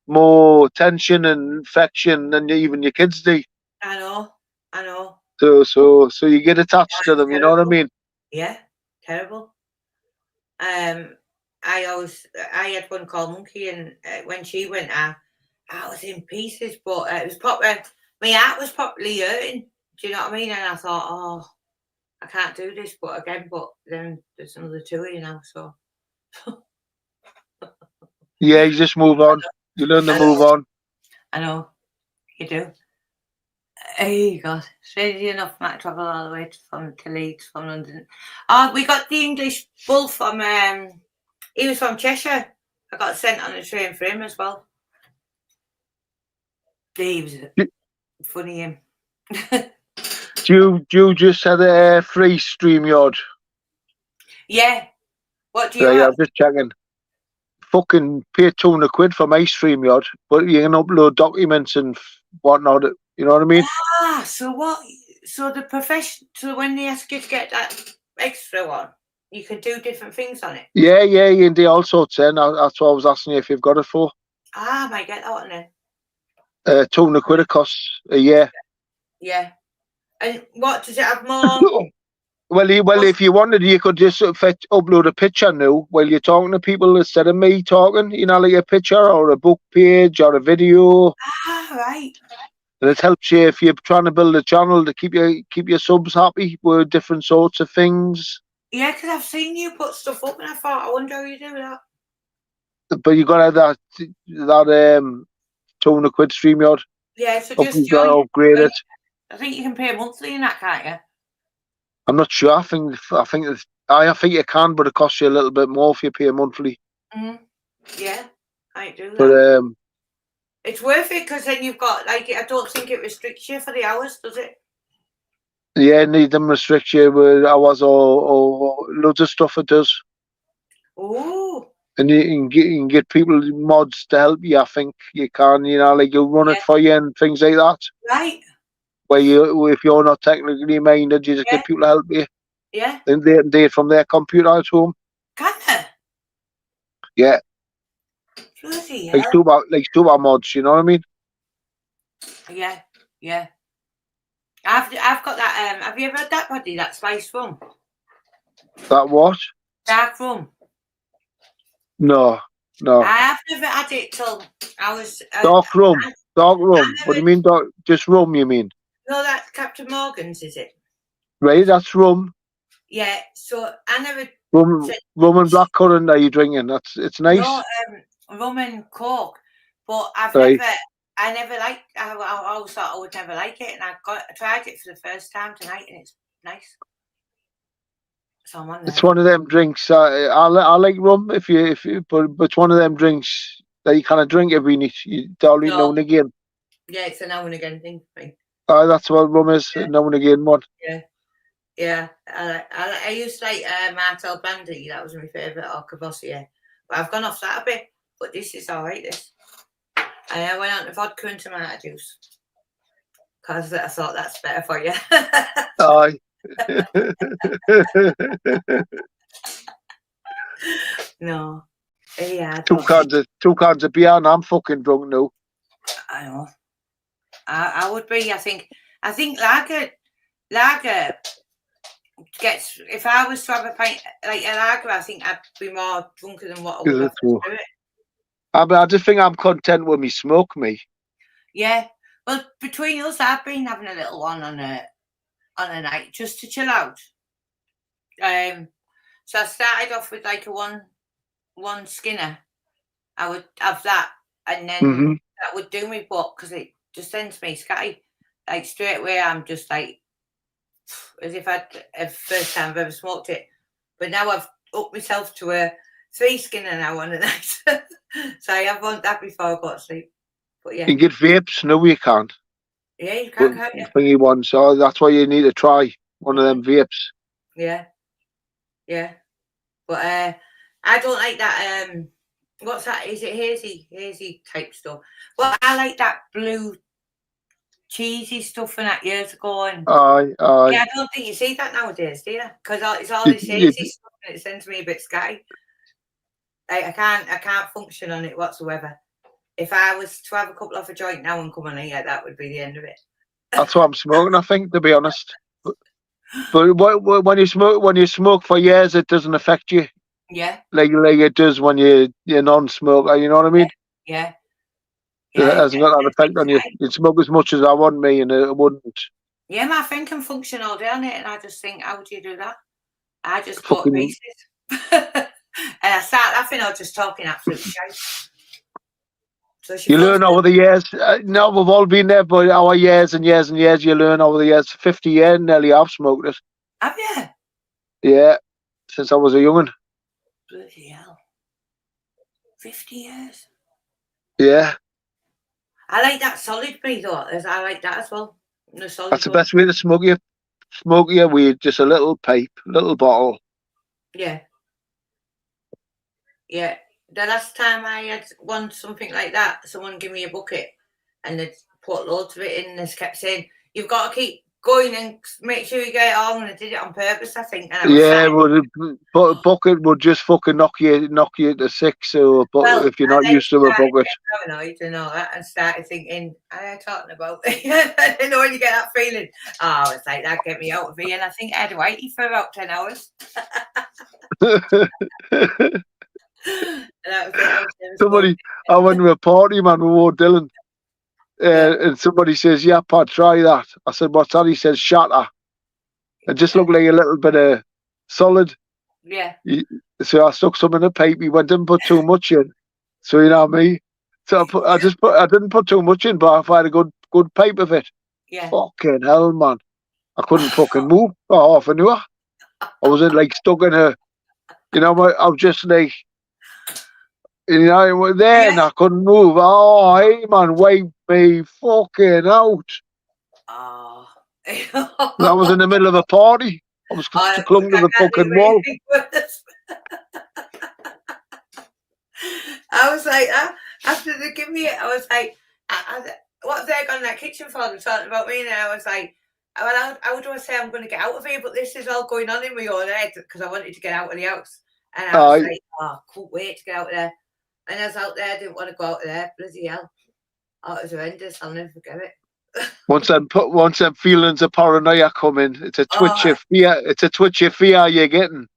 Speaker 2: more attention and affection than even your kids do.
Speaker 1: I know. I know.
Speaker 2: So you get attached to them, you know what I mean?
Speaker 1: Yeah, terrible. I had one called Monkey, and when she went out, I was in pieces, but it was proper. My heart was properly hurting. Do you know what I mean? And I thought, oh, I can't do this. But then there's another two of you now, so.
Speaker 2: Yeah, you just move on. You learn to move on.
Speaker 1: I know, you do. Hey God, strangely enough, Matt travelled all the way to Leeds from London. Oh, we got the English bull from. He was from Cheshire. I got sent on a train for him as well. He was funny, him.
Speaker 2: You just had a free StreamYard.
Speaker 1: Yeah. What do you
Speaker 2: Yeah,
Speaker 1: have?
Speaker 2: I'm just checking. Fucking pay £200 for my StreamYard, but you can upload documents and whatnot. You know what I mean?
Speaker 1: Ah, so what? So the profession. So when they ask you to get that extra one, you can do different things on it.
Speaker 2: Yeah, you can do all sorts. Then that's what I was asking you if you've got it for.
Speaker 1: Ah, I might get that one then.
Speaker 2: £200 it costs a year.
Speaker 1: Yeah. And what does it have more?
Speaker 2: Well, if you wanted, you could just upload a picture now while you're talking to people instead of me talking. You know, like a picture or a book page or a video.
Speaker 1: Ah, right.
Speaker 2: And it helps you if you're trying to build a channel to keep your subs happy with different sorts of things.
Speaker 1: Yeah, because I've seen you put stuff up, and I thought, I wonder how you do that.
Speaker 2: But you got to have that £200 StreamYard.
Speaker 1: Yeah, so
Speaker 2: You
Speaker 1: just
Speaker 2: got to upgrade it.
Speaker 1: I think you can pay monthly in that, can't you?
Speaker 2: I'm not sure. I think you can, but it costs you a little bit more if you pay monthly.
Speaker 1: Yeah, I do that.
Speaker 2: But
Speaker 1: it's worth it because then you've got I don't think it restricts you for the hours, does it?
Speaker 2: Yeah, need them restrict you with hours or loads of stuff it does.
Speaker 1: Oh.
Speaker 2: And you can get people mods to help you. I think you can. You know, like you'll run it for you and things like that.
Speaker 1: Right.
Speaker 2: Where if you're not technically minded, you just get people to help you.
Speaker 1: Yeah.
Speaker 2: And they do it from their computer at home.
Speaker 1: Can they?
Speaker 2: Yeah.
Speaker 1: Bloody hell.
Speaker 2: Like super mods, you know what I mean?
Speaker 1: Yeah, yeah. I've got that. Have you ever had that, Paddy? That spice rum.
Speaker 2: That what?
Speaker 1: Dark rum.
Speaker 2: No.
Speaker 1: I've never had it till I was.
Speaker 2: Dark rum. What do you mean? Just rum? You mean?
Speaker 1: No, that's Captain Morgan's, is it?
Speaker 2: Right, that's rum.
Speaker 1: Yeah. So I never.
Speaker 2: Rum and blackcurrant. Are you drinking? It's nice.
Speaker 1: No, rum and coke, but I never liked. I always thought I would never like it, and I tried it for the first time tonight, and it's nice. So I'm on there.
Speaker 2: It's one of them drinks. I like rum but it's one of them drinks that you kind of drink every night. You don't now and again.
Speaker 1: Yeah, it's a now and again thing for me.
Speaker 2: That's what rum is. Yeah. Now and again one.
Speaker 1: Yeah. I used to like Martel Brandy. That was my favourite, or Cavossier. But I've gone off that a bit. But this is all right. This. And I went on to vodka and tomato juice because I thought that's better for you.
Speaker 2: Aye.
Speaker 1: No. Yeah.
Speaker 2: Two cans of beer and I'm fucking drunk now.
Speaker 1: I know. I would be. I think lager gets. If I was to have a pint like a lager, I think I'd be more drunker than what I would have to do it.
Speaker 2: I just think I'm content with me smoke, me.
Speaker 1: Yeah. Well, between us, I've been having a little one on a night just to chill out. So I started off with like a one Skinner. I would have that, and then that would do me, but because it just sends me scatty. Like straight away, I'm just like as if I'd first time I've ever smoked it. But now I've upped myself to a 3 skinner now on a night. So I have want that before I go to sleep. But yeah.
Speaker 2: You can get vapes. No, you can't.
Speaker 1: Yeah, you can't, you?
Speaker 2: Thingy one. So that's why you need to try one of them vapes.
Speaker 1: Yeah. Yeah. But I don't like that. What's that? Is it hazy type stuff? Well, I like that blue cheesy stuff and that years ago. And
Speaker 2: Aye.
Speaker 1: yeah, I don't think you see that nowadays, do you? Because it's all this hazy stuff and it sends me a bit sky. Like, I can't function on it whatsoever. If I was to have a couple off a joint now and come on here, that would be the end of it.
Speaker 2: That's what I'm smoking, I think, to be honest. But when you smoke for years, it doesn't affect you.
Speaker 1: Yeah.
Speaker 2: Like it does when you're non-smoker. You know what I mean?
Speaker 1: Yeah.
Speaker 2: It hasn't got that effect on you. You smoke as much as I want, me, and it wouldn't.
Speaker 1: Yeah, my friend can function all day on it, and I just think, how would you do that? I just go to pieces. And I start laughing or just talking absolute shite. So you
Speaker 2: learn over the years. No, we've all been there, but our years and years and years, you learn over the years. 50 years nearly I've smoked it.
Speaker 1: Have you?
Speaker 2: Yeah, since I was a young'un.
Speaker 1: Bloody hell. 50 years?
Speaker 2: Yeah.
Speaker 1: I like that solid breed, though. I like that as well. The solid
Speaker 2: That's the best way to smoke your weed, just a little pipe, little bottle.
Speaker 1: Yeah. Yeah. The last time I had something like that, someone gave me a bucket and they'd put loads of it in and they kept saying, you've got to keep going and make sure you get it all, and I did it on purpose, I think. And
Speaker 2: a bucket would just fucking knock you to sick, so if you're not used to a bucket.
Speaker 1: Paranoid and all that, and started thinking, what are you talking about? You know, when you get that feeling, it's like, that get me out of here. And I think I had to wait for about 10 hours.
Speaker 2: I went to a party, man, with Ward Dylan, and somebody says, yeah, Pad, try that. I said, what's that? He says, shatter. It just looked like a little bit of solid.
Speaker 1: Yeah.
Speaker 2: So I stuck some in a pipe. He went and put too much in. So you know me. So I didn't put too much in, but if I had a good pipe of it.
Speaker 1: Yeah.
Speaker 2: Fucking hell, man. I couldn't fucking move for half an hour. I wasn't like stuck in a, I was just like, and I couldn't move. Oh, hey, man, wipe me fucking out.
Speaker 1: Oh.
Speaker 2: I was in the middle of a party. I was clung to the fucking wall.
Speaker 1: I was like, after they give me it, I was like, what have they got in that kitchen for? They're talking about me, and I was like, well, how do I say I'm going to get out of here? But this is all going on in my own head because I wanted to get out of the house. And I was like, I couldn't wait to get out of there. And I was out there, I didn't want to go out of there. Bloody hell. Oh, it was horrendous. I'll never forget it.
Speaker 2: Once them feelings of paranoia come in, it's a twitch of fear. It's a twitch of fear you're getting.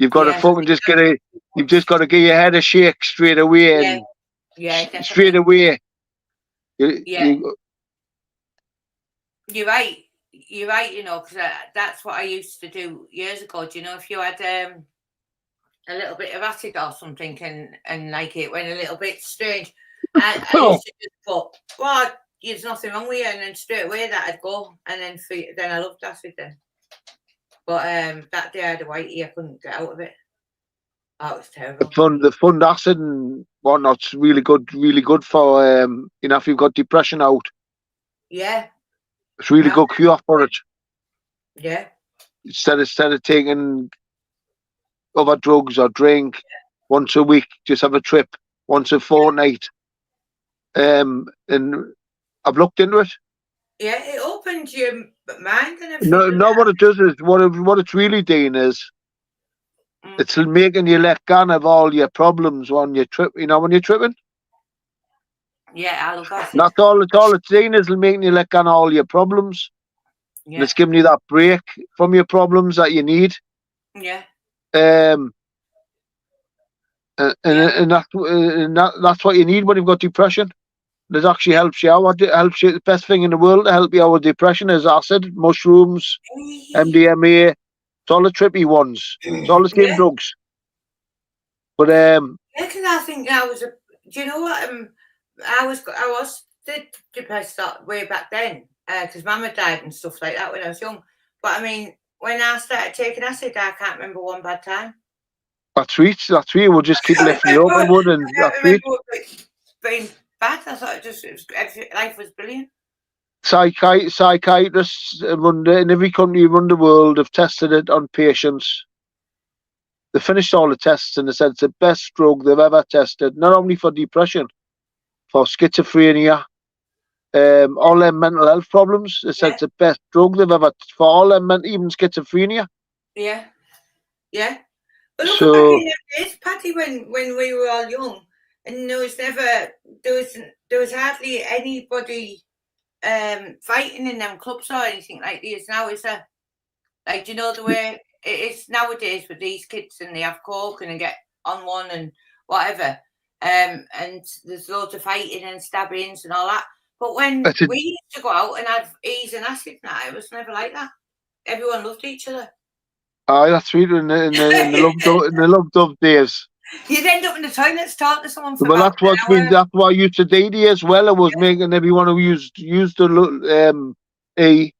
Speaker 2: You've got to fucking you've just got to give your head a shake straight away.
Speaker 1: Yeah,
Speaker 2: straight away.
Speaker 1: You're right. You're right, because that's what I used to do years ago. Do you know, if you had a little bit of acid or something and like it went a little bit strange, I used to just put, well, there's nothing wrong with you, and then straight away that'd go, and then I loved acid then. But that day I had a whitey, I couldn't get out of it. Oh, it was terrible.
Speaker 2: The fund acid and whatnot's really good for if you've got depression out.
Speaker 1: Yeah.
Speaker 2: It's really good cure for it.
Speaker 1: Yeah.
Speaker 2: Instead of taking other drugs or drink once a week, just have a trip once a fortnight. And I've looked into it.
Speaker 1: Yeah, it opens your mind and everything.
Speaker 2: No, what it does is what it's really doing is it's making you let go of all your problems when you trip. When you're tripping.
Speaker 1: Yeah, I love that.
Speaker 2: That's all it's doing is making you let go of all your problems. Yeah. And it's giving you that break from your problems that you need.
Speaker 1: Yeah.
Speaker 2: And that's what you need when you've got depression. It actually helps you out. It helps you. The best thing in the world to help you out with depression is acid, mushrooms, MDMA. It's all the trippy ones. It's all the same drugs. But
Speaker 1: because I think I was do you know what? I was depressed way back then because Mama died and stuff like that when I was young. But I mean, when I started taking acid, I can't remember one bad time.
Speaker 2: That's right. That's right. We'll just keep lifting you up and wood, and
Speaker 1: I
Speaker 2: that's
Speaker 1: can't
Speaker 2: right.
Speaker 1: remember it being bad. I thought life was brilliant.
Speaker 2: Psychiatrists in every country around the world have tested it on patients. They finished all the tests and they said it's the best drug they've ever tested, not only for depression, for schizophrenia, all them mental health problems. They said it's the best drug they've ever, for all them, even schizophrenia.
Speaker 1: Yeah, yeah. But look
Speaker 2: So,
Speaker 1: back in the days, Paddy, when we were all young, and there was hardly anybody fighting in them clubs or anything like this. Now is there? Like, do you know the way it is nowadays with these kids, and they have coke and they get on one and whatever, and there's loads of fighting and stabbings and all that. But when we used to go out and have ease and acid, it was never like that. Everyone loved each other.
Speaker 2: Aye, that's right. In the loved up days.
Speaker 1: You'd end up in the toilets talking to someone for
Speaker 2: Well,
Speaker 1: about
Speaker 2: that's why you today as well. I was making everyone who used the E,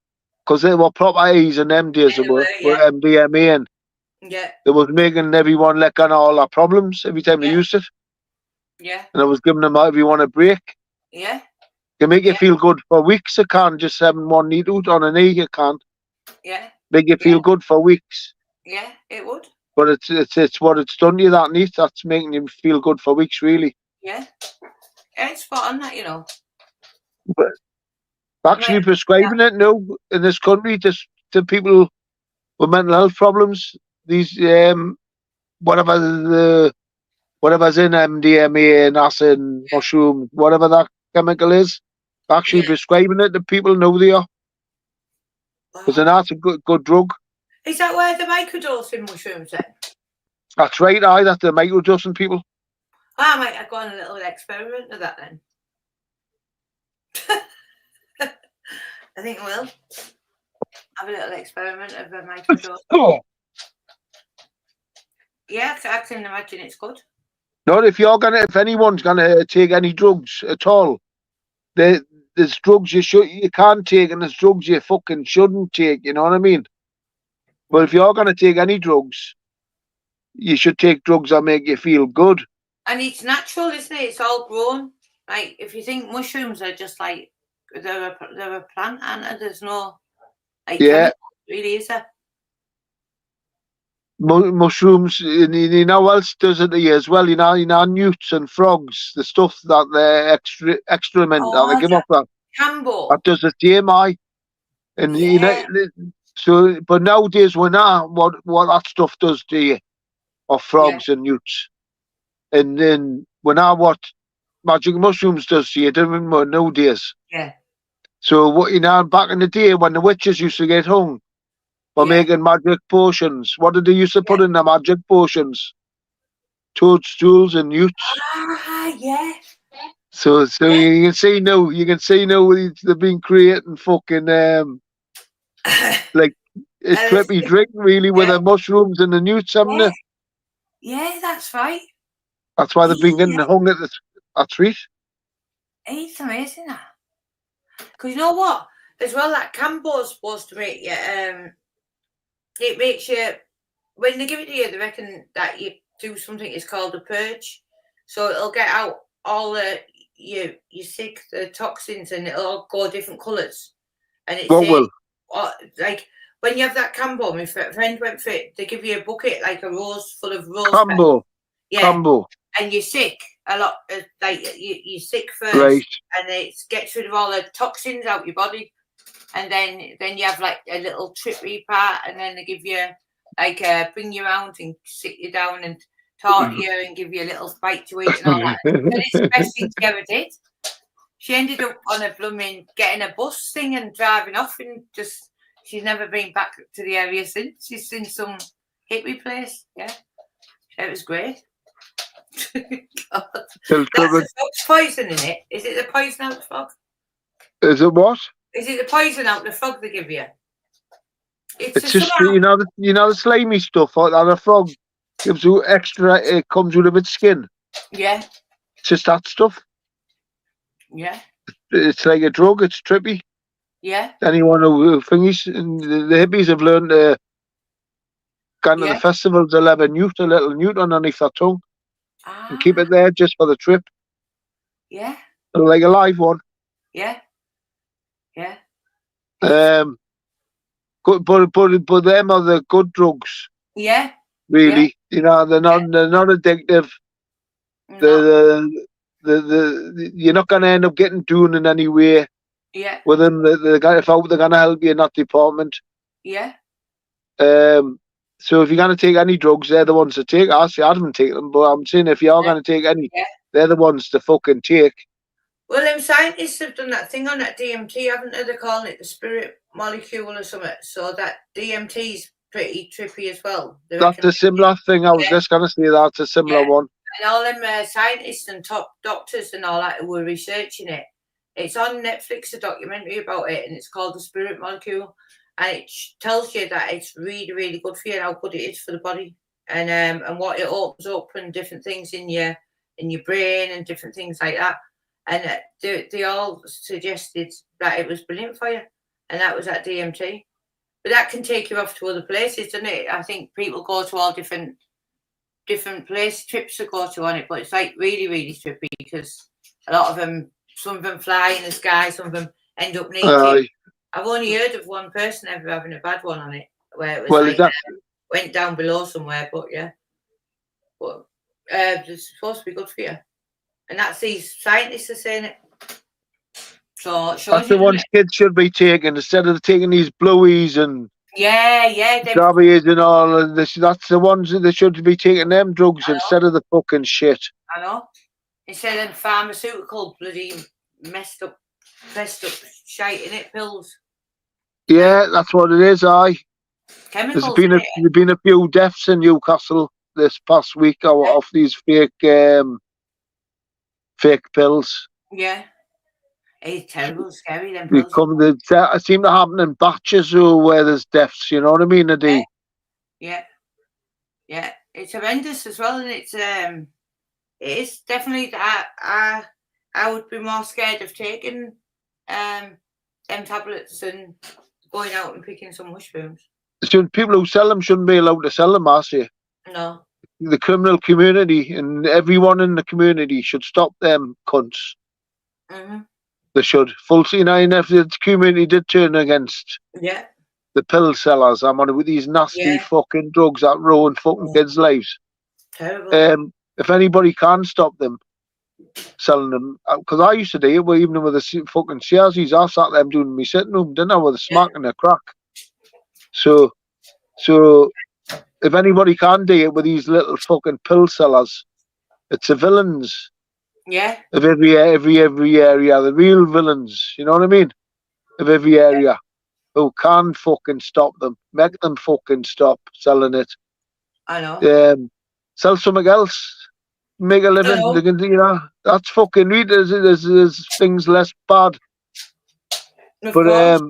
Speaker 2: because they were proper E's in them days. They were MDMA, and they was making everyone let go of all their problems every time they used it.
Speaker 1: Yeah.
Speaker 2: And I was giving them everyone a break.
Speaker 1: Yeah.
Speaker 2: Can make you feel good for weeks. You can't just having one needle on an E. You can't.
Speaker 1: Yeah.
Speaker 2: Make you feel good for weeks.
Speaker 1: Yeah, it would.
Speaker 2: But it's what it's done to you that night that's making you feel good for weeks, really.
Speaker 1: Yeah. It's spot on that, you know.
Speaker 2: But actually prescribing it now in this country to people with mental health problems, these whatever's in MDMA and acid and mushroom, whatever that chemical is, actually prescribing it to people know they are. Because that's a good drug.
Speaker 1: Is that where the microdosing mushrooms then?
Speaker 2: That's right, aye, that's the microdosing people.
Speaker 1: I might have gone a little experiment with that then. I think I will have a little experiment of a microdose.
Speaker 2: Oh.
Speaker 1: Yeah, I can imagine it's good.
Speaker 2: No, if anyone's gonna take any drugs at all, there's drugs you can't take, and there's drugs you fucking shouldn't take. You know what I mean? But if you're gonna take any drugs, you should take drugs that make you feel good.
Speaker 1: And it's natural, isn't it? It's all grown. Like, if you think mushrooms are just like they're a plant, and there's no chemicals, really, is there?
Speaker 2: Mushrooms, you know what else does it to you as well? You know, newts and frogs, the stuff that they excrement that they give off that.
Speaker 1: Cambo.
Speaker 2: That does the same, aye. And you know, so but nowadays what that stuff does to you, of frogs and newts, and then what magic mushrooms does to you, different more nowadays.
Speaker 1: Yeah.
Speaker 2: So what back in the day when the witches used to get hung for making magic potions, what did they used to put in the magic potions? Toadstools and newts.
Speaker 1: Ah, yeah.
Speaker 2: So you can see now they've been creating fucking like a trippy drink really with the mushrooms and the newts, haven't they?
Speaker 1: Yeah, that's right.
Speaker 2: That's why they've been getting hung at that treat.
Speaker 1: It's amazing that. Because you know what? As well, that Cambo's supposed to make you it makes you, when they give it to you, they reckon that you do something, it's called a purge. So it'll get out all your sick, the toxins, and it'll all go different colours. And it's like when you have that Cambo, my friend went for it, they give you a bucket, like a rose full of rose
Speaker 2: Cambo.
Speaker 1: Yeah.
Speaker 2: Cambo.
Speaker 1: And you're sick a lot, like you're sick first,
Speaker 2: right.
Speaker 1: And it gets rid of all the toxins out your body. And then you have like a little trippy part, and then they give you like bring you around and sit you down and talk to you and give you a little bite to eat and all that. And it's the best thing she ever did. She ended up on a blooming getting a bus thing and driving off, and she's never been back to the area since. She's in some hippie place. Yeah, it was great. That's the frog's poison in it. Is it the poison out the frog?
Speaker 2: Is it what?
Speaker 1: Is it the poison out the frog they give you?
Speaker 2: It's just the slimy stuff that a frog gives you extra. It comes with a bit of skin.
Speaker 1: Yeah.
Speaker 2: It's just that stuff.
Speaker 1: Yeah.
Speaker 2: It's like a drug. It's trippy.
Speaker 1: Yeah.
Speaker 2: Anyone who thinks the hippies have learned to go into the festivals, they'll have a little newt underneath their tongue and keep it there just for the trip.
Speaker 1: Yeah.
Speaker 2: Like a live one.
Speaker 1: Yeah. Yeah.
Speaker 2: But them are the good drugs.
Speaker 1: Yeah.
Speaker 2: Really, you know, they're not addictive.
Speaker 1: No.
Speaker 2: You're not going to end up getting done in any way.
Speaker 1: Yeah.
Speaker 2: With them, they're going to help you in that department.
Speaker 1: Yeah.
Speaker 2: So if you're going to take any drugs, they're the ones to take. I haven't taken them, but I'm saying if you are going to take any, they're the ones to fucking take.
Speaker 1: Well, them scientists have done that thing on that DMT, haven't they? They're calling it the spirit molecule or something. So that DMT's pretty trippy as well.
Speaker 2: That's a similar thing. I was just going to say that's a similar one.
Speaker 1: And all them scientists and top doctors and all that who were researching it. It's on Netflix, a documentary about it, and it's called The Spirit Molecule. And it tells you that it's really, really good for you, how good it is for the body, and what it opens up and different things in your brain and different things like that. And they all suggested that it was brilliant for you, and that was at DMT. But that can take you off to other places, doesn't it? I think people go to all different place trips to go to on it, but it's like really, really trippy because a lot of them, some of them fly in the sky, some of them end up naked. I've only heard of one person ever having a bad one on it, where it was went down below somewhere, but it's supposed to be good for you. And that's these scientists are saying it. So
Speaker 2: that's the ones kids should be taking instead of taking these blueies and strawberries and all. And that's the ones that they should be taking them drugs instead of the fucking shit.
Speaker 1: I know. Instead of pharmaceutical bloody messed up shite in it, pills.
Speaker 2: Yeah, that's what it is.
Speaker 1: Chemicals.
Speaker 2: There's been a few deaths in Newcastle this past week off these fake pills.
Speaker 1: Yeah. It's terrible, scary. Them pills.
Speaker 2: They seem to happen in batches where there's deaths. You know what I mean?
Speaker 1: Yeah. It's horrendous as well, and it's it is definitely that I would be more scared of taking them tablets and going out and picking some mushrooms.
Speaker 2: People who sell them shouldn't be allowed to sell them, I say.
Speaker 1: No.
Speaker 2: The criminal community and everyone in the community should stop them cunts.
Speaker 1: Mm-hmm.
Speaker 2: They should. And if the community did turn against the pill sellers, I'm on it with these nasty fucking drugs that ruin fucking kids' lives.
Speaker 1: Terrible.
Speaker 2: If anybody can stop them selling them, because I used to do it, even with the fucking Searsies, I sat them doing my sitting room, didn't I, with a smack and a crack. So if anybody can do it with these little fucking pill sellers, it's the villains.
Speaker 1: Yeah.
Speaker 2: Of every area, the real villains, you know what I mean? Of every area, who can fucking stop them, make them fucking stop selling it.
Speaker 1: I know.
Speaker 2: Sell something else, make a living. They can, that's fucking read. There's things less bad. But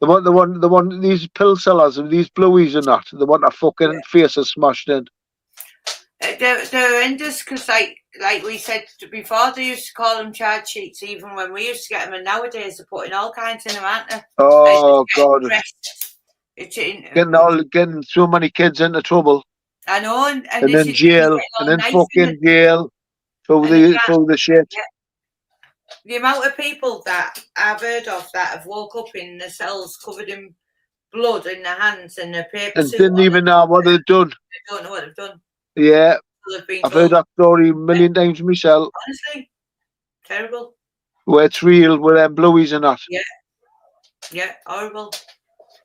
Speaker 2: the one, these pill sellers and these blueies and that, the one that fucking faces smashed in.
Speaker 1: They're horrendous because, like we said before, they used to call them charge sheets even when we used to get them, and nowadays they're putting all kinds in them, aren't they?
Speaker 2: Oh, God. Getting so many kids into trouble.
Speaker 1: I know,
Speaker 2: and then jail, and then fucking jail for the shit.
Speaker 1: Yeah. The amount of people that I've heard of that have woke up in the cells covered in blood in their hands and their paper
Speaker 2: and didn't even know what they'd done.
Speaker 1: They don't know what they've done.
Speaker 2: Yeah, I've heard that story a million times myself.
Speaker 1: Honestly, terrible.
Speaker 2: Where it's real, with them blueies and that.
Speaker 1: Yeah, horrible.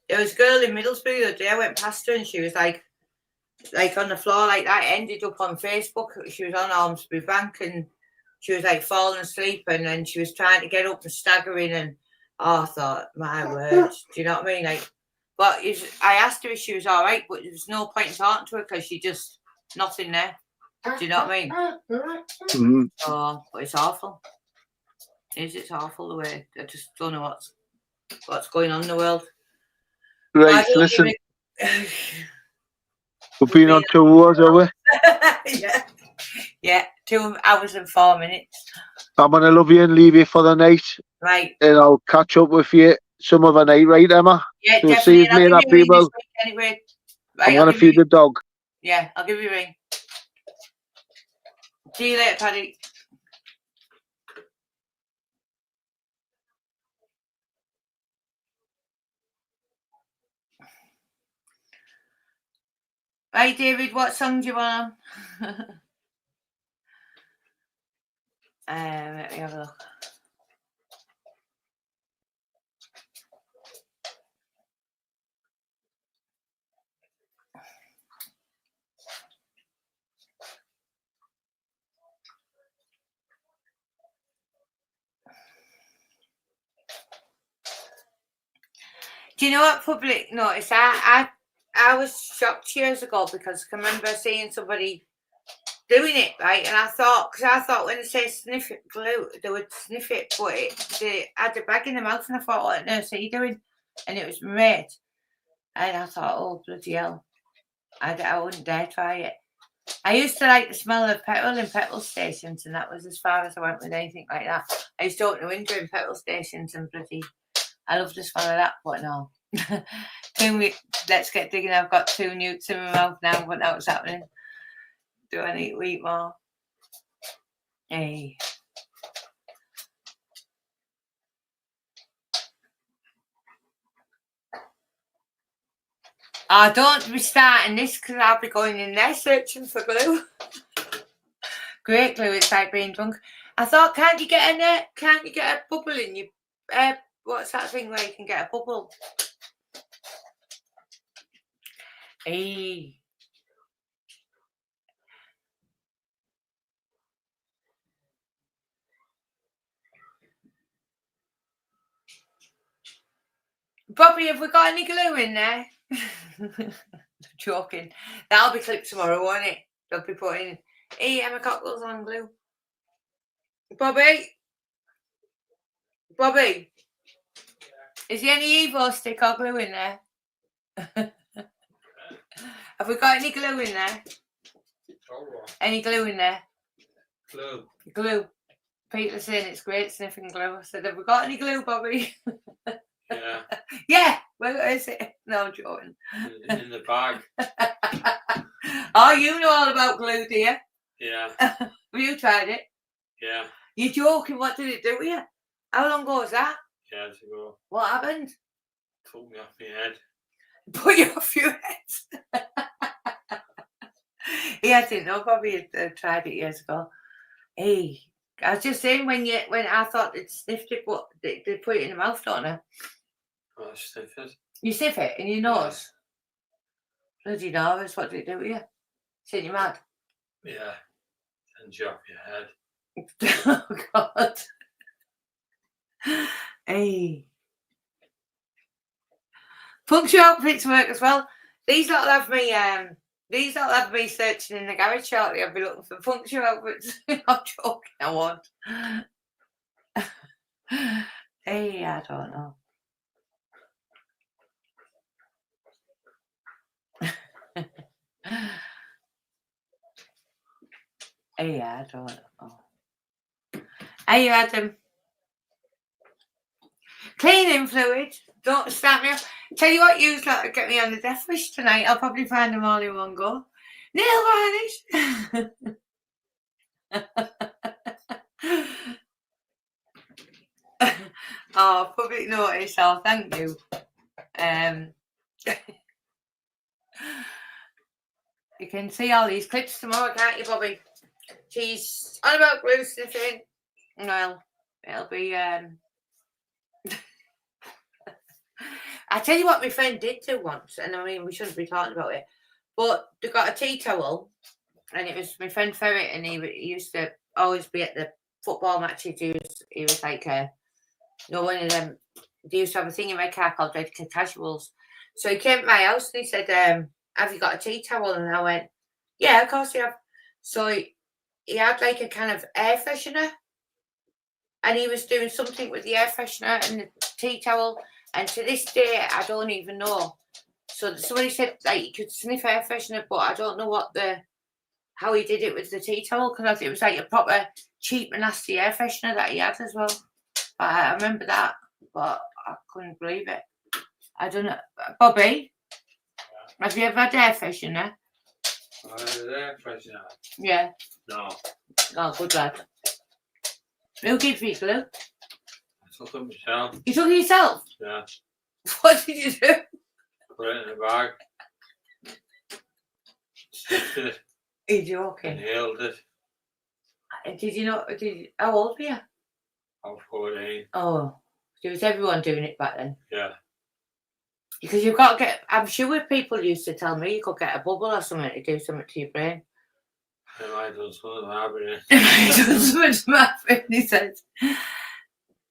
Speaker 1: There was a girl in Middlesbrough the other day. I went past her and she was like on the floor like that. It ended up on Facebook. She was on Almsbury Bank and she was like falling asleep, and then she was trying to get up and staggering, and I thought, my word, do you know what I mean? But I asked her if she was all right, but there was no point in talking to her because she just nothing there. Do you know what I mean?
Speaker 2: Mm-hmm.
Speaker 1: Oh, but it's awful. It's awful the way. I just don't know what's going on in the world.
Speaker 2: Right, listen. We've been on 2 hours, have we?
Speaker 1: Yeah, 2 hours and 4 minutes.
Speaker 2: I'm going to love you and leave you for the night.
Speaker 1: Right.
Speaker 2: And I'll catch up with you some other night, right, Emma?
Speaker 1: Yeah,
Speaker 2: So
Speaker 1: definitely.
Speaker 2: save
Speaker 1: And I'll
Speaker 2: me
Speaker 1: give
Speaker 2: that,
Speaker 1: you a ring this
Speaker 2: people.
Speaker 1: week anyway.
Speaker 2: I'm
Speaker 1: Right,
Speaker 2: going to feed the dog.
Speaker 1: Yeah, I'll give you a ring. See you later, Paddy. Right, David, what song do you want on? Let me have a look. Do you know what public notice? I was shocked years ago because I can remember seeing somebody doing it, right? And I thought when they say sniff it glue, they would sniff it, but they had a bag in their mouth, and I thought, what on earth are you doing? And it was my mate. And I thought, oh, bloody hell. I wouldn't dare try it. I used to like the smell of petrol in petrol stations, and that was as far as I went with anything like that. I used to open the window in petrol stations, and I love the smell of that, but no. 2 weeks, let's get digging. I've got 2 newts in my mouth now, but now what's happening? Do I need to eat more? Hey. Don't be starting this because I'll be going in there searching for glue. Great glue, it's like being drunk. I thought, can't you get a bubble in your what's that thing where you can get a bubble? Hey. Bobby, have we got any glue in there? I'm joking. That'll be clipped tomorrow, won't it? They'll be putting Emma Cockles on glue. Bobby, is there any Evo stick or glue in there? Have we got any glue in there? Any glue in there? Glue. Peter's saying it's great sniffing glue. I said, have we got any glue, Bobby?
Speaker 4: Yeah.
Speaker 1: Yeah. Where is it? No, I'm joking.
Speaker 4: In the bag.
Speaker 1: Oh, you know all about glue, do you?
Speaker 4: Yeah.
Speaker 1: Have you tried it?
Speaker 4: Yeah.
Speaker 1: You're joking. What did it do with you? How long ago was that?
Speaker 4: Yeah, to go.
Speaker 1: What happened?
Speaker 4: Took me off my head.
Speaker 1: Put you off your head. Yeah, I didn't know. Probably had tried it years ago. Hey, I was just saying when I thought they'd sniffed it, but they put it in the mouth, don't they?
Speaker 4: Oh, I sniff it.
Speaker 1: You sniff it in your nose? Yeah. Bloody nervous. What did it do with you? Sent you mad?
Speaker 4: Yeah. Sends you off your head.
Speaker 1: Oh, God. Hey. Puncture outfits work as well. These lot have me searching in the garage shortly. I'll be looking for puncture outfits. I'm joking, I won't. Hey, I don't know. Hey, I don't know. Hey, Adam. Cleaning fluid. Don't start me off. Tell you what, you lot to get me on the death wish tonight. I'll probably find them all in one go. Nail varnish. Oh, public notice. Oh, thank you. You can see all these clips tomorrow, can't you, Bobby? She's on about glue sniffing. Well, it'll be. I tell you what, my friend did do once, and I mean, we shouldn't be talking about it, but they got a tea towel, and it was my friend Ferret, and he used to always be at the football matches. He was like one of them. They used to have a thing in my car called Red Casuals. So he came to my house and he said, have you got a tea towel? And I went, yeah, of course you have. So he had like a kind of air freshener, and he was doing something with the air freshener and the tea towel. And to this day, I don't even know. So somebody said like you could sniff air freshener, but I don't know how he did it with the tea towel, because it was like a proper cheap and nasty air freshener that he had as well. But I remember that. But I couldn't believe it. I don't know. Bobby, have you ever had air freshener?
Speaker 4: I had an air freshener.
Speaker 1: Yeah.
Speaker 4: No.
Speaker 1: Oh, good lad. Who gives you glue?
Speaker 4: I took it myself.
Speaker 1: You took it yourself?
Speaker 4: Yeah.
Speaker 1: What did you do?
Speaker 4: Put it in a bag. Sniffed it.
Speaker 1: Are you joking?
Speaker 4: Inhaled it.
Speaker 1: Did you not? How old were you?
Speaker 4: I was 14.
Speaker 1: Oh, there was everyone doing it back then.
Speaker 4: Yeah.
Speaker 1: Because you've got to get. I'm sure people used to tell me you could get a bubble or something to do something to your brain.
Speaker 4: And I done something happening.
Speaker 1: It does so much matter, he says.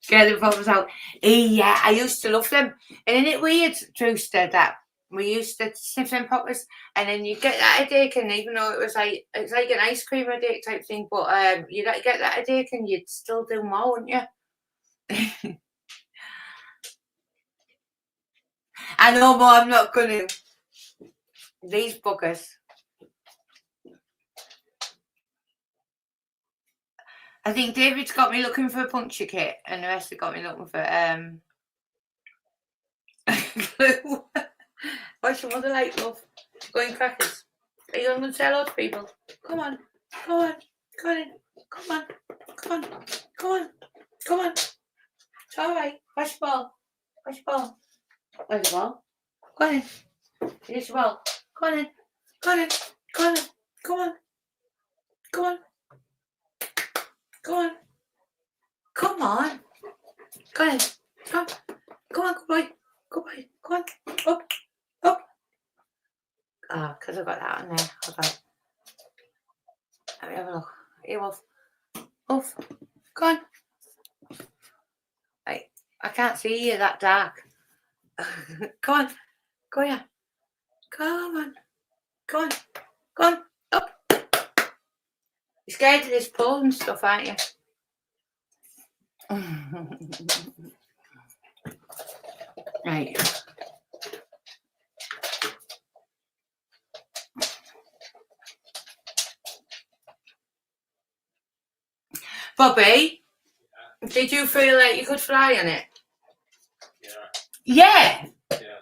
Speaker 1: Get the bubbles out. Yeah, I used to love them. And isn't it weird, Drewster, that we used to sniff them poppers and then you get that headache, and even though it's like an ice cream headache type thing, but you'd get that headache and you'd still do more, wouldn't you? I know, but I'm not going to. These buggers. I think David's got me looking for a puncture kit and the rest have got me looking for glue. What's your mother like, love? Going crackers. Are you going to say hello to people? Come on. Come on. Come on. Come on. Come on. Come on. Come on. It's all right. Where's your ball? Where's your ball? Where's your ball? Go on in. Here's your ball. Go on in. Go on in. Go on in. Go on. Go on. Go on. Come on. Go on. Come. Go on, good boy. Good boy. Go on. Up. Up. Ah, because I've got that on there. Hold on. Let me have a look. Here, Wolf. Wolf. Go on. I can't see you that dark. Go on. Go here. Come on. Go on. Go on. Up. You're scared of this pole and stuff, aren't you? Right. Bobby, did you feel like you could fly on it?
Speaker 4: Yeah.
Speaker 1: Yeah.
Speaker 4: Yeah.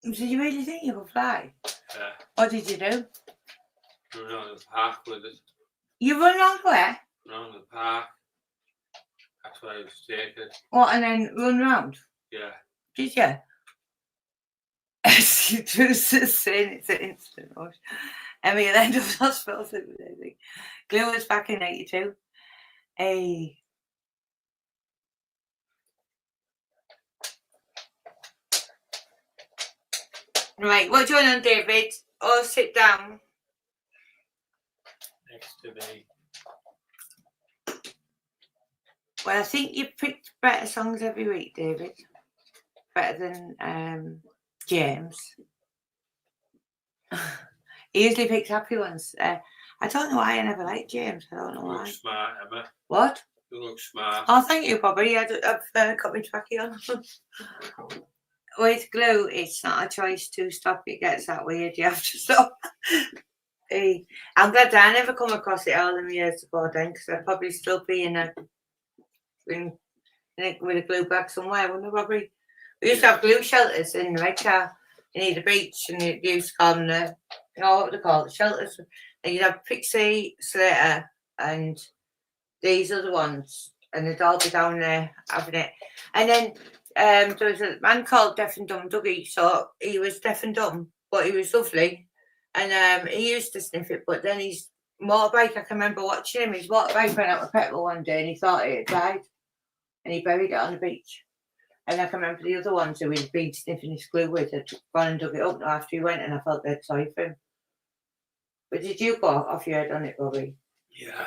Speaker 1: Did you really think you could fly?
Speaker 4: Yeah.
Speaker 1: What did you do?
Speaker 4: Run around the park with it.
Speaker 1: You run around where?
Speaker 4: Around the park. That's where I was taken.
Speaker 1: What, and then run round?
Speaker 4: Yeah.
Speaker 1: Did you? Drew's just saying it's an instant rush. I mean, end of hospital. Glue was back in 82. Hey. Right, what do you want on, David? Or sit down?
Speaker 4: Next to me.
Speaker 1: Well, I think you picked better songs every week, David. Better than James. He usually picks happy ones. I don't know why I never liked James. I don't know
Speaker 4: You
Speaker 1: why.
Speaker 4: look smart, Emma.
Speaker 1: What?
Speaker 4: You look smart.
Speaker 1: Oh, thank you, Bobby. I've got my tracky on. With glue, it's not a choice to stop. It gets that weird. You have to stop. Hey, I'm glad I never come across it all in years ago then, because I'd probably still be with a glue bag somewhere, wouldn't I, Bobby? We used to have glue shelters in the red car near the beach, and you used to call them what do they call it, shelters. And you'd have Pixie, Slater, and these other ones, and they'd all be down there having it. And then there was a man called Deaf and Dumb Dougie, so he was deaf and dumb, but he was lovely. And he used to sniff it, but then his motorbike, I can remember watching him, his motorbike ran out of petrol one day and he thought it had died. And he buried it on the beach. And I can remember the other ones who he'd been sniffing his glue with had gone and dug it up after he went, and I felt dead sorry for him. But did you go off your head on it, Bobby?
Speaker 4: Yeah.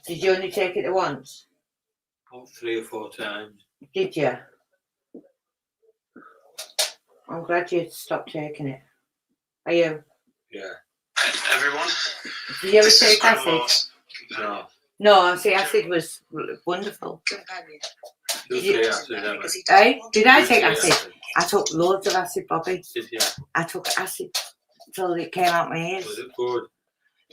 Speaker 1: Did you only take it once?
Speaker 4: About 3 or 4 times.
Speaker 1: Did you? I'm glad you stopped taking it. Are you?
Speaker 4: Yeah.
Speaker 5: Everyone.
Speaker 1: Did you ever take acid?
Speaker 4: No.
Speaker 1: No, see, acid was wonderful.
Speaker 4: You say acid, Emma.
Speaker 1: Eh? Did I
Speaker 4: You
Speaker 1: take
Speaker 4: say
Speaker 1: acid? I took loads of acid, Bobby.
Speaker 4: Did you?
Speaker 1: I took acid till it came out my ears.
Speaker 4: Was it good?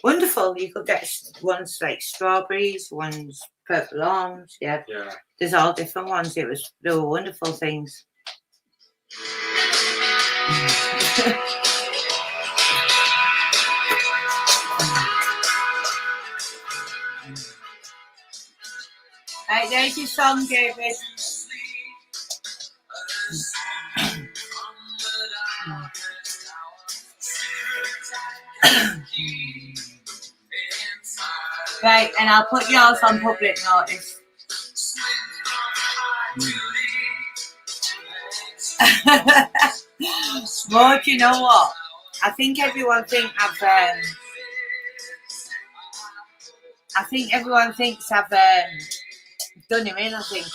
Speaker 1: Wonderful. You could get ones like strawberries, ones purple arms. Yeah,
Speaker 4: Yeah.
Speaker 1: there's all different ones. They were wonderful things. Right, there's your song, David. Right, and I'll put yours on public notice. Well, do you know what? I think everyone thinks I've done him in. I think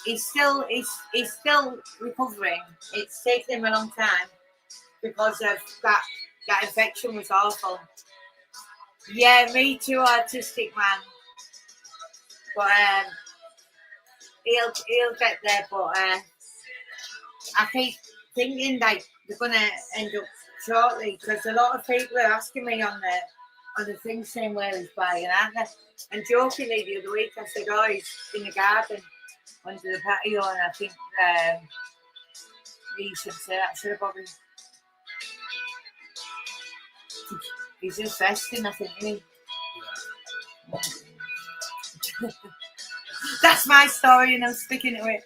Speaker 1: he's still recovering. It's taken him a long time because of that infection was awful. Yeah, me too, autistic man. But he'll get there. But I keep thinking like they're gonna end up shortly because a lot of people are asking me on the thing saying where he's buying, aren't they? And jokingly the other week I said, oh, he's in the garden under the patio, and I think he should say that, should have Bobby. He's just resting, I think, isn't he? That's my story and I'm sticking to it.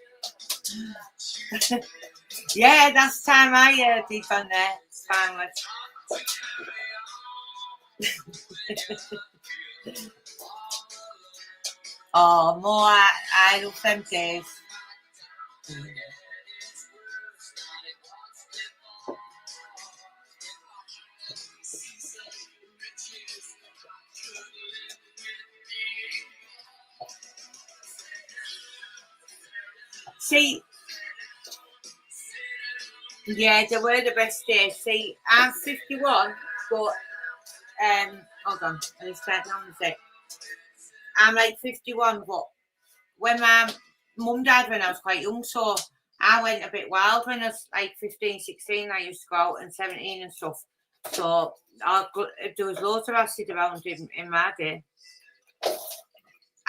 Speaker 1: Yeah, that's time I heard deep on there. It's fine with. Oh, more I love them days. See, yeah, they were the best days. See, I'm 51, but hold on, I'll start down a sec. I'm like 51, but when my mum died when I was quite young, so I went a bit wild when I was like 15, 16. I used to go out and 17 and stuff. So there was loads of acid around in my day.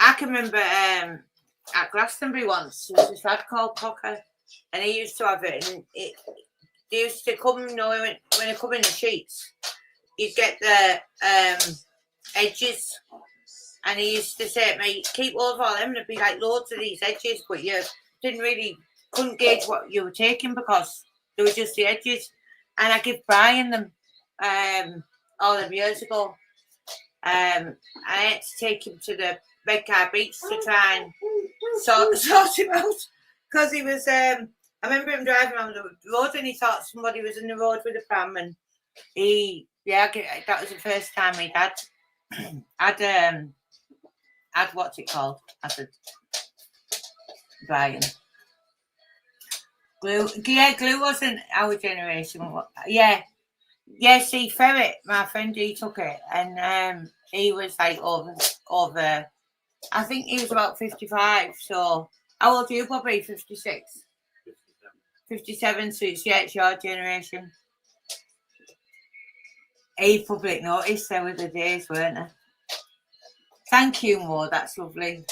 Speaker 1: I can remember at Glastonbury once, there was this lad called Cocker, and he used to have it, and they used to come, you know, when they come in the sheets, you'd get the edges, and he used to say to me, keep all of them, and there'd be like loads of these edges, but you couldn't gauge what you were taking because they were just the edges. And I give Brian them all them years ago. I had to take him to the Redcar Beach to try and sort him out because he was. I remember him driving on the road and he thought somebody was in the road with a pram, and that was the first time he had what's it called? I said Brian. Glue. Yeah, glue wasn't our generation. Yeah. See, Ferret, my friend, he took it, and he was like over. I think he was about 55. So, how old are you? Probably 56. 57. So it's your generation. Public notice. There were the days, weren't there? Thank you, Mo. That's lovely.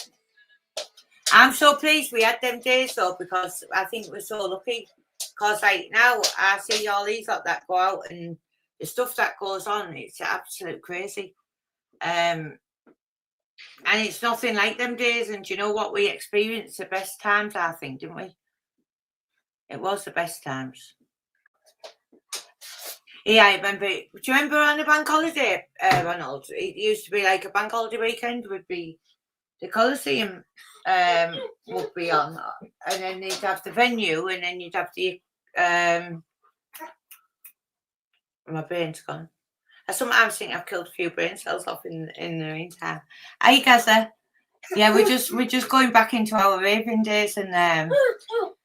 Speaker 1: I'm so pleased we had them days though, because I think we're so lucky. Because like now I see all these lot that go out and the stuff that goes on, it's absolute crazy. And it's nothing like them days. And do you know what? We experienced the best times, I think, didn't we? It was the best times. Yeah, I remember. Do you remember on the bank holiday, Ronald? It used to be like a bank holiday weekend would be the Coliseum would be on, and then you'd have the venue, and then you'd have the my brain's gone. I sometimes think I've killed a few brain cells off in the meantime. Hi, Gaza. Yeah, we're just going back into our raving days, and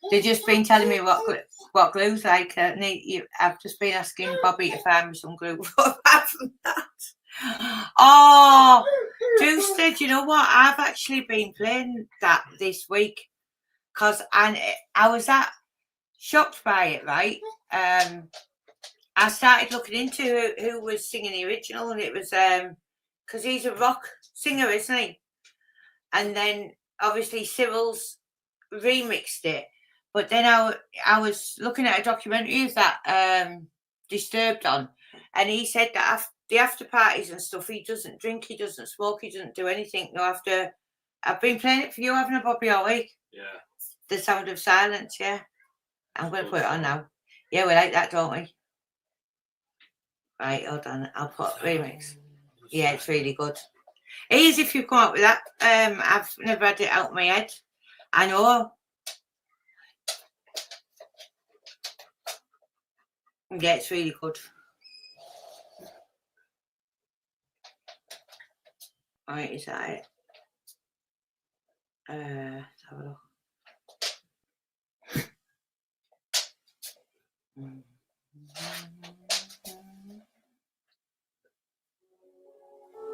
Speaker 1: they've just been telling me what glue's like. I've just been asking Bobby to find me some glue. Apart from that, oh, Tuesday, do you know what? I've actually been playing that this week because I was shocked by it, right? I started looking into who was singing the original, and it was because he's a rock singer, isn't he? And then obviously Cyril's remixed it. But then I was looking at a documentary that Disturbed on, and he said that the after parties and stuff, he doesn't drink, he doesn't smoke, he doesn't do anything. No, after I've been playing it for you, haven't I, Bobby, all week?
Speaker 4: Yeah.
Speaker 1: The Sound of Silence, yeah. I'm going to put it on now. Yeah, we like that, don't we? Right, hold on. I'll put remix. Yeah, it's really good. It is if you come up with that. I've never had it out of my head. I know. Yeah, it's really good. Right, is that it? Let's have a look.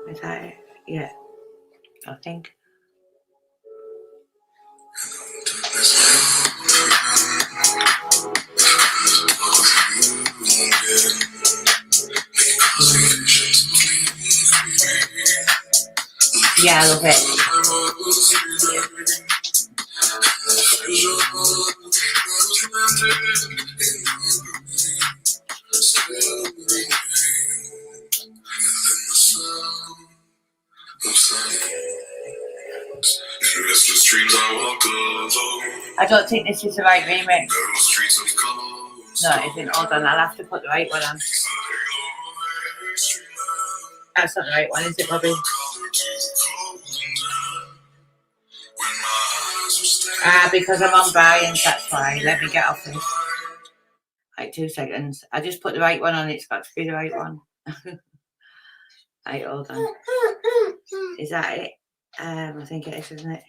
Speaker 1: Is that it? Yeah, I think. Yeah, I love it. I don't think this is the right remix. No, it isn't. Hold on, I'll have to put the right one on. That's not the right one, is it, Bobby? Because I'm on Brian's, that's why. Let me get off this. Like 2 seconds. I just put the right one on, it's got to be the right one. Right, hold on. Is that it? I think it is, isn't it?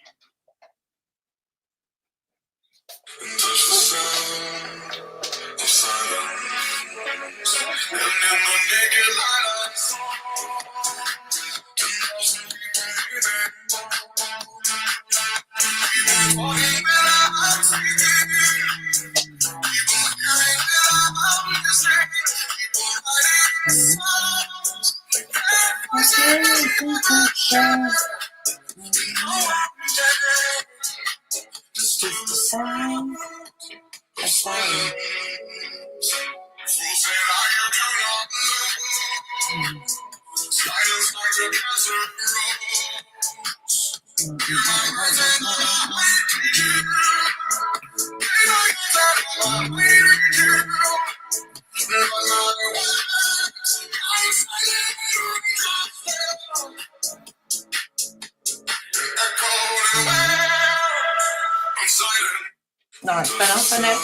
Speaker 1: No, it's been off, isn't it?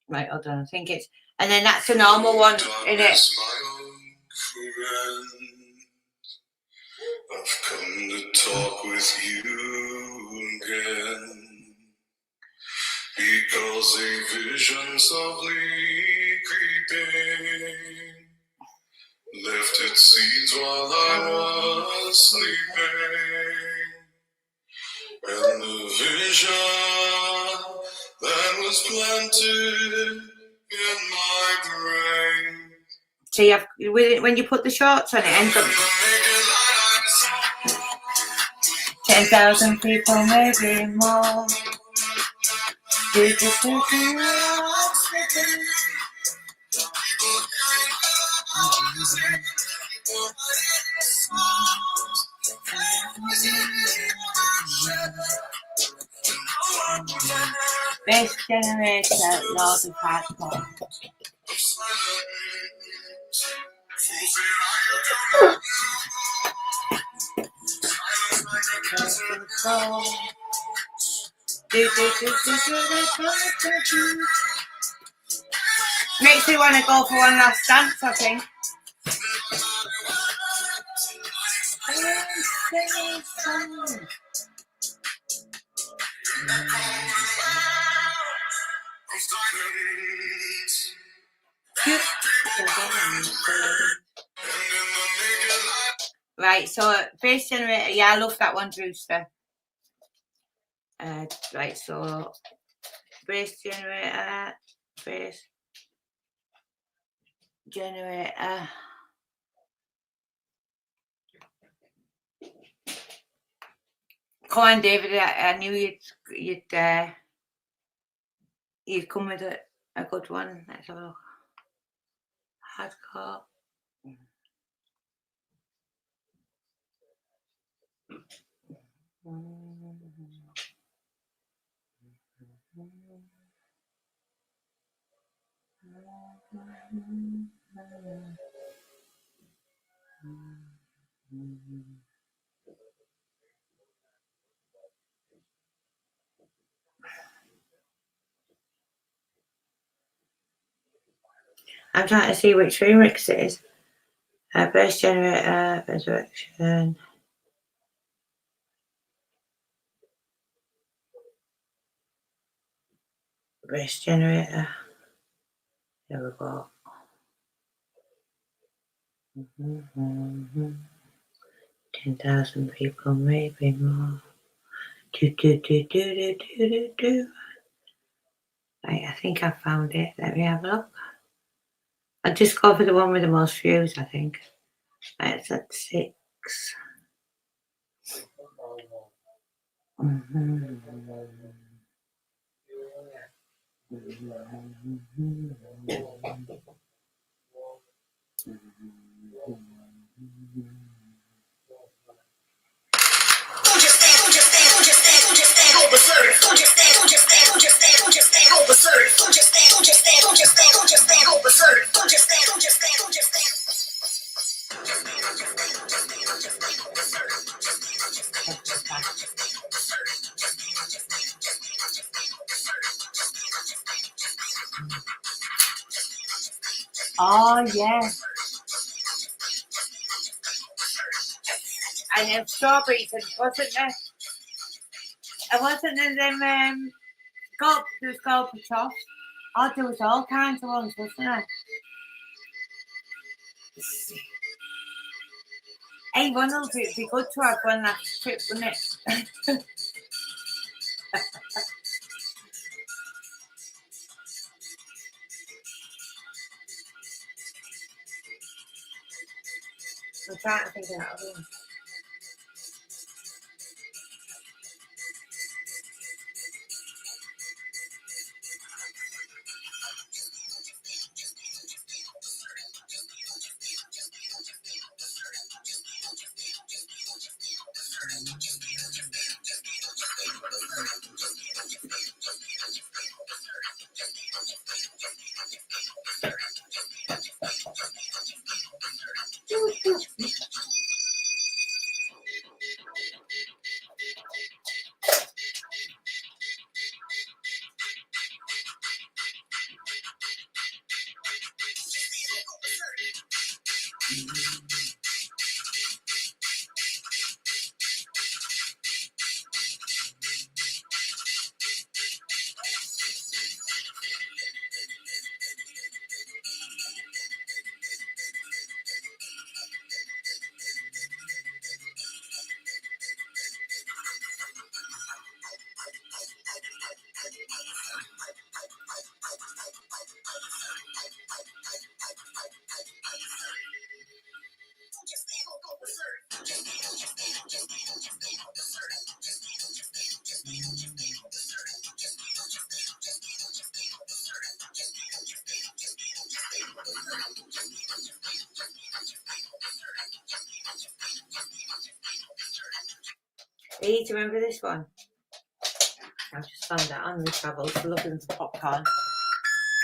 Speaker 1: Right, hold on, I think it's... And then that's a normal one, isn't it?
Speaker 5: I've come to talk with you again, because a vision softly creeping left its seeds while I was sleeping, and the vision that was planted in my brain.
Speaker 1: See, when you put the shorts on, it ends up 10,000 people, maybe more. Best generation, Lord of Hardcore. Makes me want to go for one last dance, I think. Right, so Face Generator, yeah, I love that one, Brewster. Right, so Brace generator. Brace generator. Come on, David. I knew you'd come with a good one. Let's have a look. Hardcore. I'm trying to see which remix it is. Burst generator, resurrection. Burst generator. There we go. 10,000 people, maybe more. Right, I think I found it. Let me have a look. I just go for the one with the most views, I think. Right, it's at 6. Oh, yeah. And then strawberries, and wasn't there? It wasn't there them there was Gorbachev. Oh, there was all kinds of ones, wasn't there? Hey, one of them would be good to have one last trip, wouldn't it? I'm trying to think of that other one. You need to remember this one. I've just found that on the travels, looking for popcorn.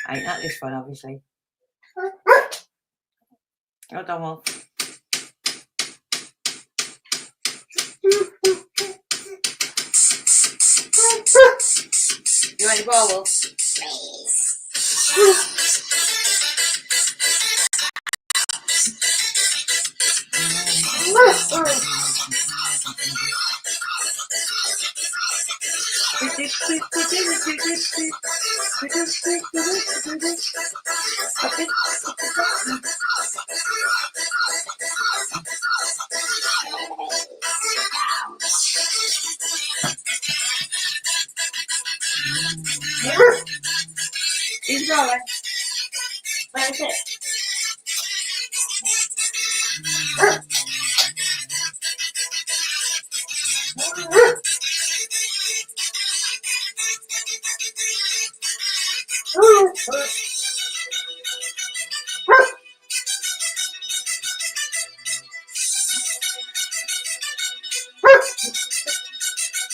Speaker 1: Right, not this one, obviously. Hold on, Wolf. You want the ball, Wolf? He's going. Where is it?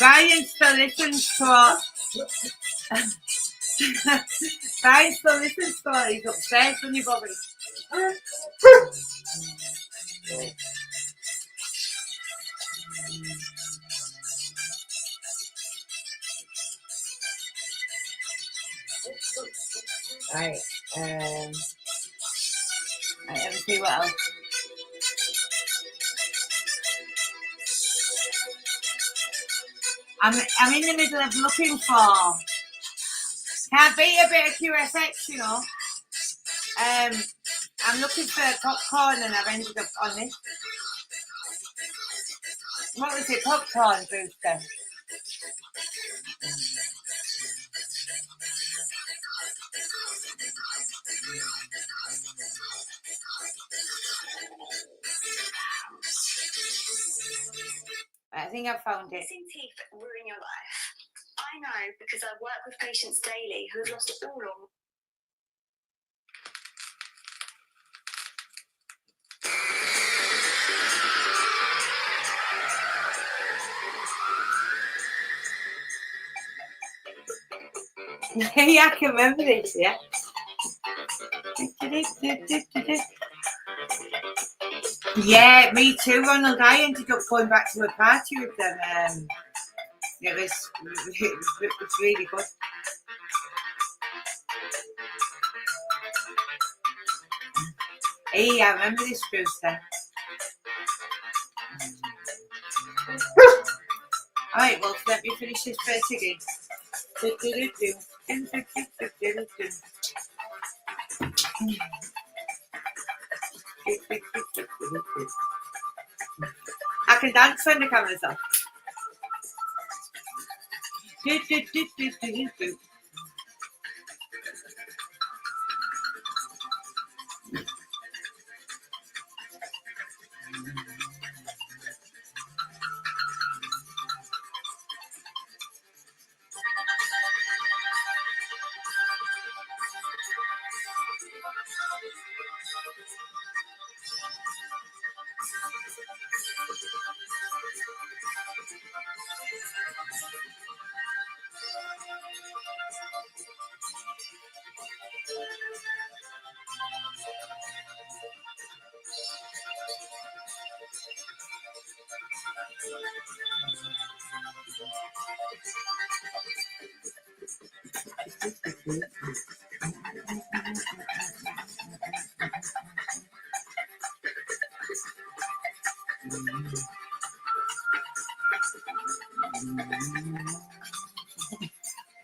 Speaker 1: Ryan still listens to us. Ryan still listens to us. He's upstairs, isn't he, Bobby? Right. Right, let me see what else. I'm in the middle of looking for. Can't beat a bit of QSX, you know. I'm looking for popcorn and I've ended up on this. What was it? Popcorn booster. I think I found it.
Speaker 6: Missing teeth ruin your life. I know because I work with patients daily who have lost all or
Speaker 1: Yeah, I can remember this, yeah. Yeah, me too, Ronald. I ended up going back to a party with them. It was really good. Hey, I remember this, Brewster. Alright, well, let me finish this first again. I can dance when the camera's off.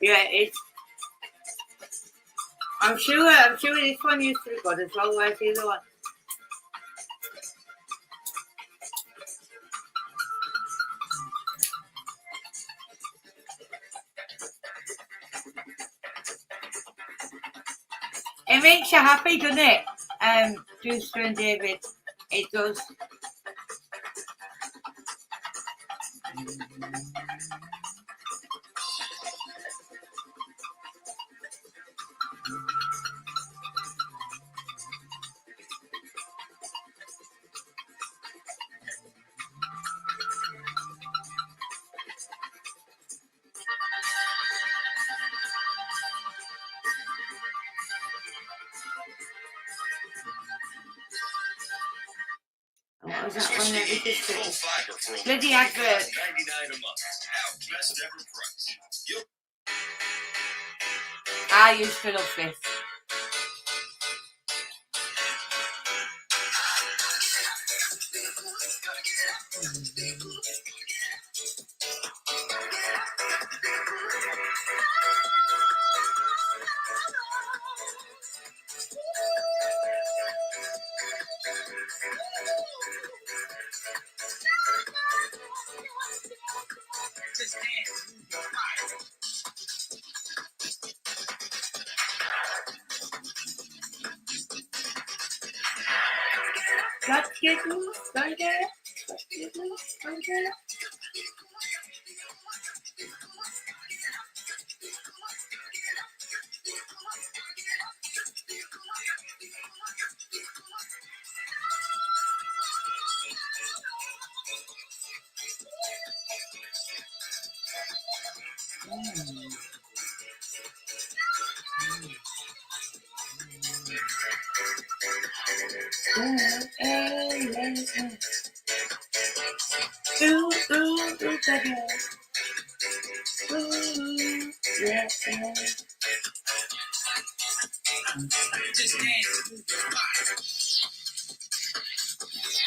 Speaker 1: Yeah, it's. I'm sure this one used to be good as well. Where's the other one? It makes you happy, doesn't it? Brewster and David. It does. What was that one there? Bloody advert. I used to love this. you do? What you do? What you do? What you do?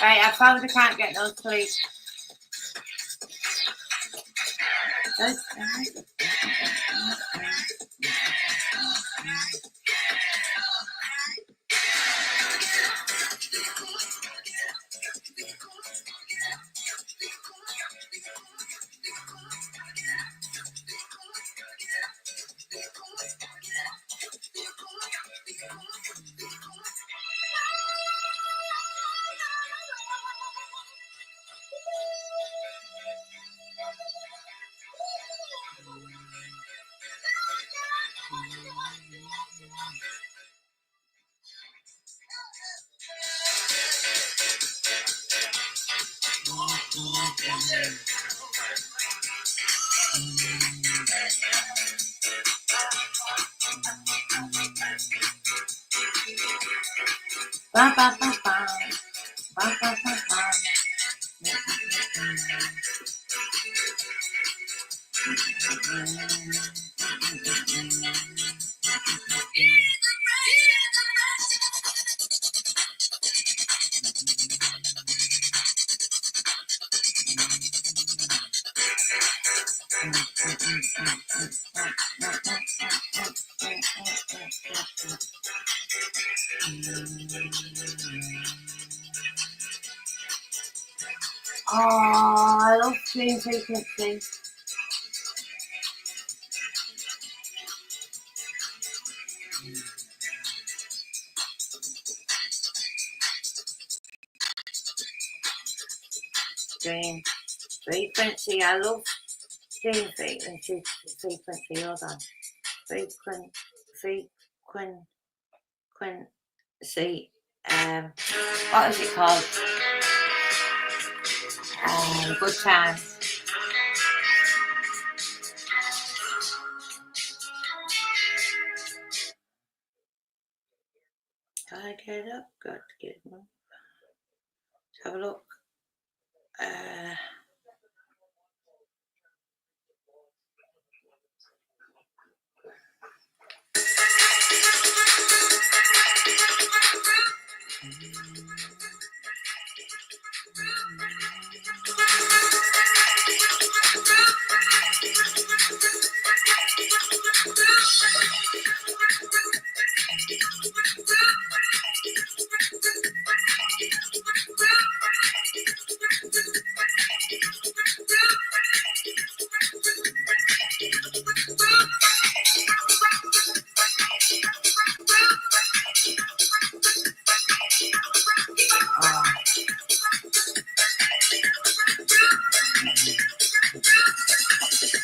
Speaker 1: Right, I probably can't get no sleep. Bum, bum, bum, bum. Bum, bum, bum, bum. Oh, I love dream frequency. Dream frequency. I love dream frequency. Hold on. Frequency. What is it called? Good time. Gotta get up. Got to get up. Let's have a look.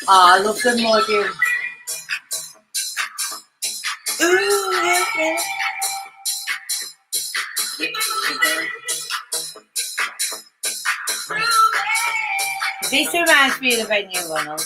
Speaker 1: Oh, I love the module. Ooh, yeah. This reminds me of the venue, Ronald.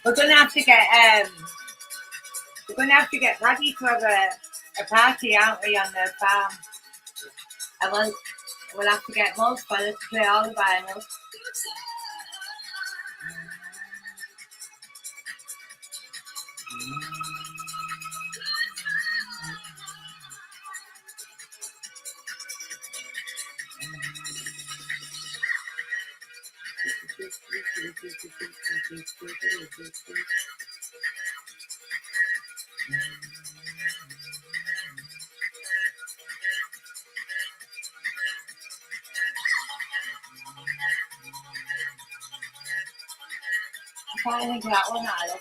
Speaker 1: We're gonna have to get Paddy to have a party, aren't we, on the farm? And we'll have to get most fellas to play all the vinyls. I can't think of that one either.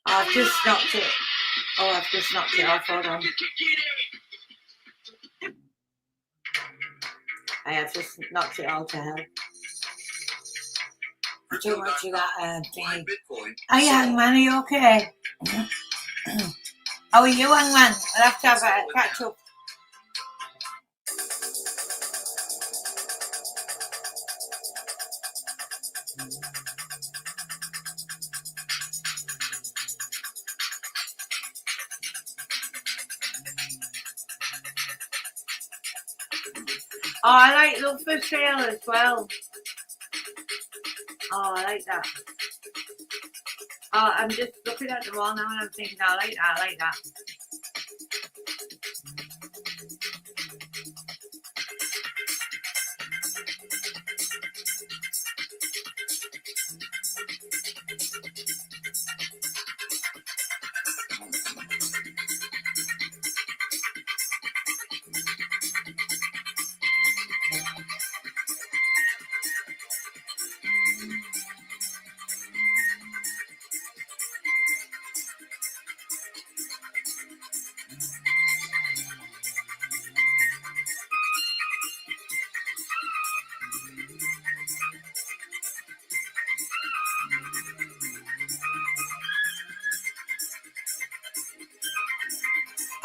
Speaker 1: I've just knocked it. Oh, I've just knocked it off. Hold on. I have just knocked it all to hell. Too much of that thing. Oh, young man, are you okay? How are you, young man? I'll have to have a catch up. Oh, I like Love for Sale as well. Oh, I like that. Oh, I'm just looking at them all now and I'm thinking, I like that, I like that.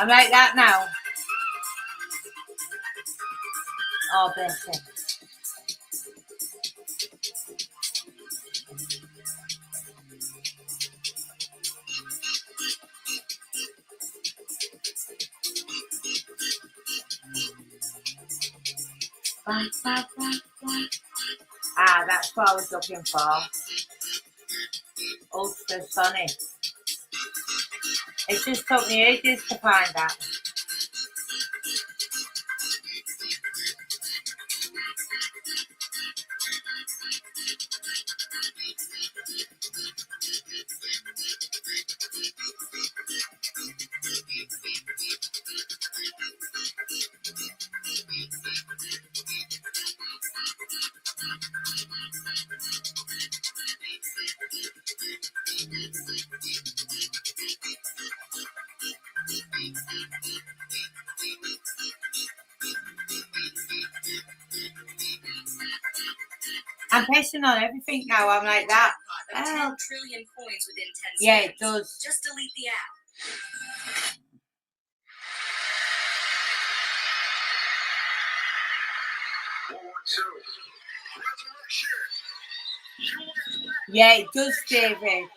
Speaker 1: I'm like that now. Oh, bless him. Ah, that's what I was looking for. Ultra Sonic. It just took me ages to find that. I'm pissing on everything now. I'm like that.
Speaker 6: 10 trillion coins within 10 seconds.
Speaker 1: Yeah, it does.
Speaker 6: Just delete the app.
Speaker 1: Yeah, it does, David.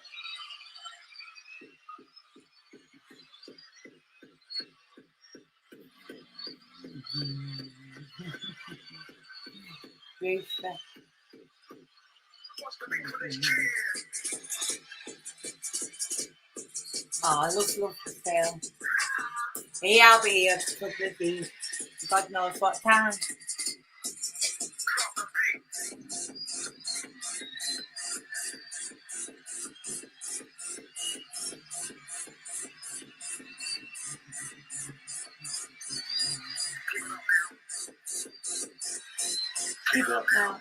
Speaker 1: Rooster. Oh, I love for Sale. Hey, I'll be here for bloody God knows what time. Keep up now.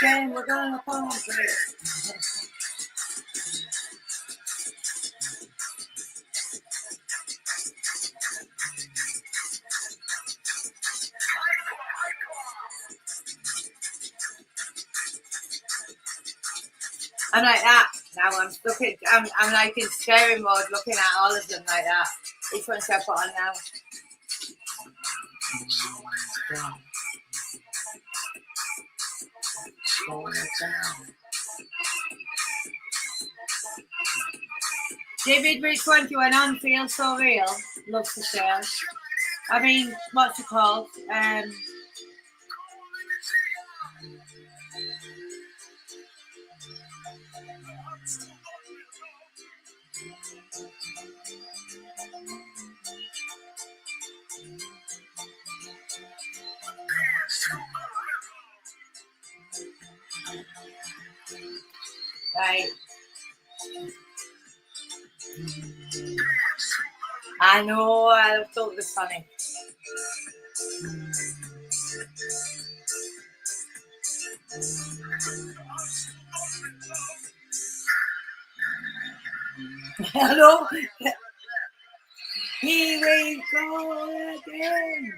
Speaker 1: Then we're gonna pump it. I'm like that now. I'm like in staring mode, looking at all of them like that. Which one should I put on now? David, which one do you want on? Feel So Real? Love for sale. I mean, what's it called? Right. I know, I thought it was funny. Hello? Here we go again.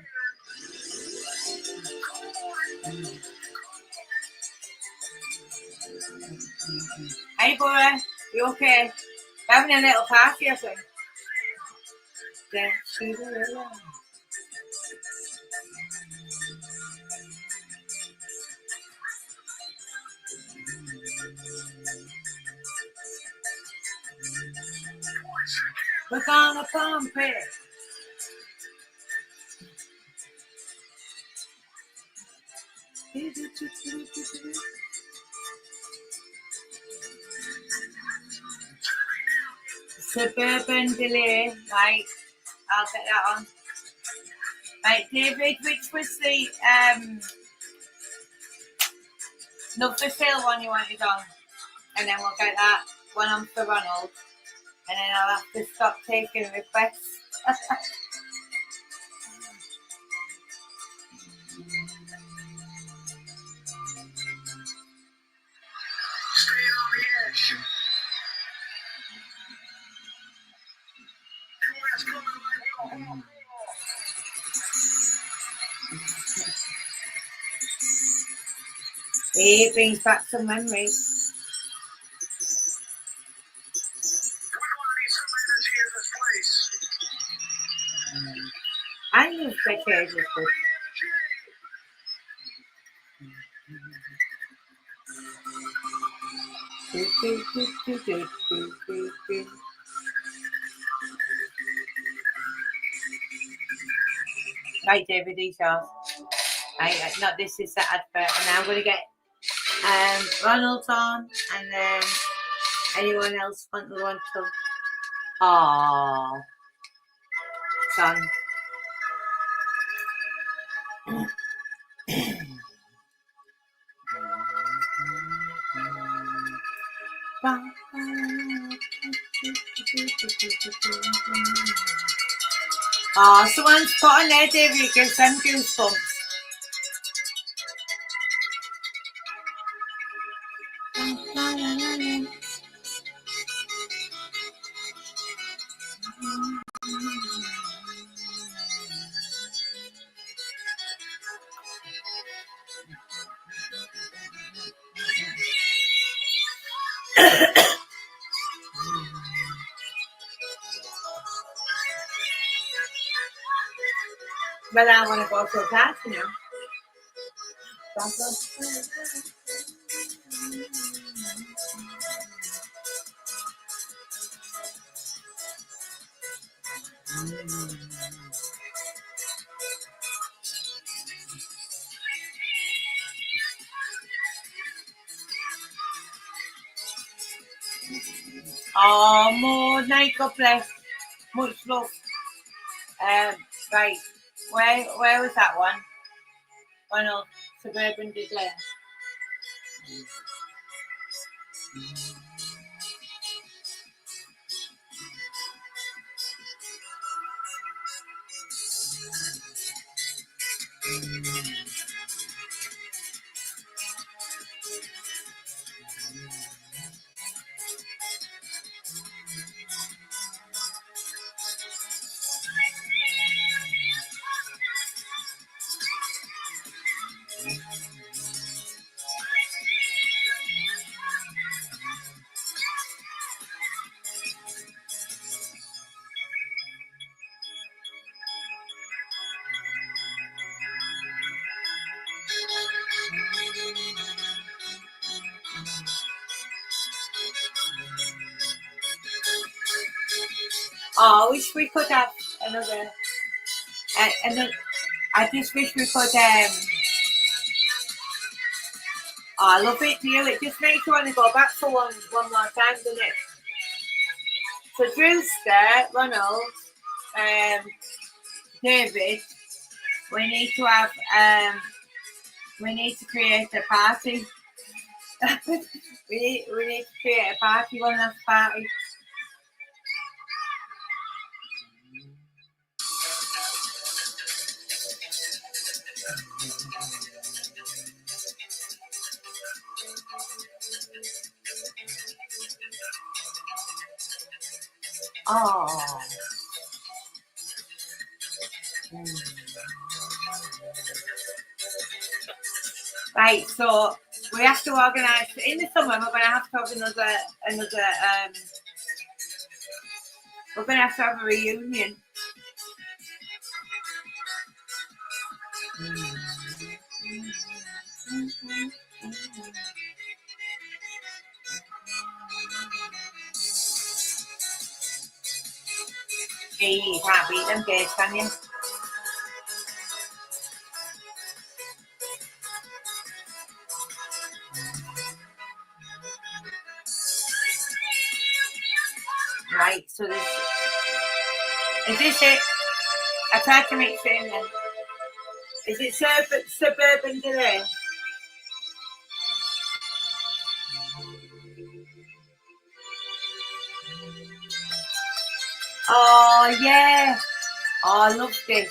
Speaker 1: Hey, boy, you okay? Having a little party, I think. Dance to the rhythm. We're gonna pump it. Suburban delay, right? I'll get that on. Right, David, which was the Love for Sale one you wanted on? And then we'll get that one on for Ronald. And then I'll have to stop taking requests. It brings back some memories. I love Psychiatry. Right, David, these are. Not this is the advert, and now I'm going to get Ronald on, and then anyone else want the one to. Aww, son. Oh, someone's put on there, David, it gives them goosebumps. But I want to go to a party now. Oh, more night, God bless. Much love. Right. Where was that one? Oh no, Suburban Declare. Oh, I wish we could have another. I just wish we could. Oh, I love it, dear. It just makes you want to go back for one more time, doesn't it? So Drewster, Ronald, David, we need to have we need to create a party. we need to create a party, one last party. Oh. Right, so we have to organise in the summer. We're going to have to have another. We're going to have a reunion. Hey, you can't beat them days, can you? Right, so this is this it? I tried to mix it in then. Is it Suburban Delay? Oh yeah. Oh, I love this.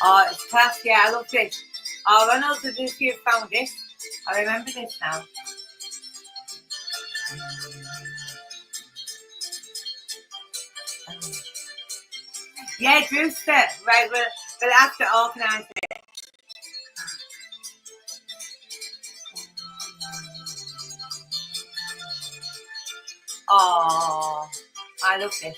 Speaker 1: Oh, it's class. Yeah, I love this. Oh, Ronald, did you found this? I remember this now. Yeah, Drewster. Right, we'll have to organise it. Oh, I love this.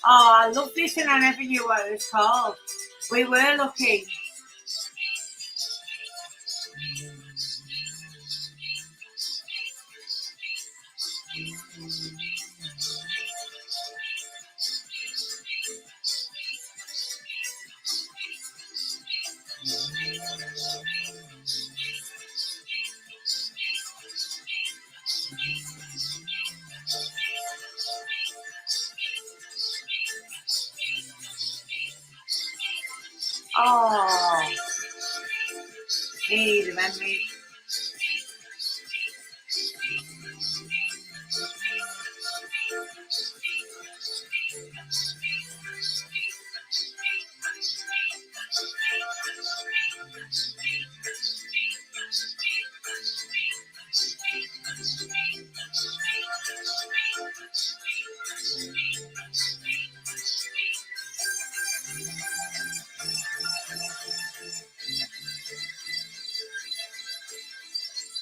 Speaker 1: Oh, I love this and I never knew what it was called. We were lucky. Oh, hey, the memories.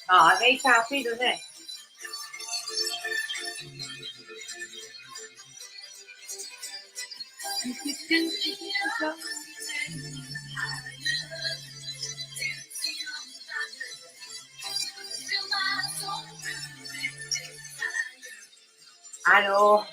Speaker 1: Oh, it makes happy, doesn't it? I know.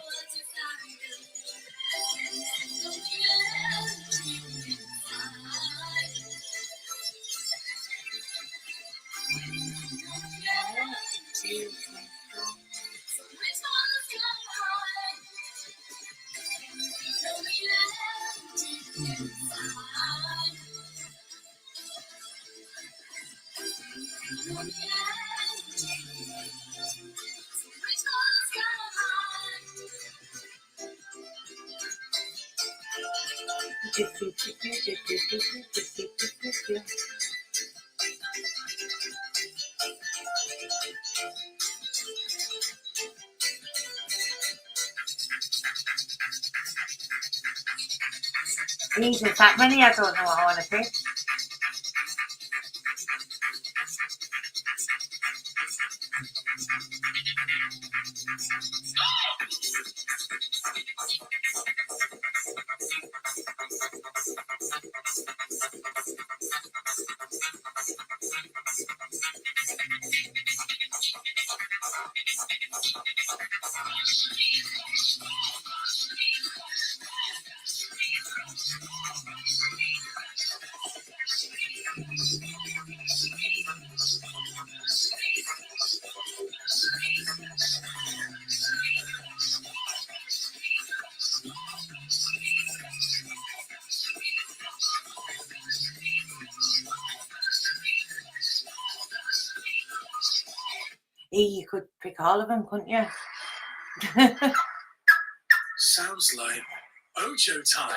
Speaker 1: Jesus, that many, I don't know what I want to pick. Hey, you could pick all of them, couldn't you?
Speaker 5: Sounds like Ojo time.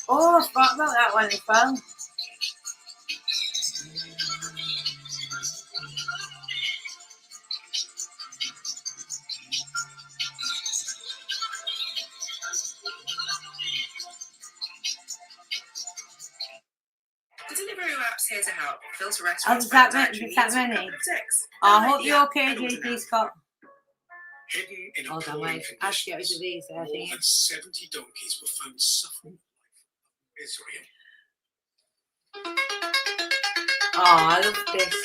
Speaker 1: Oh, I forgot about that one as well.
Speaker 7: Deliveroo app's here to help. Filter
Speaker 1: Oh,
Speaker 7: restaurants
Speaker 1: is that
Speaker 7: dietary
Speaker 1: many? Is that
Speaker 7: needs with
Speaker 1: many?
Speaker 7: a couple of ticks.
Speaker 1: I
Speaker 7: Download
Speaker 1: hope
Speaker 7: the
Speaker 1: you're
Speaker 7: app
Speaker 1: okay,
Speaker 7: and order now.
Speaker 1: JD Scott.
Speaker 5: Hidden in
Speaker 1: Hold on,
Speaker 5: appalling
Speaker 1: wait. I'll get rid of
Speaker 5: conditions,
Speaker 1: these, I
Speaker 5: more
Speaker 1: think.
Speaker 5: than 70 donkeys were found suffering misery.
Speaker 1: Oh, I love this.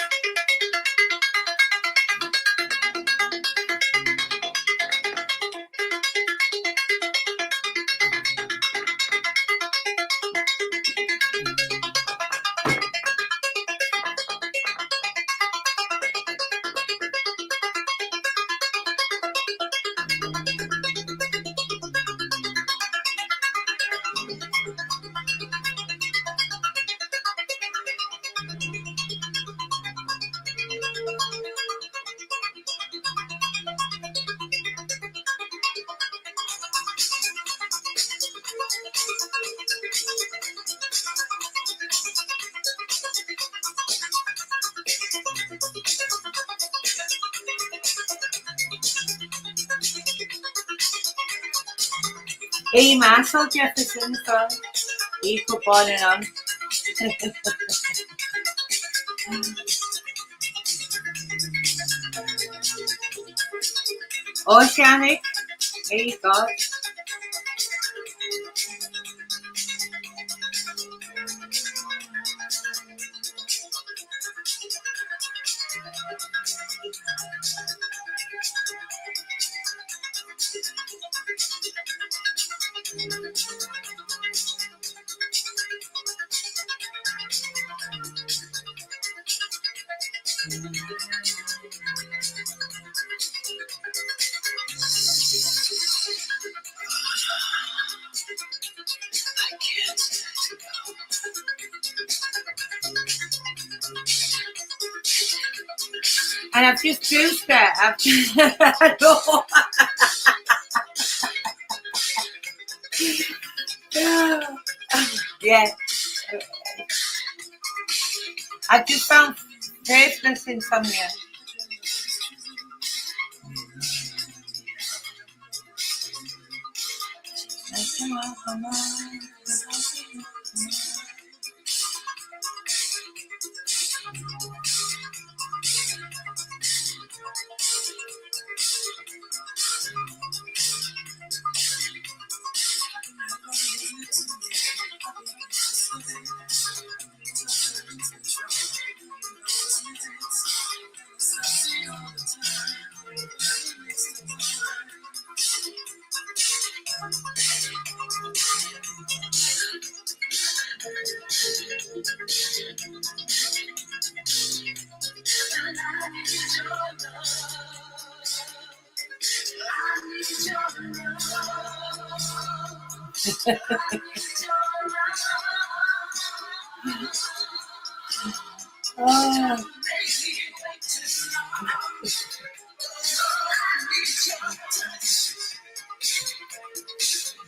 Speaker 1: E. Marshall Jefferson, sorry. He put on and on. Oceanic. There you go. And I've just juiced it. I've just, yeah. I've just found faceless insomnia. Oh.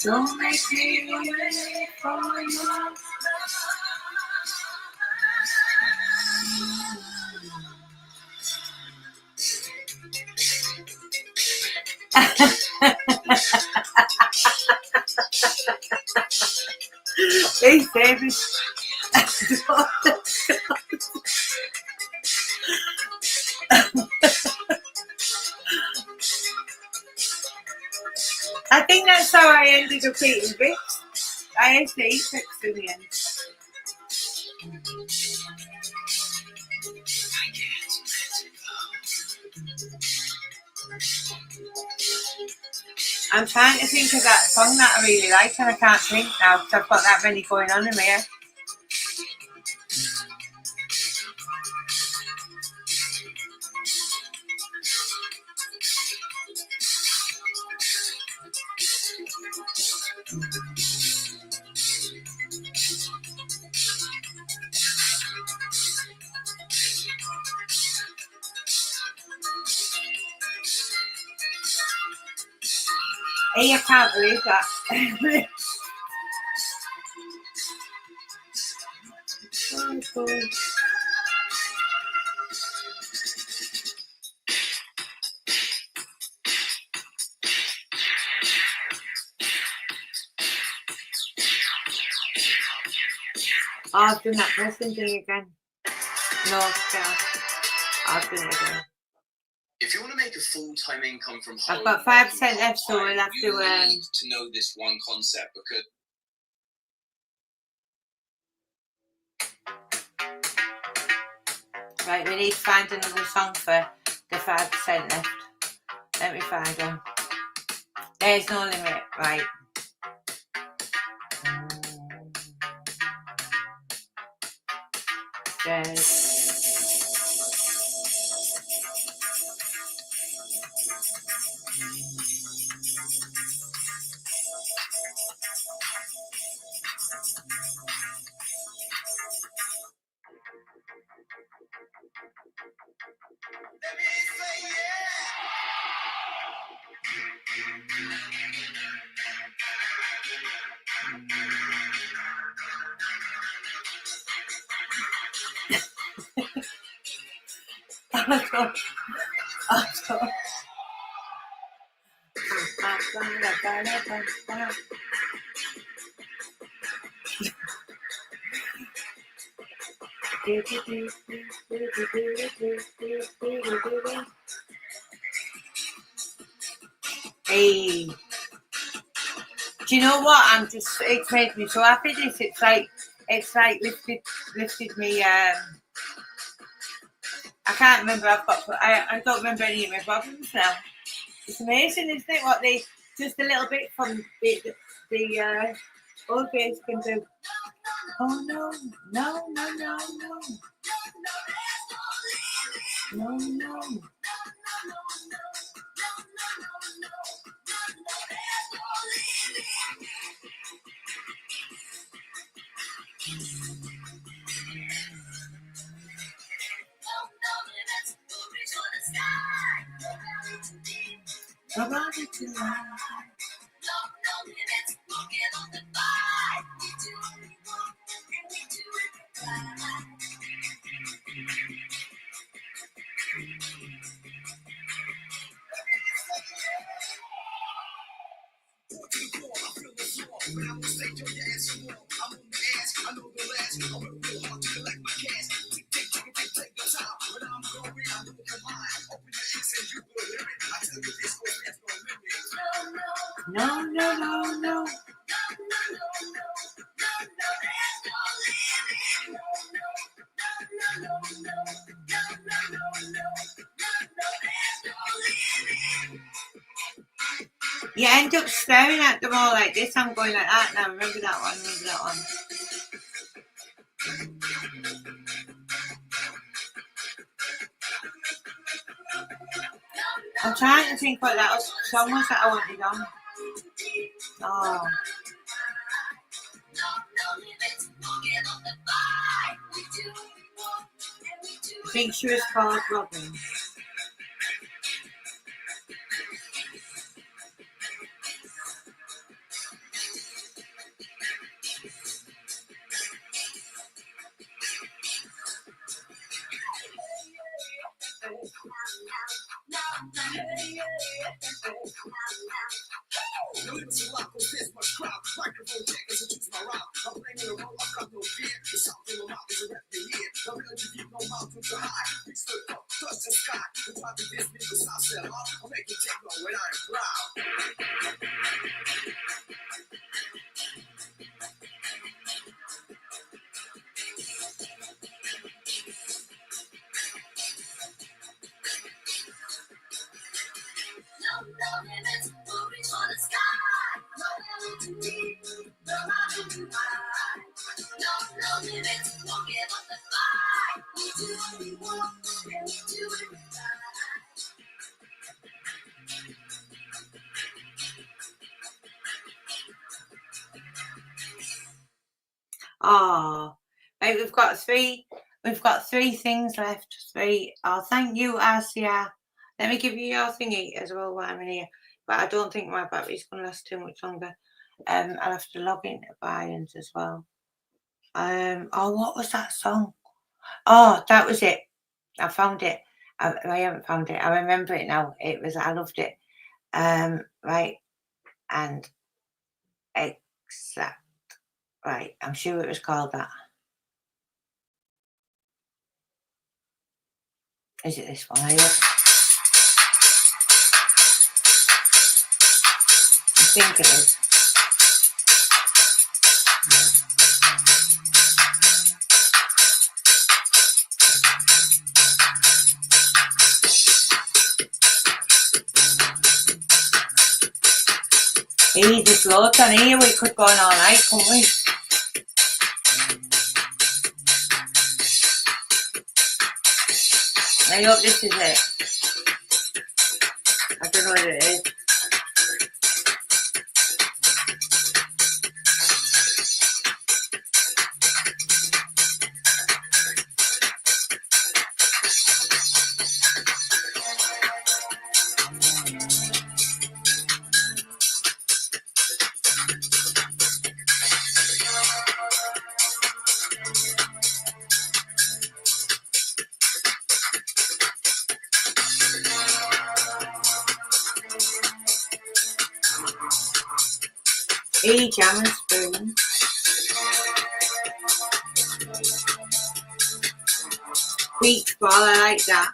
Speaker 1: Don't make me away from you. Hey, David. I think that's how I ended up eating bricks. I had to eat bricks in the end. I'm trying to think of that song that I really like and I can't think now because I've got that many going on in my head. Hey, I can't believe that. Oh, God. Oh, I've done that person thing again. No, Scout. I've done it again.
Speaker 7: If you want to make a full-time income from home,
Speaker 1: I've got 5% left, so we'll have
Speaker 7: you need to know this one concept because.
Speaker 1: Right, we need to find another song for the 5% left. Let me find one. There's no limit, right. There's. Hey, do you know what? It's made me so happy. It's like lifted me. I can't remember. I don't remember any of my problems now. It's amazing, isn't it? What they just a little bit from the old days can do. Oh no, no, no, no, no, no, no. Nobody to lie. No, no, no, no. You end up staring at them all like this. I'm going like that now. Remember that one? Remember that one? I'm trying to think what that song was that I wanted on. Oh. I think she was called Robin. Oh, right, we've got three things left. Three. Oh, thank you, Asia. Let me give you your thingy as well while I'm in here. But I don't think my battery's going to last too much longer. I'll have to log into Bayern's as well. Oh, what was that song? Oh, that was it. I found it. I haven't found it. I remember it now. I loved it. Right. And exact. Right. I'm sure it was called that. Is it this one? I think it is. Hey, there's loads on here. We could go on all night, couldn't we? I hope this is it. I don't know what it is. Jam and spoon. Beach ball, I like that.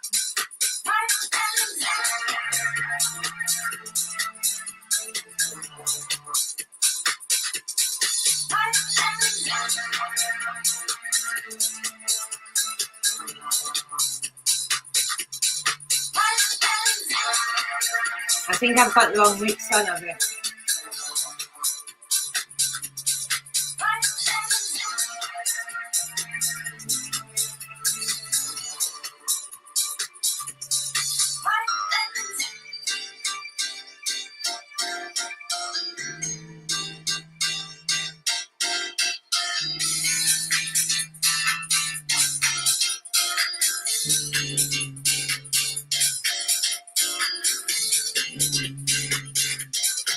Speaker 1: I think I've got the wrong mix on of it.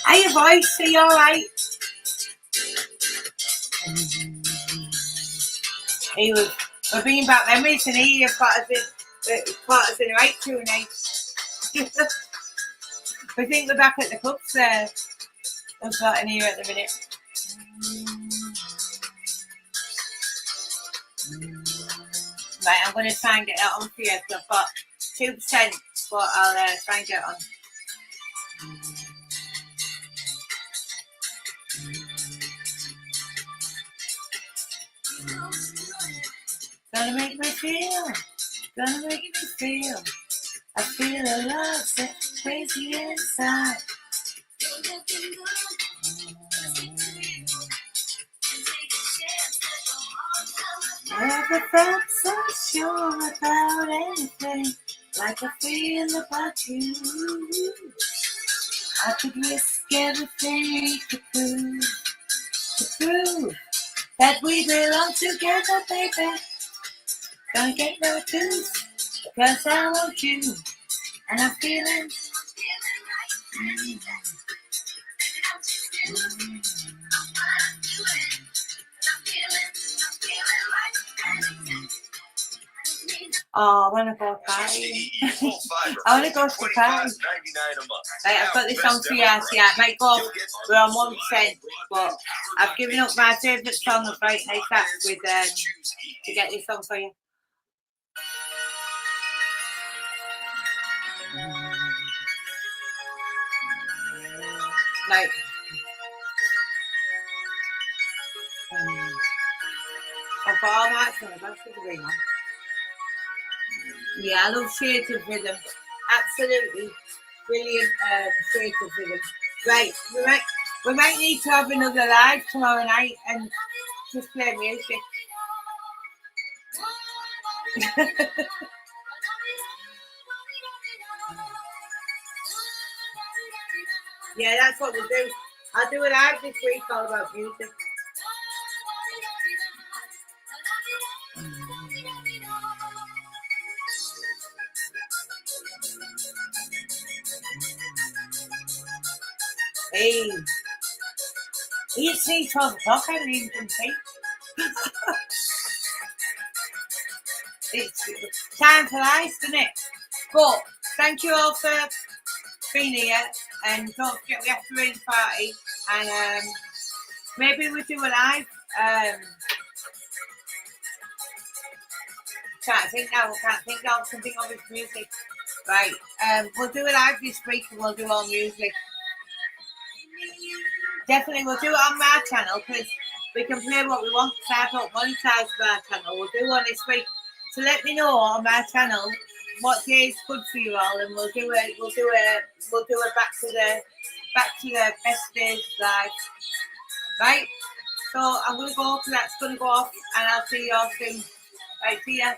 Speaker 1: Are your voice? Are you alright? We're bringing back memories, and he caught us in the right tonight. We think we're back at the clubs there. I'm starting here at the minute. Right, I'm going to try and get that on for you. So I've got 2%, but I'll try and get it on. Gonna make me feel. I feel a love set crazy inside. Never felt so sure about anything like I feel about you. I could risk everything to prove that we belong together, baby. Gonna get no clues, because I want you, and I'm feeling. Oh, I want to go Paddy. I want to go to Paddy. Right, I've got this song for you. See, I might go. We're on 1%, but I've given up my favourite song of Fright Night Cats with to get this song for you. Right. I've got all that on the back of the ring on. Yeah, I love Shades of Rhythm. Absolutely brilliant Shades of Rhythm. Right, we might need to have another live tomorrow night and just play music. Yeah, that's what we'll do. I'll do a live this week all about music. Hey, it's 12 o'clock, I haven't even done tea. It's time for ice, isn't it? But thank you all for being here, and don't forget we have to raise a party, and maybe we'll do a live. Can't think now, something of his music. Right, we'll do a live this week, and we'll do all music. Definitely, we'll do it on my channel, because we can play what we want, because I don't monetize my channel. We'll do one this week. So let me know on my channel what day is good for you all, and we'll do it back to the best days live. Right? So I'm gonna go, because that's gonna go off, and I'll see you all soon. Right, see ya.